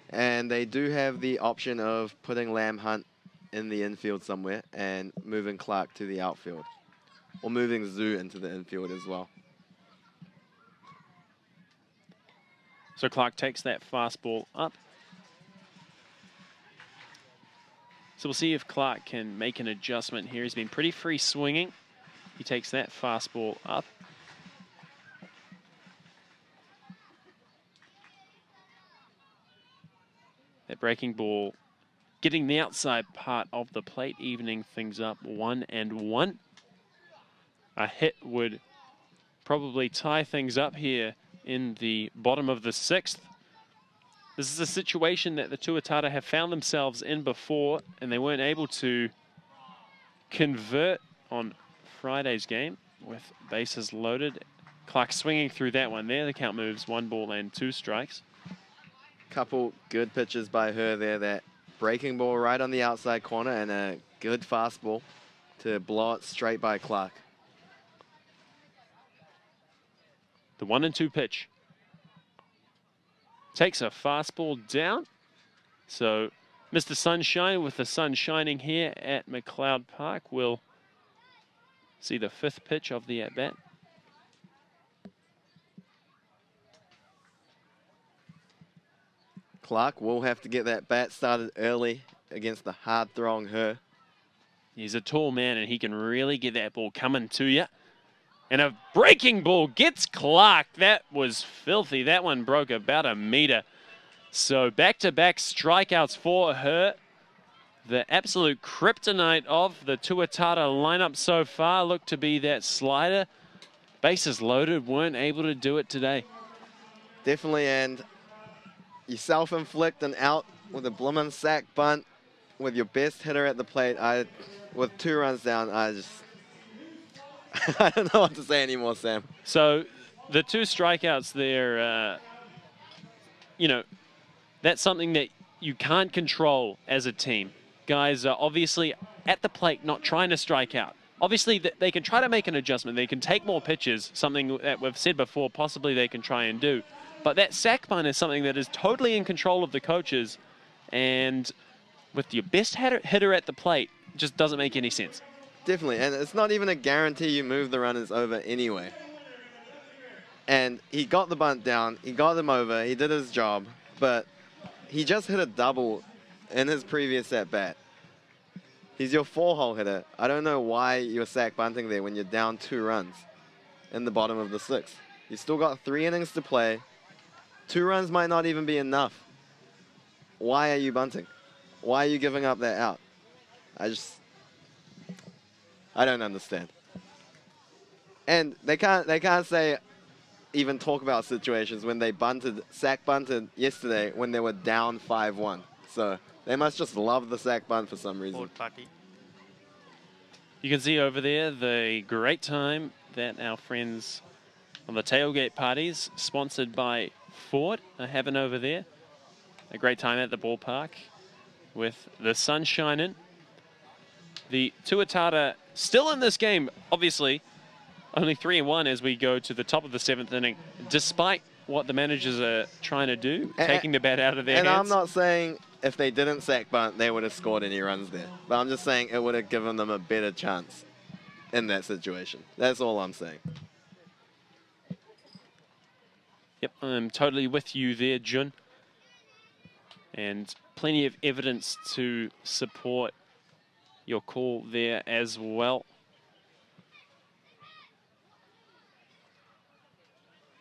And they do have the option of putting Lamb Hunt in the infield somewhere and moving Clark to the outfield. Or moving Zhu into the infield as well. So Clark takes that fastball up. So we'll see if Clark can make an adjustment here. He's been pretty free swinging. He takes that fastball up. That breaking ball getting the outside part of the plate, evening things up 1-1. A hit would probably tie things up here in the bottom of the 6th. This is a situation that the Tuatara have found themselves in before, and they weren't able to convert on Friday's game with bases loaded. Clark swinging through that one there. The count moves 1 ball and 2 strikes. Couple good pitches by her there. That breaking ball right on the outside corner and a good fastball to blow it straight by Clark. The 1-2 pitch. Takes a fastball down. So Mr. Sunshine, with the sun shining here at McLeod Park, will see the 5th pitch of the at-bat. Clark will have to get that bat started early against the hard-throwing her. He's a tall man, and he can really get that ball coming to you. And a breaking ball gets Clark. That was filthy. That one broke about a meter. So back-to-back strikeouts for her. The absolute kryptonite of the Tuatara lineup so far looked to be that slider. Bases loaded, weren't able to do it today. Definitely, and you self-inflict an out with a bloomin' sack bunt with your best hitter at the plate. With 2 runs down, I don't know what to say anymore, Sam. So the 2 strikeouts there, you know, that's something that you can't control as a team. Guys are obviously at the plate not trying to strike out. Obviously, they can try to make an adjustment. They can take more pitches, something that we've said before, possibly they can try and do. But that sack bunt is something that is totally in control of the coaches. And with your best hitter at the plate, it just doesn't make any sense. Definitely, and it's not even a guarantee you move the runners over anyway. And he got the bunt down, he got them over, he did his job, but he just hit a double in his previous at-bat. He's your 4-hole hitter. I don't know why you're sack bunting there when you're down 2 runs in the bottom of the 6th. You've still got 3 innings to play. 2 runs might not even be enough. Why are you bunting? Why are you giving up that out? I don't understand. And they can't say, even talk about situations when they sack bunted yesterday when they were down 5-1. So they must just love the sack bunt for some reason. You can see over there the great time that our friends on the tailgate parties, sponsored by Ford, are having over there. A great time at the ballpark with the sun shining. The Tuatara still in this game, obviously, only 3-1 as we go to the top of the 7th inning, despite what the managers are trying to do, taking the bat out of their hands. And I'm not saying if they didn't sack bunt, they would have scored any runs there. But I'm just saying it would have given them a better chance in that situation. That's all I'm saying. Yep, I'm totally with you there, Jun. And plenty of evidence to support your call there as well.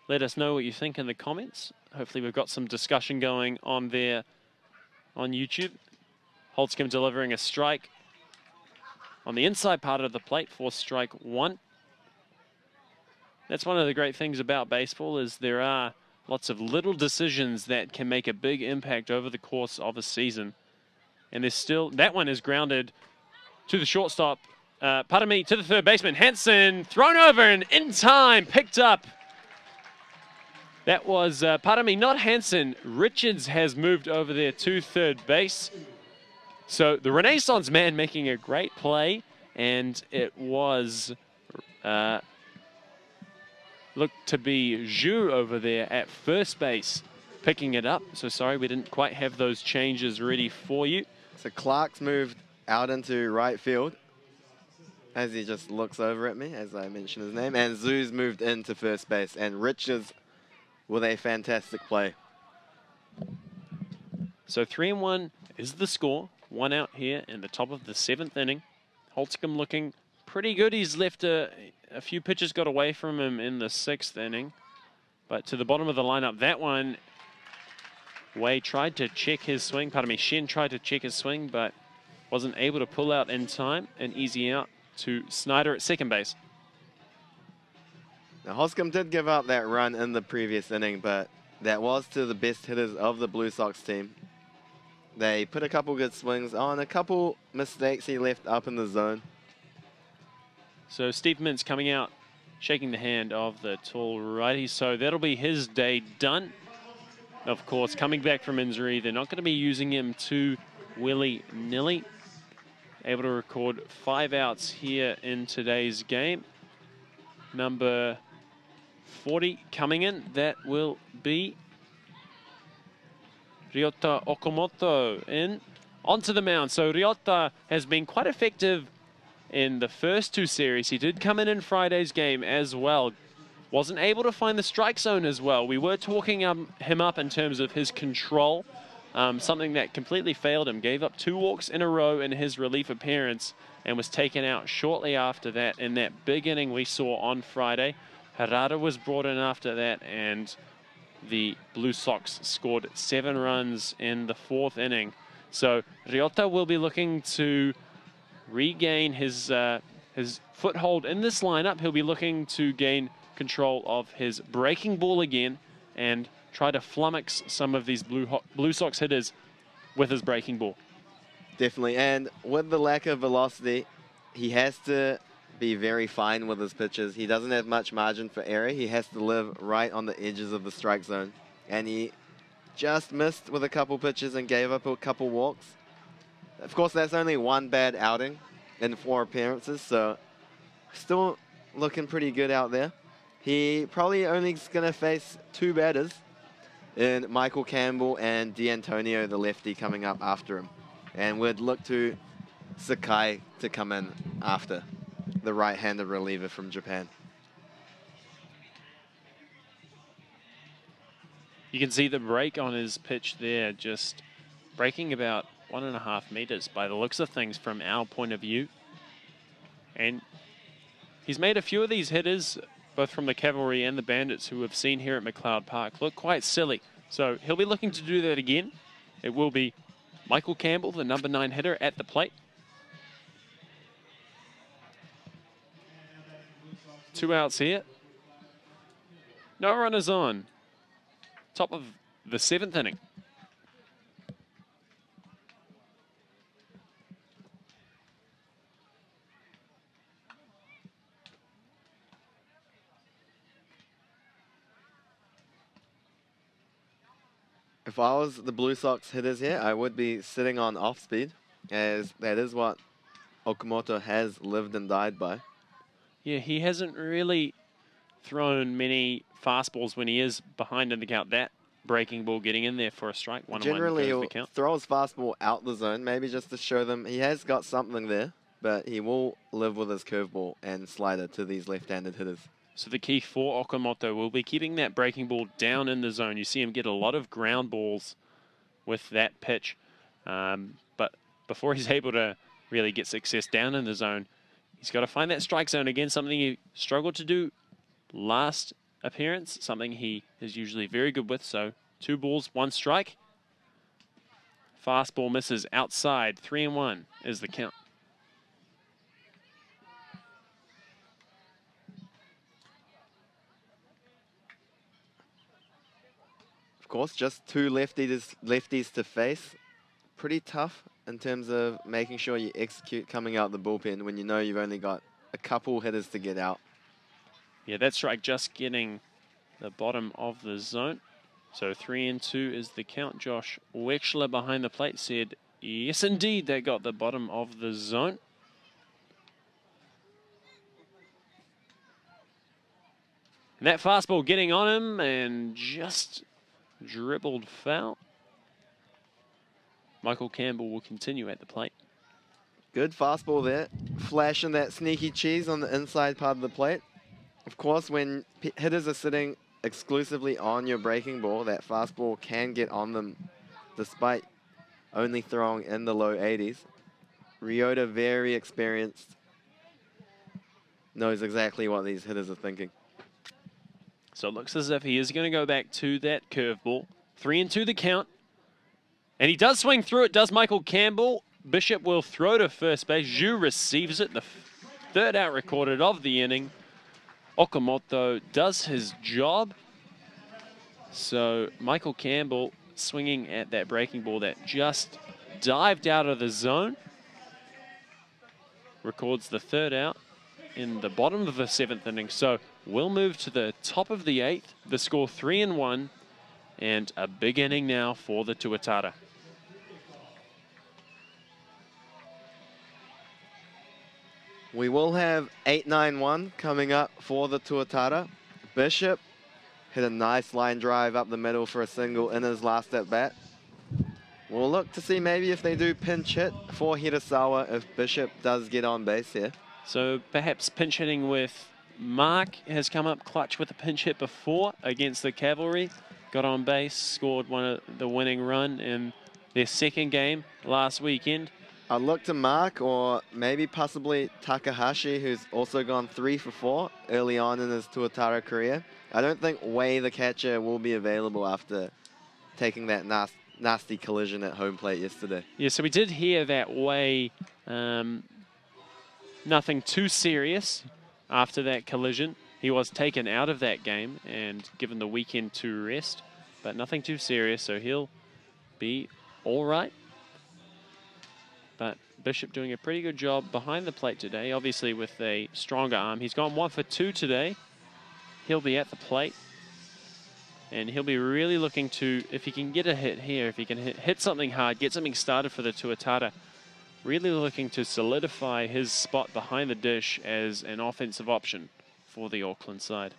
Let us know what you think in the comments. Hopefully we've got some discussion going on there on YouTube. Holtzcombe delivering a strike. on the inside part of the plate for strike one. That's one of the great things about baseball, is there are lots of little decisions that can make a big impact over the course of a season. And there's still, that one is grounded to the shortstop. Pardon me, to the third baseman. Hansen thrown over and in time picked up. That was, pardon me, not Hansen. Richards has moved over there to third base. So the Renaissance man making a great play, and it was looked to be Zhu over there at first base picking it up. So sorry, we didn't quite have those changes ready for you. So Clark's moved out into right field as he just looks over at me as I mention his name, and Zhu's moved into first base, and Richards with a fantastic play. So 3-1 is the score. One out here in the top of the 7th inning. Holtzcomb looking pretty good. He's left a few pitches got away from him in the 6th inning. But to the bottom of the lineup, that one, Wei tried to check his swing. Pardon me, Shen tried to check his swing, but wasn't able to pull out in time. An easy out to Snyder at second base. Now, Holtzcomb did give up that run in the previous inning, but that was to the best hitters of the Blue Sox team. They put a couple good swings on, a couple mistakes he left up in the zone. So Steve Mintz coming out, shaking the hand of the tall righty. So that'll be his day done. Of course, coming back from injury, they're not going to be using him too willy-nilly. Able to record 5 outs here in today's game. Number 40 coming in, that will be Ryota Okamoto in onto the mound. So Ryota has been quite effective in the first 2 series. He did come in Friday's game as well. Wasn't able to find the strike zone as well. We were talking him up in terms of his control, something that completely failed him. Gave up 2 walks in a row in his relief appearance and was taken out shortly after that in that big inning we saw on Friday. Harada was brought in after that, and the Blue Sox scored 7 runs in the 4th inning. So Ryota will be looking to regain his foothold in this lineup. He'll be looking to gain control of his breaking ball again and try to flummox some of these Blue Sox hitters with his breaking ball. Definitely, and with the lack of velocity, he has to be very fine with his pitches. He doesn't have much margin for error. He has to live right on the edges of the strike zone. And he just missed with a couple pitches and gave up a couple walks. Of course, that's only 1 bad outing in 4 appearances, so still looking pretty good out there. He probably only is going to face 2 batters in Michael Campbell and D'Antonio, the lefty, coming up after him. And we'd look to Sakai to come in after, the right-handed reliever from Japan. You can see the break on his pitch there, just breaking about 1.5 meters by the looks of things from our point of view. And he's made a few of these hitters, both from the Cavalry and the Bandits, who we've seen here at McLeod Park, look quite silly. So he'll be looking to do that again. It will be Michael Campbell, the number 9 hitter, at the plate. 2 outs here. No runners on. Top of the 7th inning. If I was the Blue Sox hitters here, I would be sitting on off speed, as that is what Okamoto has lived and died by. Yeah, he hasn't really thrown many fastballs when he is behind in the count. That breaking ball getting in there for a strike. 1-1 Generally, goes he'll the count. throw his fastball out the zone, maybe just to show them he has got something there, but he will live with his curveball and slider to these left-handed hitters. So the key for Okamoto will be keeping that breaking ball down in the zone. You see him get a lot of ground balls with that pitch. But before he's able to really get success down in the zone, he's got to find that strike zone again, something he struggled to do last appearance, something he is usually very good with. So 2 balls, 1 strike. Fastball misses outside. 3-1 is the count. course, just two lefties to face. Pretty tough in terms of making sure you execute coming out the bullpen when you know you've only got a couple hitters to get out. Yeah, that's right, just getting the bottom of the zone. So 3-2 is the count. Josh Wexler behind the plate said, yes, indeed, they got the bottom of the zone. And that fastball getting on him and just dribbled foul. Michael Campbell will continue at the plate. Good fastball there. Flashing that sneaky cheese on the inside part of the plate. Of course, when hitters are sitting exclusively on your breaking ball, that fastball can get on them despite only throwing in the low 80s. Ryota, very experienced, knows exactly what these hitters are thinking. So it looks as if he is going to go back to that curveball. 3-2 the count. And he does swing through it, does Michael Campbell. Bishop will throw to first base. Zhu receives it, the third out recorded of the inning. Okamoto does his job. So Michael Campbell swinging at that breaking ball that just dived out of the zone. Records the third out in the bottom of the 7th inning. So we'll move to the top of the 8th. The score 3-1 and a big inning now for the Tuatara. We will have 8-9-1 coming up for the Tuatara. Bishop hit a nice line drive up the middle for a single in his last at bat. We'll look to see maybe if they do pinch hit for Hirasawa if Bishop does get on base here. So perhaps pinch hitting with Mark has come up clutch with a pinch hit before against the Cavalry. Got on base, scored the winning run in their second game last weekend. I'll look to Mark or maybe possibly Takahashi, who's also gone 3 for 4 early on in his Tuatara career. I don't think Wei, the catcher, will be available after taking that nasty collision at home plate yesterday. Yeah, so we did hear that Wei, nothing too serious after that collision. He was taken out of that game and given the weekend to rest, but nothing too serious, so he'll be all right. But Bishop doing a pretty good job behind the plate today, obviously with a stronger arm. He's gone 1 for 2 today. He'll be at the plate. And he'll be really looking to, if he can get a hit here, if he can hit something hard, get something started for the Tuatara, really looking to solidify his spot behind the dish as an offensive option for the Auckland side.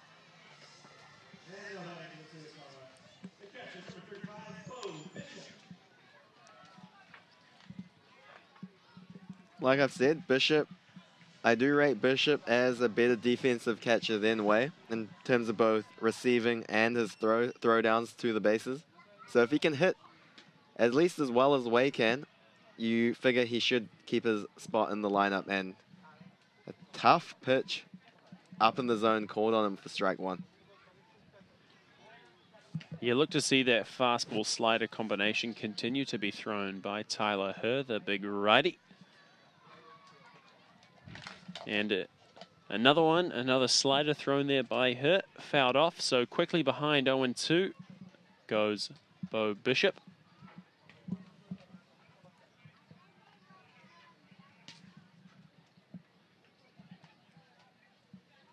Like I've said, Bishop, I do rate Bishop as a better defensive catcher than Wei in terms of both receiving and his throwdowns to the bases. So if he can hit at least as well as Wei can, you figure he should keep his spot in the lineup. And a tough pitch up in the zone called on him for strike 1. You look to see that fastball slider combination continue to be thrown by Tyler Herr, the big righty. And another slider thrown there by Herr, fouled off. So quickly behind 0-2 goes Bo Bishop.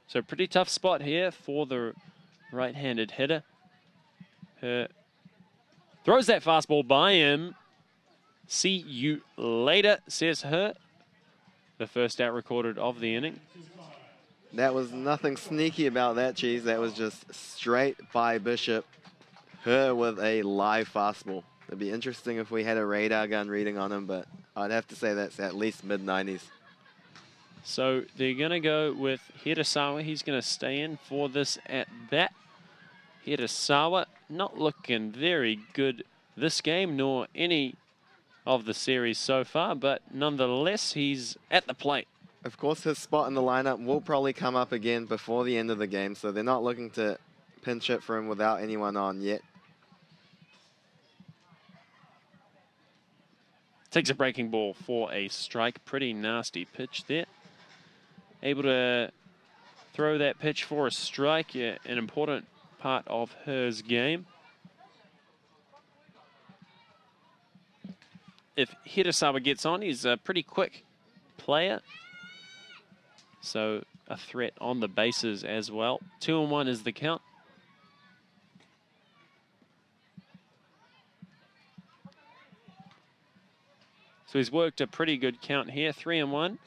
So pretty tough spot here for the right-handed hitter. Herr throws that fastball by him. See you later, says Herr. The first out recorded of the inning. That was nothing sneaky about that, Cheese. That was just straight by Bishop. Herr with a live fastball. It'd be interesting if we had a radar gun reading on him, but I'd have to say that's at least mid-90s. So they're going to go with Hirasawa. He's going to stay in for this at bat. Hirasawa not looking very good this game, nor any of the series so far, but nonetheless, he's at the plate. Of course, his spot in the lineup will probably come up again before the end of the game, so they're not looking to pinch hit for him without anyone on yet. Takes a breaking ball for a strike. Pretty nasty pitch there. Able to throw that pitch for a strike, yeah, an important part of Herr's game. if Hirasawa gets on, he's a pretty quick player. So a threat on the bases as well. 2-1 is the count. So he's worked a pretty good count here. 3-1.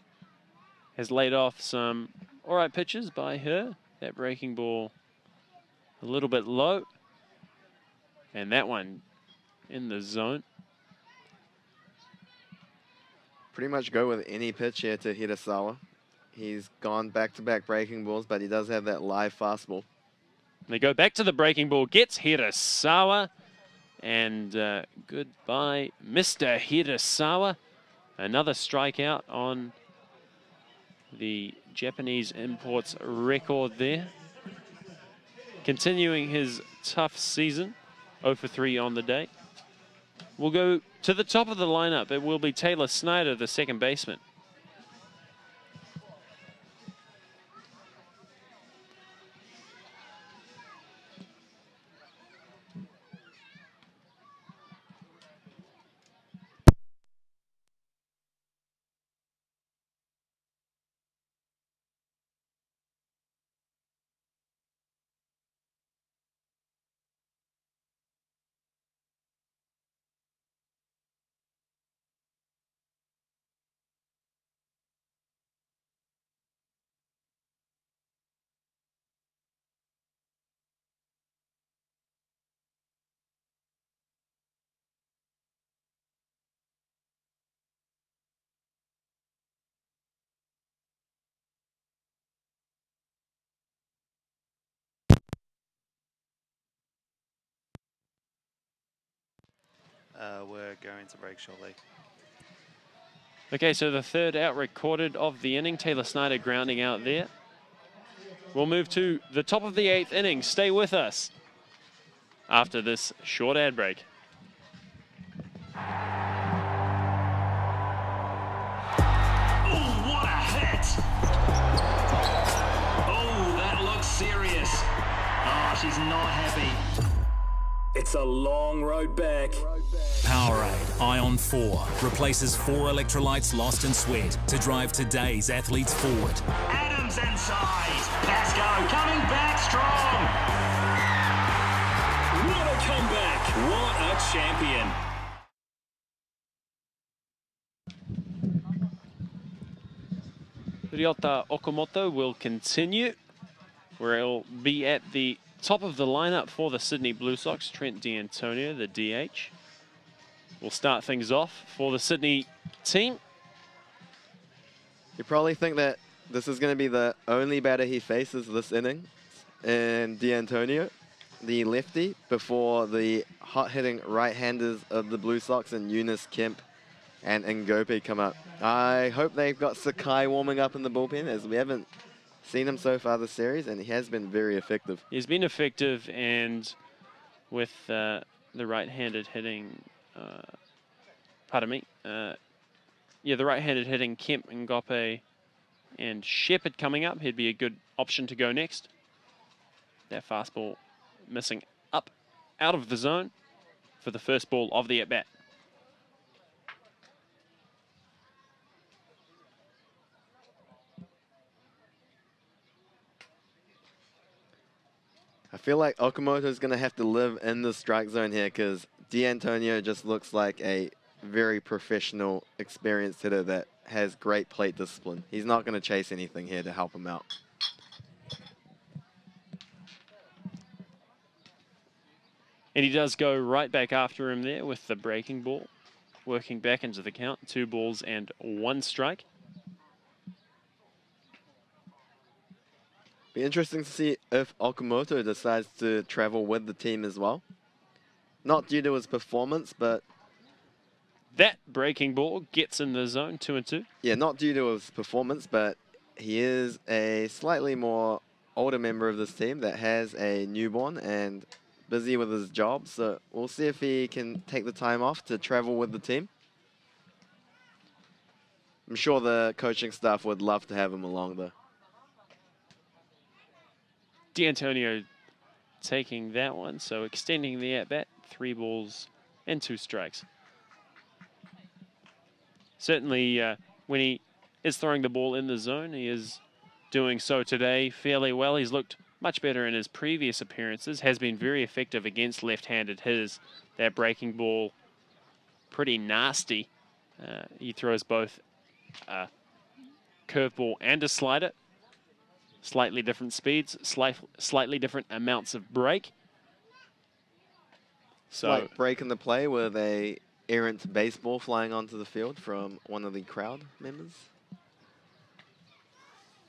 Has laid off some all right pitches by her. That breaking ball a little bit low. And that one in the zone. Pretty much go with any pitch here to Hirasawa. He's gone back-to-back breaking balls, but he does have that live fastball. They go back to the breaking ball. Gets Hirasawa. And goodbye, Mr. Hirasawa. Another strikeout on the Japanese import's record there. Continuing his tough season. 0 for 3 on the day. We'll go to the top of the lineup. It will be Taylor Snyder, the second baseman. We're going to break shortly. Okay, so the third out recorded of the inning. Taylor Snyder grounding out there. We'll move to the top of the 8th inning. Stay with us after this short ad break. Oh, what a hit! Oh, that looks serious. Oh, she's not happy. It's a long road back. Powerade Ion 4 replaces 4 electrolytes lost in sweat to drive today's athletes forward. Adams inside. Pasco coming back strong. What a comeback. What a champion. Ryota Okamoto will continue, where he'll be at the top of the lineup for the Sydney Blue Sox. Trent D'Antonio, the DH, will start things off for the Sydney team. You probably think that this is going to be the only batter he faces this inning, and D'Antonio, the lefty, before the hot-hitting right-handers of the Blue Sox and Eunice Kemp and Ngope come up. I hope they've got Sakai warming up in the bullpen, as we haven't seen him so far this series, and he has been very effective. He's been effective, and with the right-handed hitting, pardon me, yeah, the right-handed hitting Kemp, Ngope, and Shepherd coming up, he'd be a good option to go next. That fastball missing up out of the zone for the first ball of the at-bat. I feel like Okamoto is going to have to live in the strike zone here, because D'Antonio just looks like a very professional, experienced hitter that has great plate discipline. He's not going to chase anything here to help him out. And he does go right back after him there with the breaking ball, working back into the count. 2 balls and 1 strike. Be interesting to see if Okamoto decides to travel with the team as well. Not due to his performance, but... That breaking ball gets in the zone, 2-2. Yeah, not due to his performance, but he is a slightly more older member of this team that has a newborn and busy with his job. So we'll see if he can take the time off to travel with the team. I'm sure the coaching staff would love to have him along, though. D'Antonio taking that one, so extending the at-bat. 3 balls and 2 strikes. certainly when he is throwing the ball in the zone, he is doing so today fairly well. He's looked much better in his previous appearances, has been very effective against left-handed hitters. That breaking ball, pretty nasty. He throws both a curveball and a slider. Slightly different speeds, slightly different amounts of break. So, Slight break in the play with a errant baseball flying onto the field from one of the crowd members.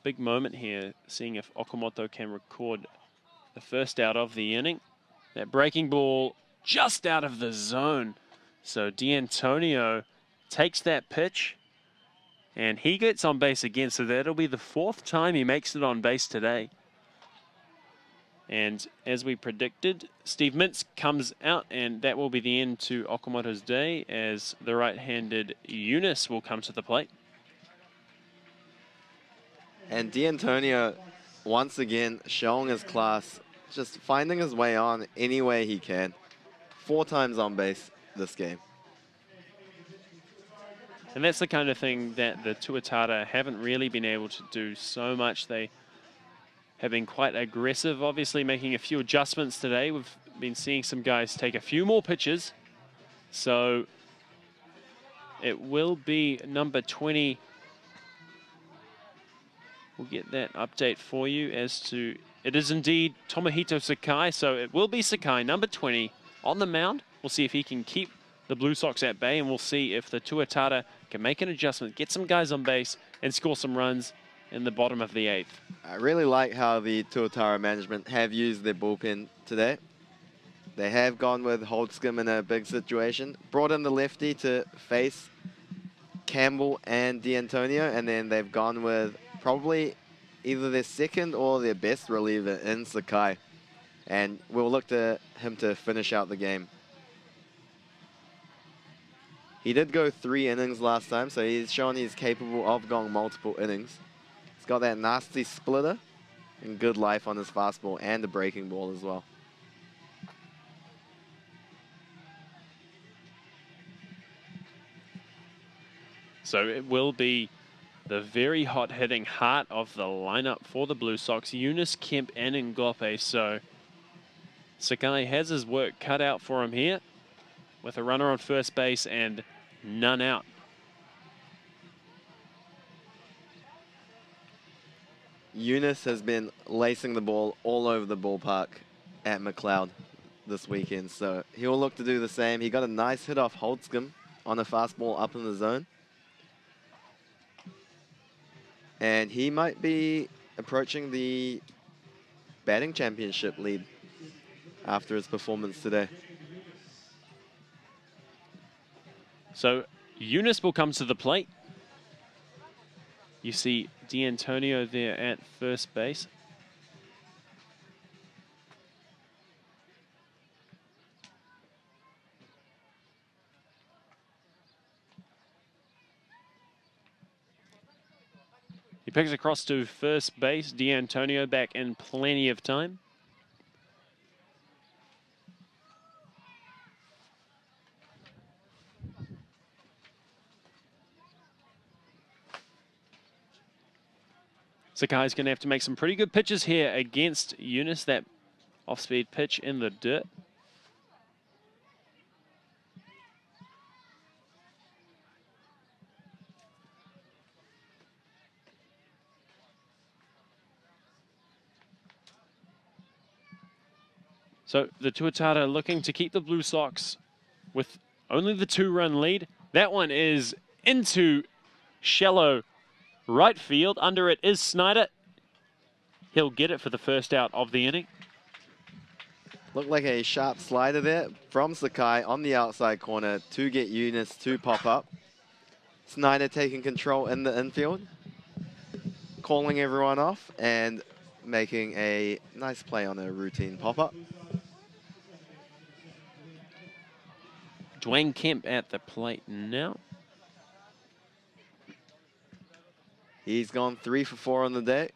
Big moment here, seeing if Okamoto can record the first out of the inning. That breaking ball just out of the zone. So D'Antonio takes that pitch and he gets on base again. So that'll be the 4th time he makes it on base today. And as we predicted, Steve Mintz comes out, and that will be the end to Okamoto's day as the right-handed Eunice will come to the plate. And D'Antonio, once again, showing his class, just finding his way on any way he can. 4 times on base this game. And that's the kind of thing that the Tuatara haven't really been able to do so much. They have been quite aggressive, obviously making a few adjustments today. We've been seeing some guys take a few more pitches. So it will be number 20. We'll get that update for you as to, it is indeed Tomohito Sakai. So it will be Sakai, number 20, on the mound. We'll see if he can keep the Blue Sox at bay, and we'll see if the Tuatara can make an adjustment, get some guys on base, and score some runs in the bottom of the 8th. I really like how the Tuatara management have used their bullpen today. They have gone with Holtzcomb in a big situation, brought in the lefty to face Campbell and D'Antonio, and then they've gone with probably either their second or their best reliever in Sakai. And we'll look to him to finish out the game. He did go 3 innings last time, so he's shown he's capable of going multiple innings. He's got that nasty splitter and good life on his fastball and the breaking ball as well. So it will be the very hot-hitting heart of the lineup for the Blue Sox, Eunice, Kemp, and Ngope. So Sakai has his work cut out for him here with a runner on first base and none out. Eunice has been lacing the ball all over the ballpark at McLeod this weekend, so he'll look to do the same. He got a nice hit off Holtzcomb on a fastball up in the zone. And he might be approaching the batting championship lead after his performance today. So Eunice will come to the plate. You see D'Antonio there at first base. He picks across to first base. D'Antonio back in plenty of time. Sakai's going to have to make some pretty good pitches here against Eunice. That off-speed pitch in the dirt. So the Tuatara looking to keep the Blue Sox with only the 2-run lead. That one is into shallow right field. Under it is Snyder. He'll get it for the first out of the inning. Looked like a sharp slider there from Sakai on the outside corner to get Eunice to pop up. Snyder taking control in the infield, calling everyone off and making a nice play on a routine pop-up. Dwayne Kemp at the plate now. He's gone 3 for 4 on the day,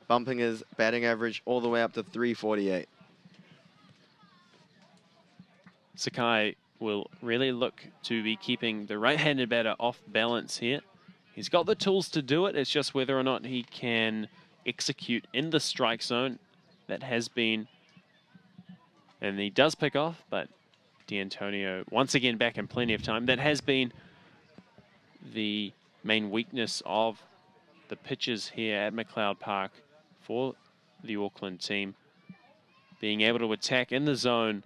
bumping his batting average all the way up to 348. Sakai will really look to be keeping the right-handed batter off balance here. He's got the tools to do it. It's just whether or not he can execute in the strike zone. That has been, and he does pick off, but D'Antonio once again back in plenty of time. That has been the main weakness of the pitchers here at McLeod Park for the Auckland team. Being able to attack in the zone.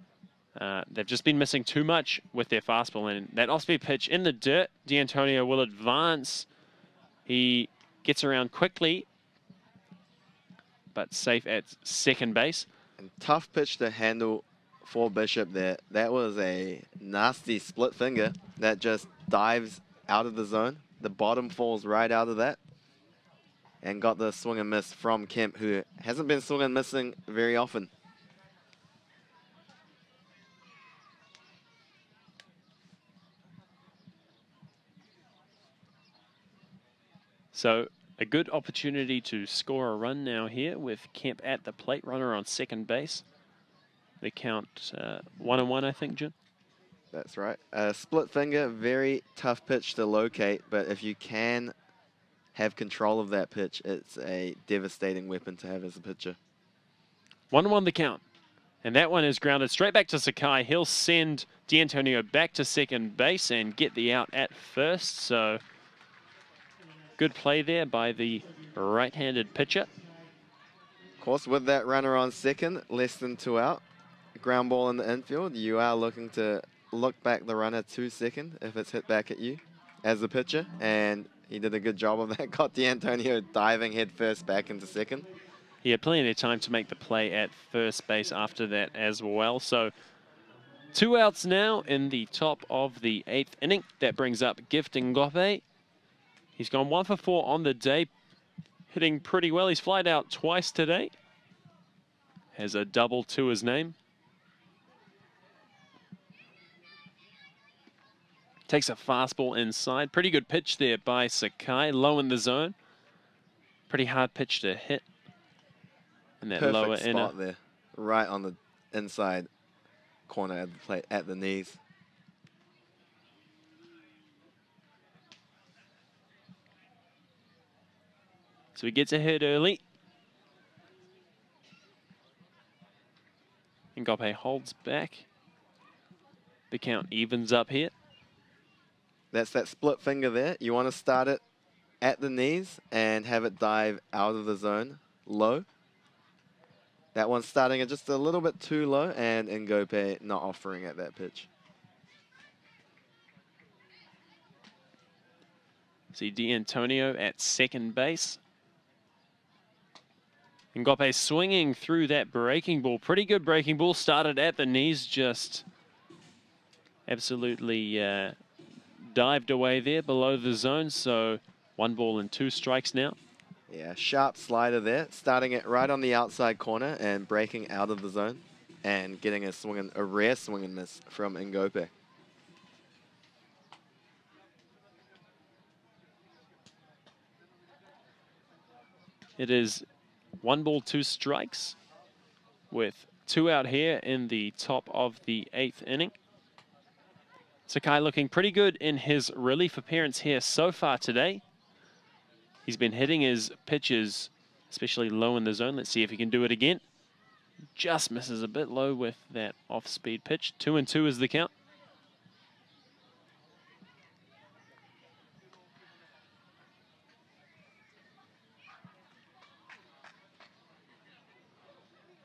They've just been missing too much with their fastball, and that off-speed pitch in the dirt. D'Antonio will advance. He gets around quickly, but safe at second base. And tough pitch to handle for Bishop there. That was a nasty split finger that just dives out of the zone. The bottom falls right out of that. And got the swing and miss from Kemp, who hasn't been swing and missing very often. So a good opportunity to score a run now here with Kemp at the plate, runner on second base. They count 1-1, I think, Jim. That's right. Split finger, very tough pitch to locate, but if you can have control of that pitch, it's a devastating weapon to have as a pitcher. 1-1 the count. And that one is grounded straight back to Sakai. He'll send D'Antonio back to second base and get the out at first. So good play there by the right-handed pitcher. Of course, with that runner on second, less than 2 out, ground ball in the infield, you are looking to look back the runner to second if it's hit back at you as a pitcher. And he did a good job of that. Got D'Antonio diving head first back into second. He had plenty of time to make the play at first base after that as well. So 2 outs now in the top of the 8th inning. That brings up Gift Ngope. He's gone 1 for 4 on the day, hitting pretty well. He's flied out twice today. Has a double to his name. Takes a fastball inside. Pretty good pitch there by Sakai, low in the zone. Pretty hard pitch to hit. And that lower Perfect inner. spot there, right on the inside corner of the plate at the knees. So he gets ahead early. Ngope holds back. The count evens up here. That's that split finger there. You want to start it at the knees and have it dive out of the zone low. That one's starting at just a little bit too low, and Ngope not offering at that pitch. See D'Antonio at second base. Ngope swinging through that breaking ball. Pretty good breaking ball. Started at the knees, just absolutely dived away there below the zone. So 1 ball and 2 strikes now. Yeah, sharp slider there. Starting it right on the outside corner and breaking out of the zone. And getting a rare swing and miss from Ngope. It is 1 ball, 2 strikes with 2 out here in the top of the 8th inning. Sakai looking pretty good in his relief appearance here so far today. He's been hitting his pitches, especially low in the zone. Let's see if he can do it again. Just misses a bit low with that off-speed pitch. 2-2 is the count.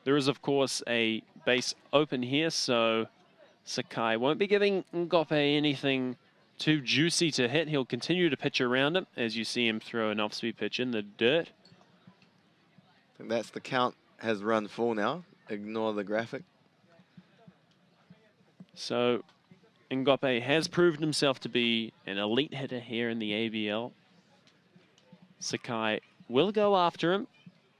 There is, of course, a base open here, so Sakai won't be giving Ngope anything too juicy to hit. He'll continue to pitch around him as you see him throw an off-speed pitch in the dirt. I think that's the count has run full now. Ignore the graphic. So Ngope has proved himself to be an elite hitter here in the ABL. Sakai will go after him.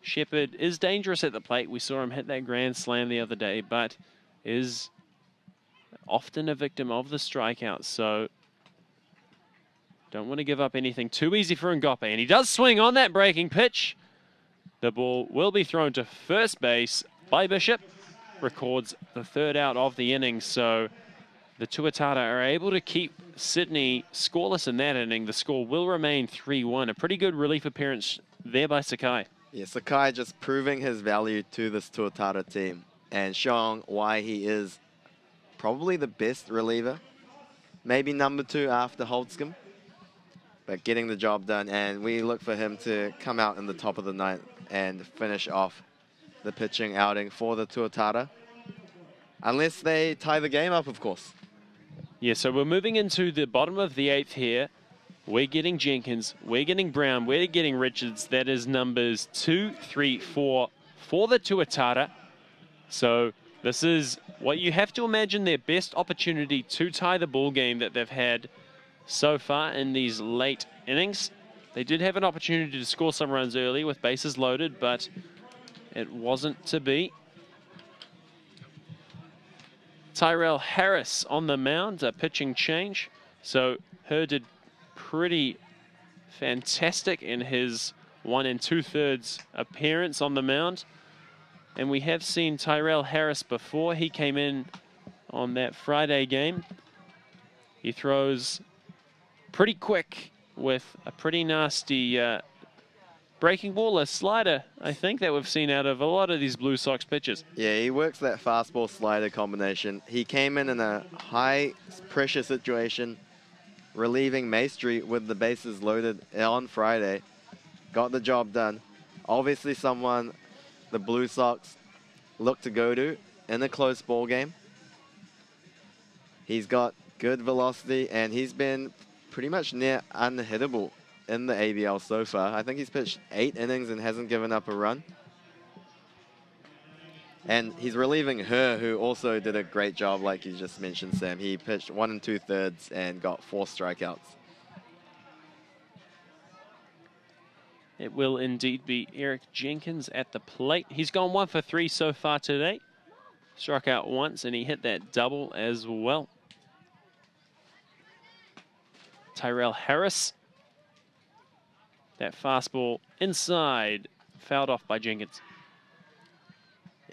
Shepherd is dangerous at the plate. We saw him hit that grand slam the other day, but is often a victim of the strikeout. So don't want to give up anything too easy for Ngope. And he does swing on that breaking pitch. The ball will be thrown to first base by Bishop. Records the 3rd out of the inning. So the Tuatara are able to keep Sydney scoreless in that inning. The score will remain 3-1. A pretty good relief appearance there by Sakai. Yeah, Sakai just proving his value to this Tuatara team and showing why he is probably the best reliever. Maybe number 2 after Holtzcomb, but getting the job done. And we look for him to come out in the top of the ninth and finish off the pitching outing for the Tuatara. Unless they tie the game up, of course. Yeah, so we're moving into the bottom of the 8th here. We're getting Jenkins, we're getting Brown, we're getting Richards. That is numbers 2, 3, 4 for the Tuatara. So this is what you have to imagine their best opportunity to tie the ball game that they've had so far in these late innings. They did have an opportunity to score some runs early with bases loaded, but it wasn't to be. Tyrell Harris on the mound, a pitching change. So Her did pretty fantastic in his 1 2/3 appearance on the mound. And we have seen Tyrell Harris before. He came in on that Friday game. He throws pretty quick with a pretty nasty breaking ball, a slider, I think, that we've seen out of a lot of these Blue Sox pitchers. Yeah, he works that fastball slider combination. He came in a high pressure situation, relieving Maestri with the bases loaded on Friday. Got the job done. Obviously someone the Blue Sox look to go to in a close ball game. He's got good velocity and he's been pretty much near unhittable in the ABL so far. I think he's pitched 8 innings and hasn't given up a run. And he's relieving Her, who also did a great job, like you just mentioned, Sam. He pitched 1 2/3 and got 4 strikeouts. It will indeed be Eric Jenkins at the plate. He's gone 1 for 3 so far today. Struck out once and he hit that double as well. Tyrell Harris. That fastball inside, fouled off by Jenkins.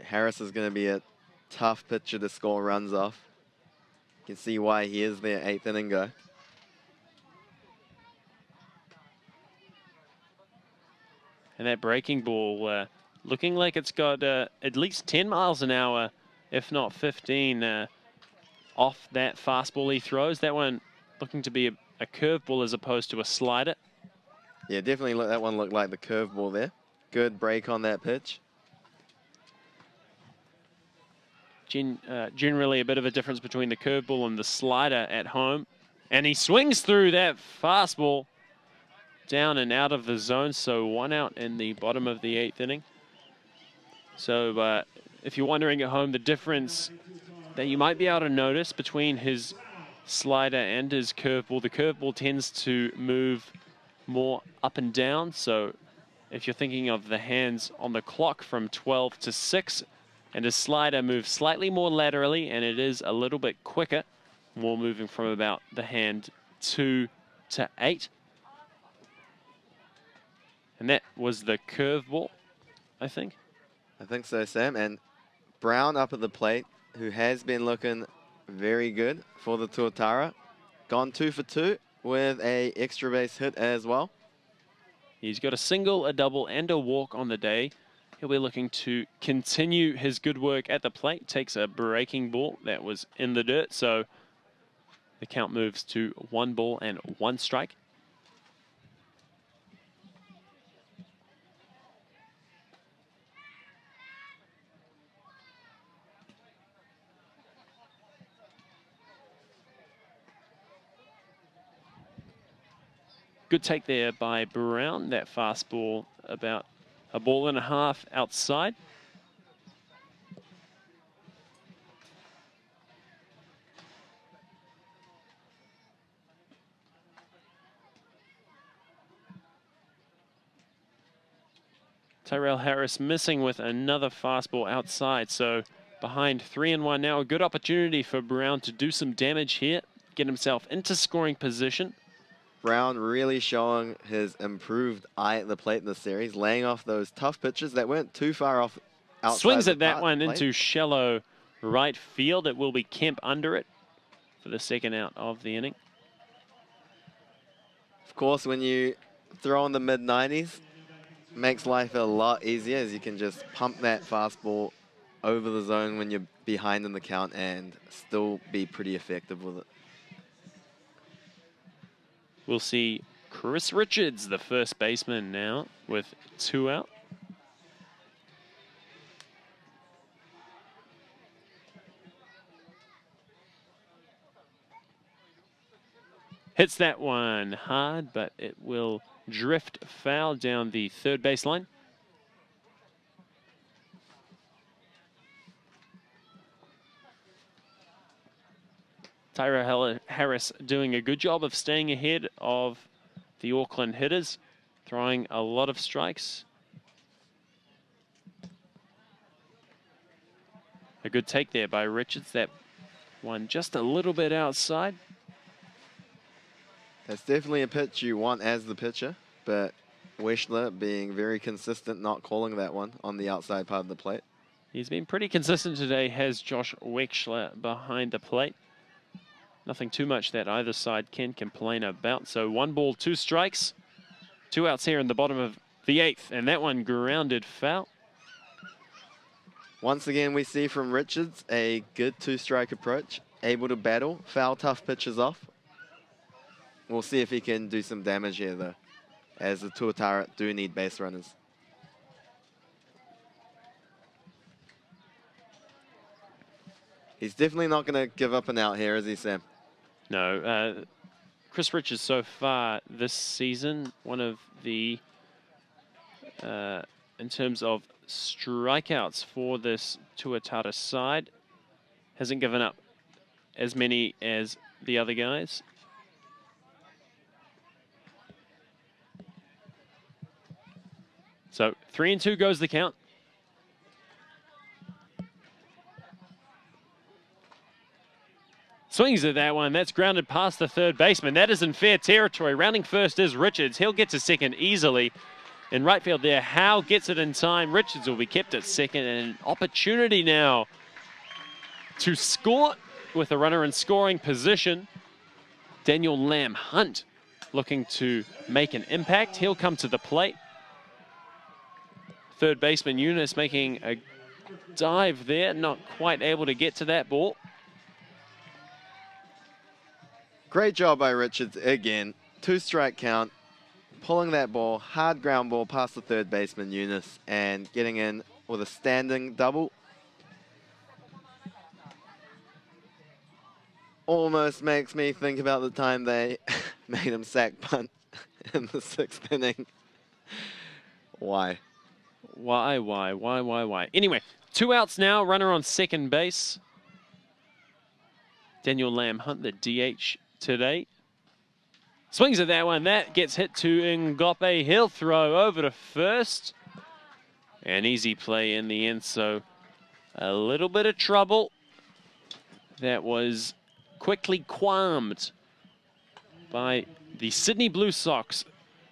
Harris is going to be a tough pitcher to score runs off. You can see why he is their 8th inning guy. And that breaking ball looking like it's got at least 10 miles an hour, if not 15, off that fastball he throws. That one looking to be a curveball as opposed to a slider. Yeah, definitely that one looked like the curveball there. Good break on that pitch. Generally a bit of a difference between the curveball and the slider at home. And he swings through that fastball down and out of the zone. So 1 out in the bottom of the 8th inning. So if you're wondering at home, the difference that you might be able to notice between his slider and his curveball, the curveball tends to move more up and down. So if you're thinking of the hands on the clock from 12 to 6, and his slider moves slightly more laterally, and it is a little bit quicker, more moving from about the hand 2 to 8. And that was the curveball, I think. I think so, Sam. And Brown up at the plate, who has been looking very good for the Tuatara. Gone 2 for 2 with a extra base hit as well. He's got a single, a double, and a walk on the day. He'll be looking to continue his good work at the plate. Takes a breaking ball that was in the dirt, so the count moves to 1 ball and 1 strike. Good take there by Brown. That fastball about a ball and a half outside. Tyrell Harris missing with another fastball outside. So behind 3-1 now. A good opportunity for Brown to do some damage here. Get himself into scoring position. Brown really showing his improved eye at the plate in the series, laying off those tough pitches that weren't too far off outside. Swings at that plate. one into shallow right field. It will be Kemp under it. for the second out of the inning. Of course, when you throw in the mid-90s, makes life a lot easier as you can just pump that fastball over the zone when you're behind in the count and still be pretty effective with it. We'll see Chris Richards, the first baseman now, with 2 out. Hits that one hard, but it will drift foul down the third baseline. Tyra Harris doing a good job of staying ahead of the Auckland hitters, throwing a lot of strikes. A good take there by Richards. That one just a little bit outside. That's definitely a pitch you want as the pitcher, but Weschler being very consistent, not calling that one on the outside part of the plate. He's been pretty consistent today, has Josh Weschler behind the plate. Nothing too much that either side can complain about. So 1 ball, 2 strikes. 2 outs here in the bottom of the 8th, and that one grounded foul. Once again, we see from Richards a good 2-strike approach, able to battle, foul tough pitches off. We'll see if he can do some damage here, though, as the Tuatara do need base runners. He's definitely not going to give up an out here, is he, Sam? No. Chris Richards so far this season, one of the, in terms of strikeouts for this Tuatara side, hasn't given up as many as the other guys. So 3-2 goes the count. Swings at that one. That's grounded past the third baseman. That is in fair territory. Rounding first is Richards. He'll get to second easily. In right field there, Howe gets it in time. Richards will be kept at second. And an opportunity now to score with a runner in scoring position. Daniel Lamb Hunt looking to make an impact. He'll come to the plate. Third baseman Eunice making a dive there, not quite able to get to that ball. Great job by Richards again. 2-strike count, pulling that ball, hard ground ball past the third baseman Eunice and getting in with a standing double. Almost makes me think about the time they made him sack bunt in the 6th inning. Why? Why? Anyway, 2 outs now, runner on second base. Daniel Lamb Hunt, the DH today. Swings at that one. That gets hit to Ngope. He'll throw over to first. An easy play in the end, so a little bit of trouble. That was quickly qualmed by the Sydney Blue Sox.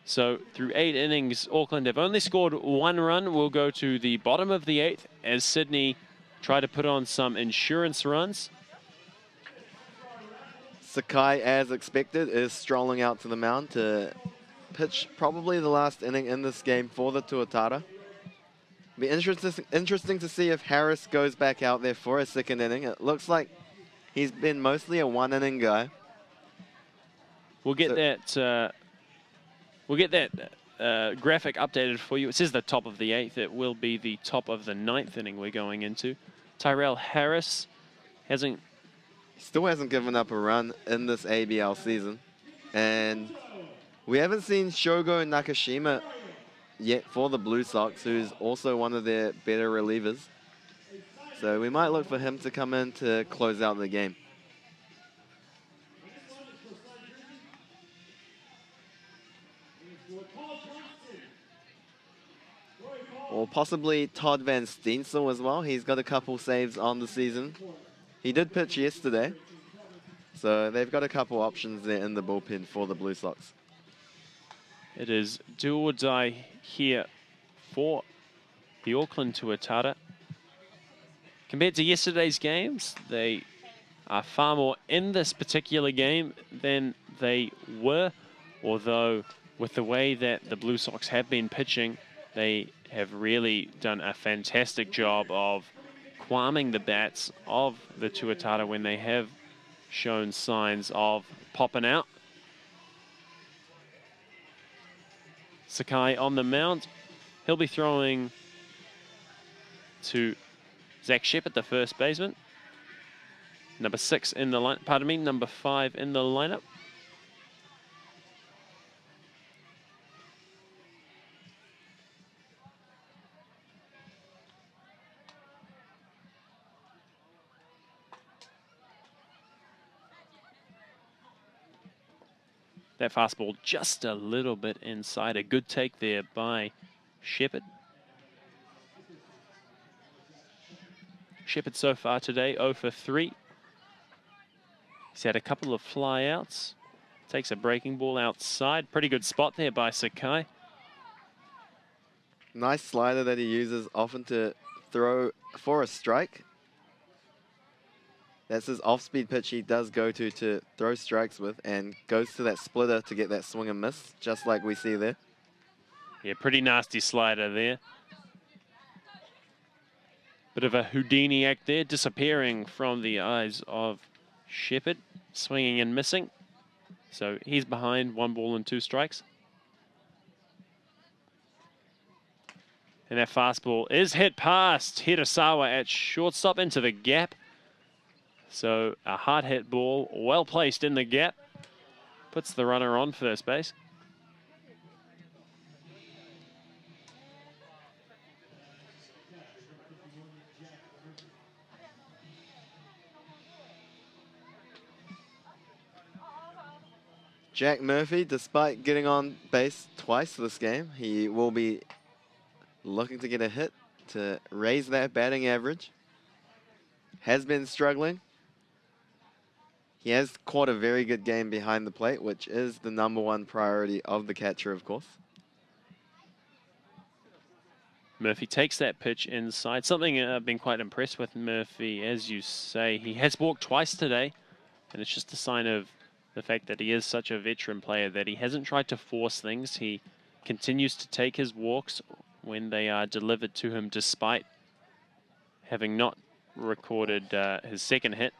So through 8 innings, Auckland have only scored 1 run. We'll go to the bottom of the 8th as Sydney try to put on some insurance runs. Sakai, as expected, is strolling out to the mound to pitch probably the last inning in this game for the Tuatara. Be interesting to see if Harris goes back out there for a 2nd inning. It looks like he's been mostly a 1-inning guy. We'll get that. We'll get that graphic updated for you. It says the top of the 8th. It will be the top of the 9th inning we're going into. Tyrell Harris still hasn't given up a run in this ABL season. And we haven't seen Shogo Nakashima yet for the Blue Sox, who's also one of their better relievers. So we might look for him to come in to close out the game. Or possibly Todd Van Steensel as well. He's got a couple saves on the season. He did pitch yesterday. So they've got a couple options there in the bullpen for the Blue Sox. It is do or die here for the Auckland Tuatara. Compared to yesterday's games, they are far more in this particular game than they were, although with the way that the Blue Sox have been pitching, they have really done a fantastic job of calming the bats of the Tuatara when they have shown signs of popping out. Sakai on the mound. He'll be throwing to Zach Shepherd, the first baseman. Number 6 in the line, pardon me, number 5 in the lineup. That fastball just a little bit inside. A good take there by Shepherd. Shepherd so far today 0 for 3. He's had a couple of flyouts. Takes a breaking ball outside. Pretty good spot there by Sakai. Nice slider that he uses often to throw for a strike. That's his off-speed pitch he does go to throw strikes with, and goes to that splitter to get that swing and miss, just like we see there. Yeah, pretty nasty slider there. Bit of a Houdini act there, disappearing from the eyes of Shepherd, swinging and missing. So he's behind 1 ball and 2 strikes. And that fastball is hit past Hirasawa at shortstop into the gap. So a hard hit ball, well placed in the gap. Puts the runner on first base. Jack Murphy, despite getting on base twice this game, he will be looking to get a hit to raise that batting average. Has been struggling. He has caught a very good game behind the plate, which is the #1 priority of the catcher, of course. Murphy takes that pitch inside. Something I've been quite impressed with Murphy, as you say. He has walked twice today, and it's just a sign of the fact that he is such a veteran player that he hasn't tried to force things. He continues to take his walks when they are delivered to him, despite having not recorded his second hit.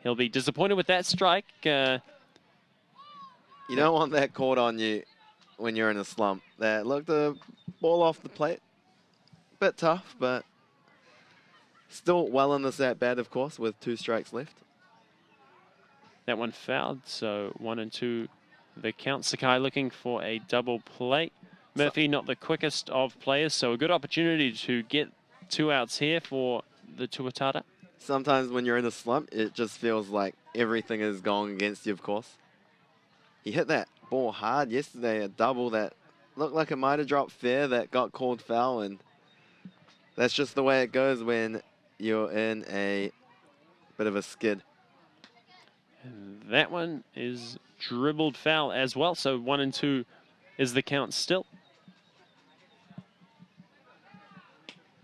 He'll be disappointed with that strike. You don't want that caught on you when you're in a slump. That look, the ball off the plate. Bit tough, but still well in this at bat, of course, with 2 strikes left. That one fouled, so 1 and 2 the count. Sakai looking for a double play. Murphy not the quickest of players, so a good opportunity to get 2 outs here for the Tuatara. Sometimes when you're in a slump, it just feels like everything is going against you, of course. He hit that ball hard yesterday, a double that looked like it might have dropped fair, that got called foul, and that's just the way it goes when you're in a bit of a skid. And that one is dribbled foul as well, so 1 and 2 is the count still.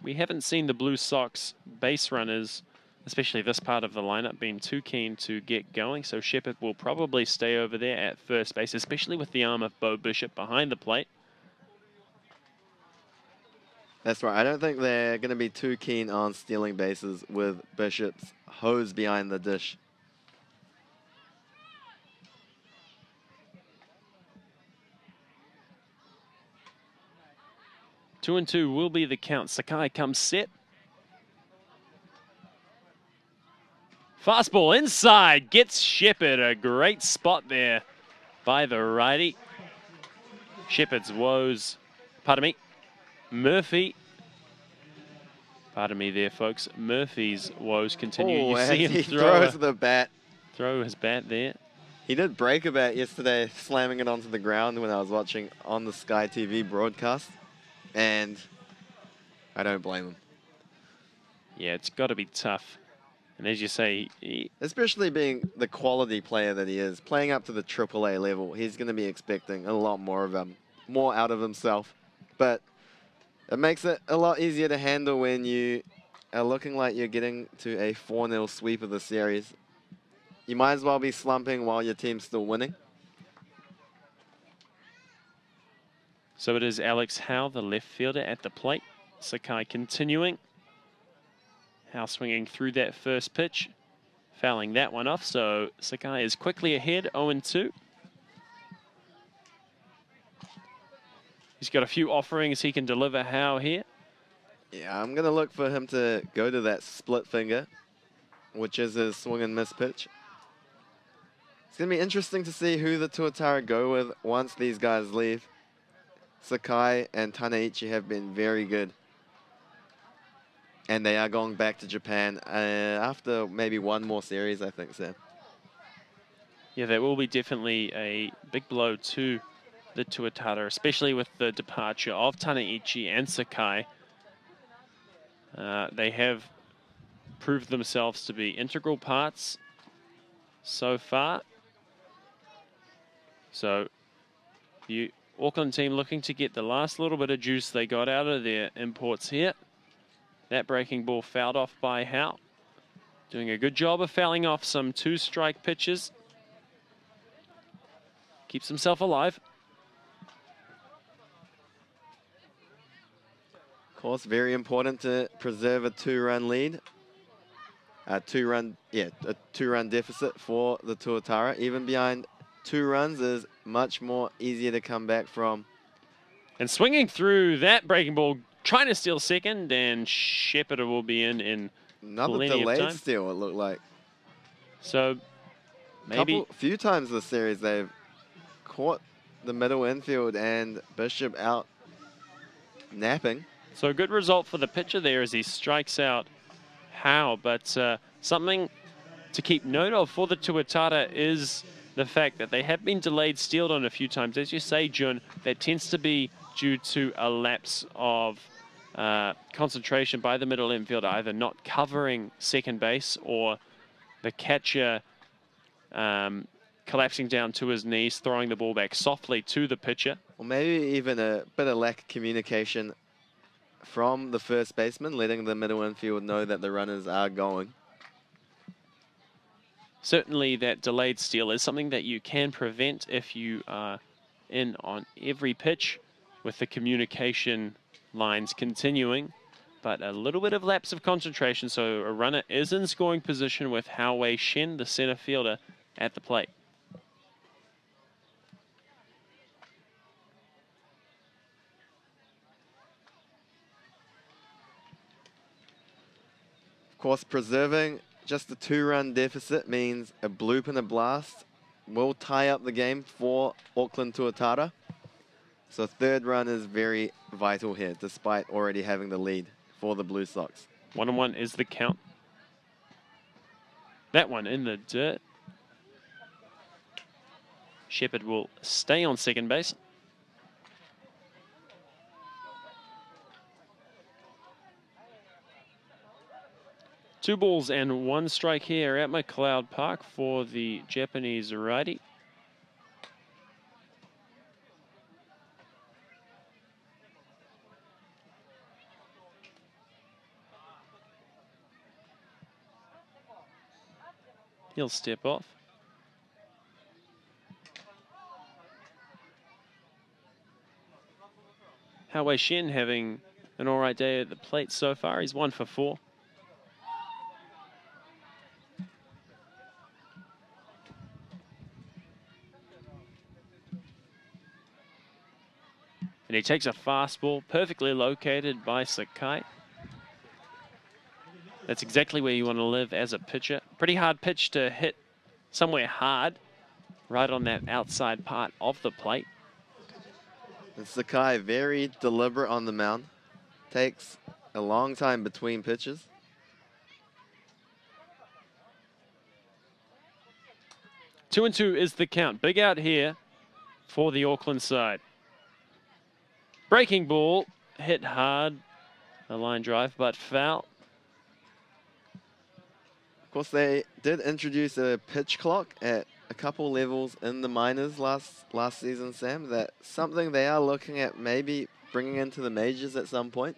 We haven't seen the Blue Sox base runners, especially this part of the lineup, being too keen to get going, so Shepherd will probably stay over there at first base, especially with the arm of Bo Bishop behind the plate. That's right. I don't think they're going to be too keen on stealing bases with Bishop's hose behind the dish. Two and 2 will be the count. Sakai comes set. Fastball inside, gets Shepherd. A great spot there by the righty. Shepherd's woes, pardon me, Murphy. Pardon me there, folks. Murphy's woes continue. Oh, you see him he throws the bat. Throw his bat there. He did break a bat yesterday, slamming it onto the ground when I was watching on the Sky TV broadcast. And I don't blame him. Yeah, it's got to be tough. And as you say, especially being the quality player that he is, playing up to the AAA level, he's going to be expecting a lot more of more out of himself. But it makes it a lot easier to handle when you are looking like you're getting to a 4-0 sweep of the series. you might as well be slumping while your team's still winning. So it is Alex Howe, the left fielder, at the plate. Sakai continuing. Howe swinging through that first pitch, fouling that one off. So Sakai is quickly ahead, 0-2. He's got a few offerings he can deliver Howe here. Yeah, I'm going to look for him to go to that split finger, which is his swing and miss pitch. It's going to be interesting to see who the Tuatara go with once these guys leave. Sakai and Tanaichi have been very good. And they are going back to Japan after maybe one more series, I think, Sam. Yeah, that will be definitely a big blow to the Tuatara, especially with the departure of Tanaichi and Sakai. They have proved themselves to be integral parts so far. So the Auckland team looking to get the last little bit of juice they got out of their imports here. That breaking ball fouled off by Howe. Doing a good job of fouling off some 2-strike pitches. Keeps himself alive. Of course, very important to preserve a 2-run lead. A 2-run deficit for the Tuatara. Even behind 2 runs is much more easier to come back from. And swinging through that breaking ball, trying to steal second, and Shepherd will be in another plenty delayed of time. steal, it looked like. So maybe A few times this series they've caught the middle infield and Bishop out napping. So a good result for the pitcher there as he strikes out Howe. But something to keep note of for the Tuatara is the fact that they have been delayed stealed on a few times. As you say, Jun, that tends to be due to a lapse of concentration by the middle infielder, either not covering second base or the catcher collapsing down to his knees, throwing the ball back softly to the pitcher. Or maybe even a bit of lack of communication from the first baseman, letting the middle infield know that the runners are going. Certainly that delayed steal is something that you can prevent if you are in on every pitch with the communication lines continuing. But a little bit of lapse of concentration, so a runner is in scoring position with Hao Shen, the center fielder, at the plate. Of course, preserving just a 2-run deficit means a bloop and a blast will tie up the game for Auckland Tuatara. So 3rd run is very vital here, despite already having the lead for the Blue Sox. 1-1 is the count. That one in the dirt. Shepherd will stay on second base. Two balls and 1 strike here at McLeod Park for the Japanese righty. He'll step off. Hao Shen having an all right day at the plate so far. He's 1 for 4. And he takes a fastball, perfectly located by Sakai. That's exactly where you want to live as a pitcher. Pretty hard pitch to hit somewhere hard, right on that outside part of the plate. And Sakai very deliberate on the mound. Takes a long time between pitches. Two and 2 is the count. Big out here for the Auckland side. Breaking ball, hit hard. A line drive, but foul. Of course, they did introduce a pitch clock at a couple levels in the minors last season, Sam. That's something they are looking at maybe bringing into the majors at some point.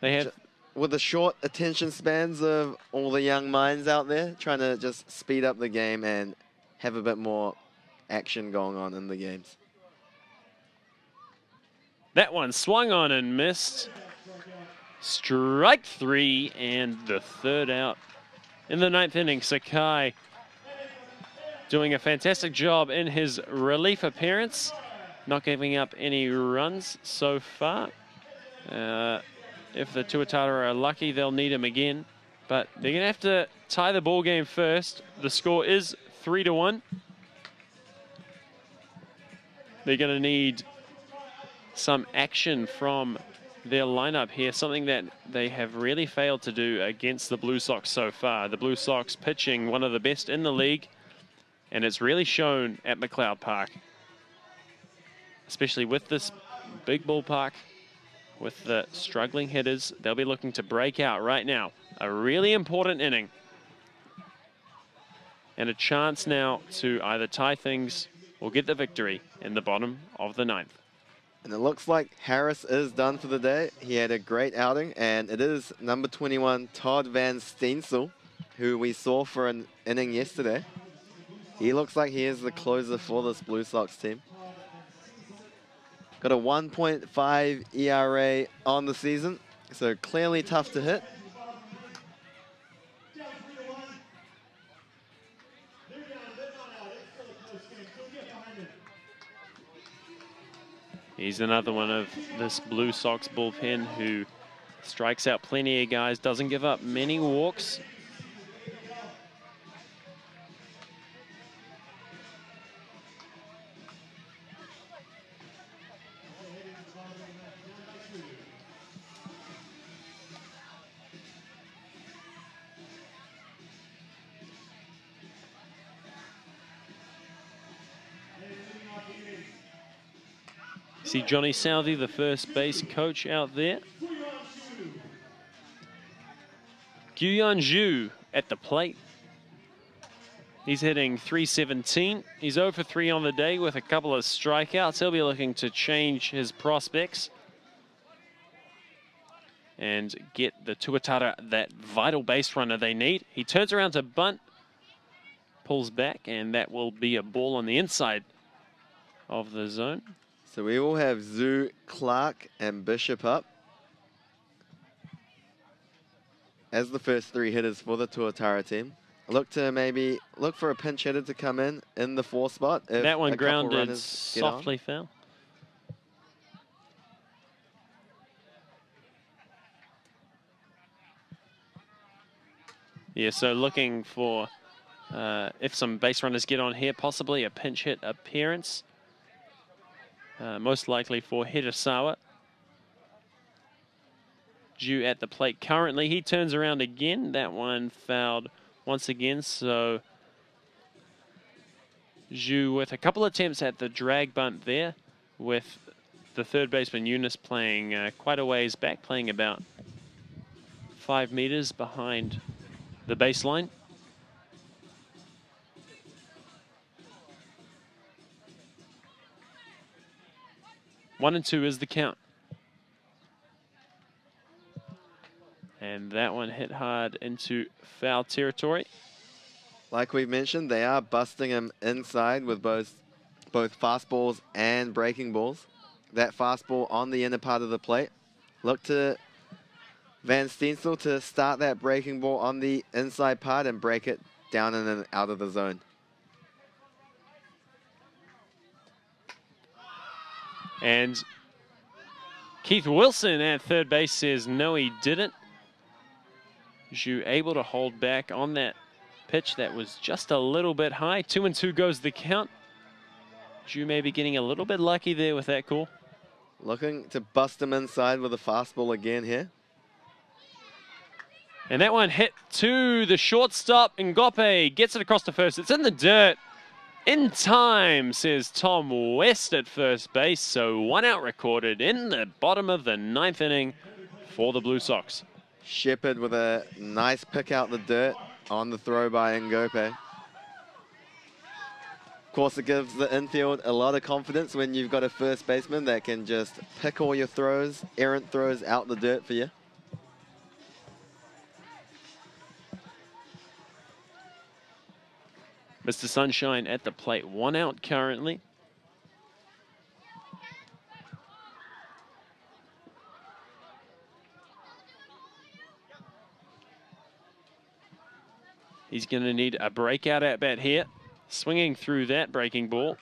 They have with the short attention spans of all the young minds out there, trying to just speed up the game and have a bit more action going on in the games. That one swung on and missed. Strike 3 and the third out. In the 9th inning, Sakai doing a fantastic job in his relief appearance, not giving up any runs so far. If the Tuatara are lucky, they'll need him again, but they're going to have to tie the ball game first. The score is 3-1. They're going to need some action from their lineup here, something that they have really failed to do against the Blue Sox so far. The Blue Sox pitching one of the best in the league, and it's really shown at McLeod Park, especially with this big ballpark, with the struggling hitters. They'll be looking to break out right now. A really important inning, and a chance now to either tie things or get the victory in the bottom of the 9th. And it looks like Harris is done for the day. He had a great outing, and it is number 21, Todd Van Steensel, who we saw for an inning yesterday. He looks like he is the closer for this Blue Sox team. Got a 1.5 ERA on the season, so clearly tough to hit. He's another one of this Blue Sox bullpen who strikes out plenty of guys, doesn't give up many walks. See Johnny Southey, the first base coach out there. Guyan Zhu at the plate. He's hitting .317. He's 0 for 3 on the day with a couple of strikeouts. He'll be looking to change his prospects and get the Tuatara that vital base runner they need. He turns around to bunt, pulls back, and that will be a ball on the inside of the zone. So we will have Zhu, Clark, and Bishop up as the first 3 hitters for the Tuatara team. Look for a pinch hitter to come in the 4 spot. That one grounded softly foul. Yeah, so looking for, if some base runners get on here, possibly a pinch hit appearance. Most likely for Hirasawa. Zhu at the plate currently. He turns around again. That one fouled once again. So Zhu with a couple attempts at the drag bunt there, with the third baseman Eunice playing quite a ways back, playing about 5 meters behind the baseline. One and 2 is the count. And that one hit hard into foul territory. Like we've mentioned, they are busting him inside with both fastballs and breaking balls. That fastball on the inner part of the plate. Look to Van Steensel to start that breaking ball on the inside part and break it down in and out of the zone. And Keith Wilson at third base says no, he didn't. Zhu able to hold back on that pitch that was just a little bit high. 2 and 2 goes the count. Zhu may be getting a little bit lucky there with that call. Looking to bust him inside with a fastball again here. And that one hit to the shortstop. Ngope gets it across to first. It's in the dirt. In time, says Tom West at first base. So 1 out recorded in the bottom of the 9th inning for the Blue Sox. Shepard with a nice pick out the dirt on the throw by Ngope. Of course, it gives the infield a lot of confidence when you've got a first baseman that can just pick all your throws, errant throws out the dirt for you. Mr. Sunshine at the plate. 1 out currently. He's going to need a breakout at bat here. Swinging through that breaking ball.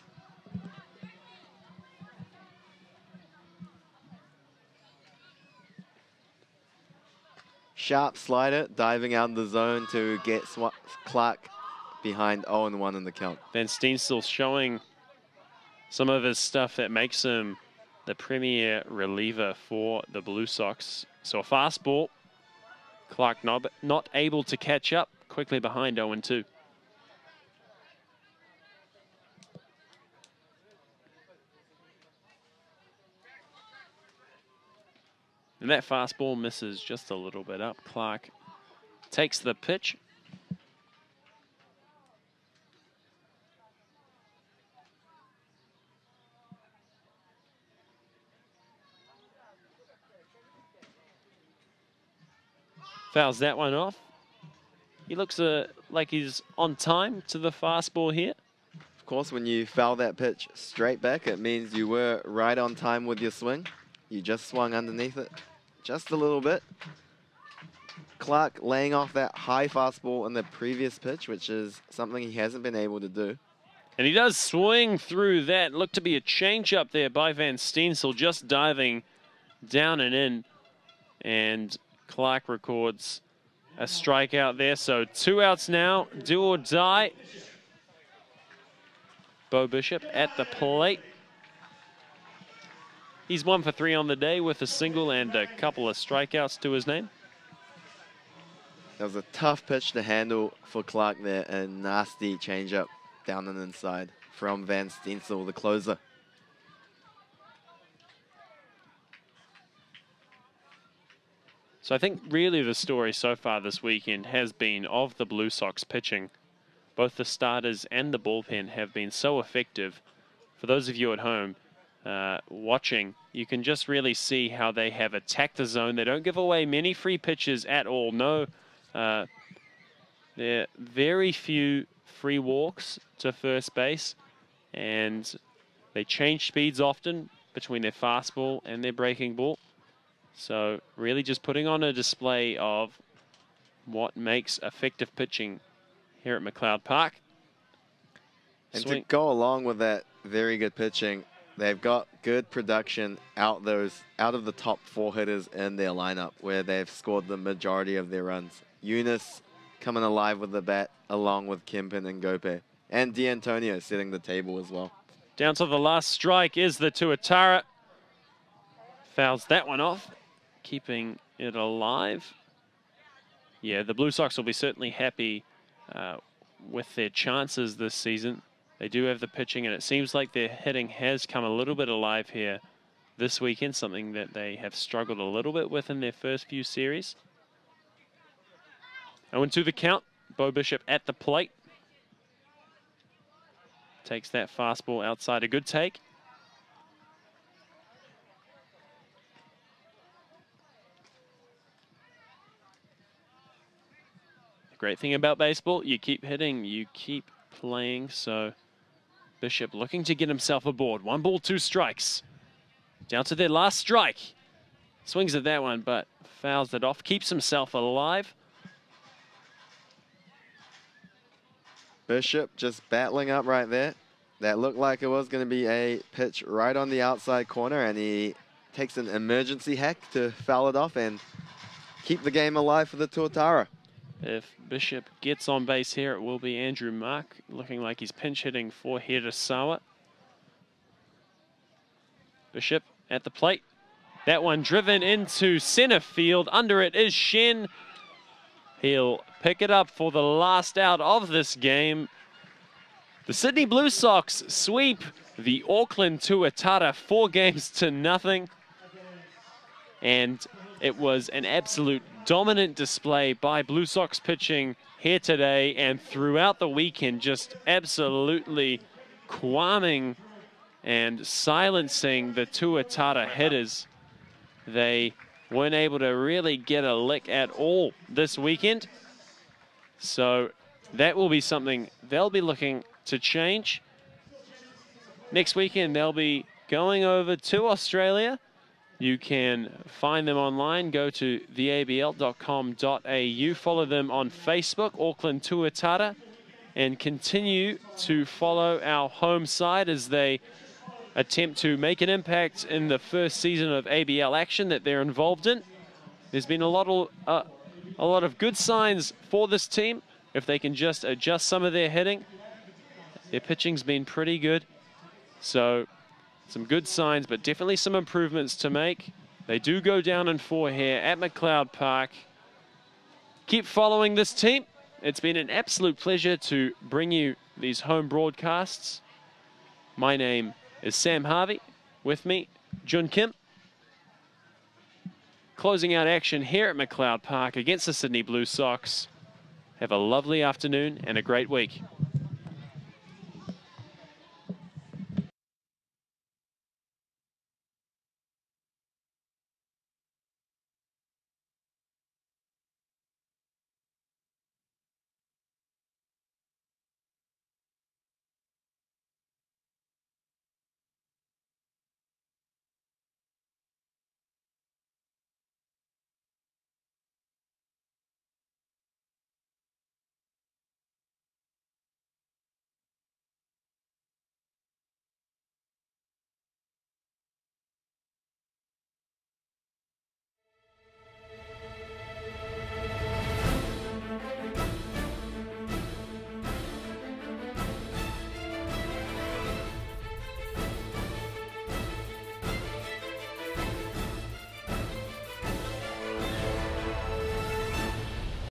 Sharp slider, diving out of the zone to get Clark behind 0-1 in the count. Van Steensel showing some of his stuff that makes him the premier reliever for the Blue Sox. So a fastball. Clark not able to catch up. Quickly behind 0-2. And that fastball misses just a little bit up. Clark takes the pitch. Fouls that one off. He looks like he's on time to the fastball here. Of course, when you foul that pitch straight back, it means you were right on time with your swing. You just swung underneath it just a little bit. Clark laying off that high fastball in the previous pitch, which is something he hasn't been able to do. And he does swing through that. Looked to be a change-up there by Van Steensel, just diving down and in. And Clark records a strikeout there. So 2 outs now, do or die. Bo Bishop at the plate. He's 1 for 3 on the day with a single and a couple of strikeouts to his name. That was a tough pitch to handle for Clark there. A nasty changeup down and inside from Van Steensel, the closer. So I think really the story so far this weekend has been of the Blue Sox pitching. Both the starters and the bullpen have been so effective. For those of you at home watching, you can just really see how they have attacked the zone. They don't give away many free pitches at all. No, there are very few free walks to first base, and they change speeds often between their fastball and their breaking ball. So really just putting on a display of what makes effective pitching here at McLeod Park. And to go along with that very good pitching, they've got good production out of the top 4 hitters in their lineup, where they've scored the majority of their runs. Eunice coming alive with the bat, along with Kempin and Gope. And D'Antonio setting the table as well. Down to the last strike is the Tuatara. Fouls that one off, keeping it alive. Yeah, the Blue Sox will be certainly happy with their chances this season. They do have the pitching, and it seems like their hitting has come a little bit alive here this weekend, something that they have struggled a little bit with in their first few series. 0-2 the count. Bo Bishop at the plate. Takes that fastball outside. A good take. The great thing about baseball, you keep hitting, you keep playing. So Bishop looking to get himself aboard. 1 ball, 2 strikes. Down to their last strike. Swings at that one, but fouls it off. Keeps himself alive. Bishop just battling up right there. That looked like it was going to be a pitch right on the outside corner, and he takes an emergency hack to foul it off and keep the game alive for the Tuatara. If Bishop gets on base here, it will be Andrew Mark, looking like he's pinch hitting for Hirasawa. Bishop at the plate. That one driven into center field. Under it is Shen. He'll pick it up for the last out of this game. The Sydney Blue Sox sweep the Auckland Tuatara 4-0. And it was an absolute dominant display by Blue Sox pitching here today and throughout the weekend, just absolutely calming and silencing the Tuatara hitters. They weren't able to really get a lick at all this weekend. So that will be something they'll be looking to change. Next weekend, they'll be going over to Australia. You can find them online. Go to theabl.com.au. Follow them on Facebook, Auckland Tuatara, and continue to follow our home side as they attempt to make an impact in the first season of ABL action that they're involved in. There's been a lot of good signs for this team. If they can just adjust some of their hitting, their pitching's been pretty good. So some good signs, but definitely some improvements to make. They do go down in 4 here at McLeod Park. Keep following this team. It's been an absolute pleasure to bring you these home broadcasts. My name is Sam Harvey. With me, Jun Kim. Closing out action here at McLeod Park against the Sydney Blue Sox. Have a lovely afternoon and a great week.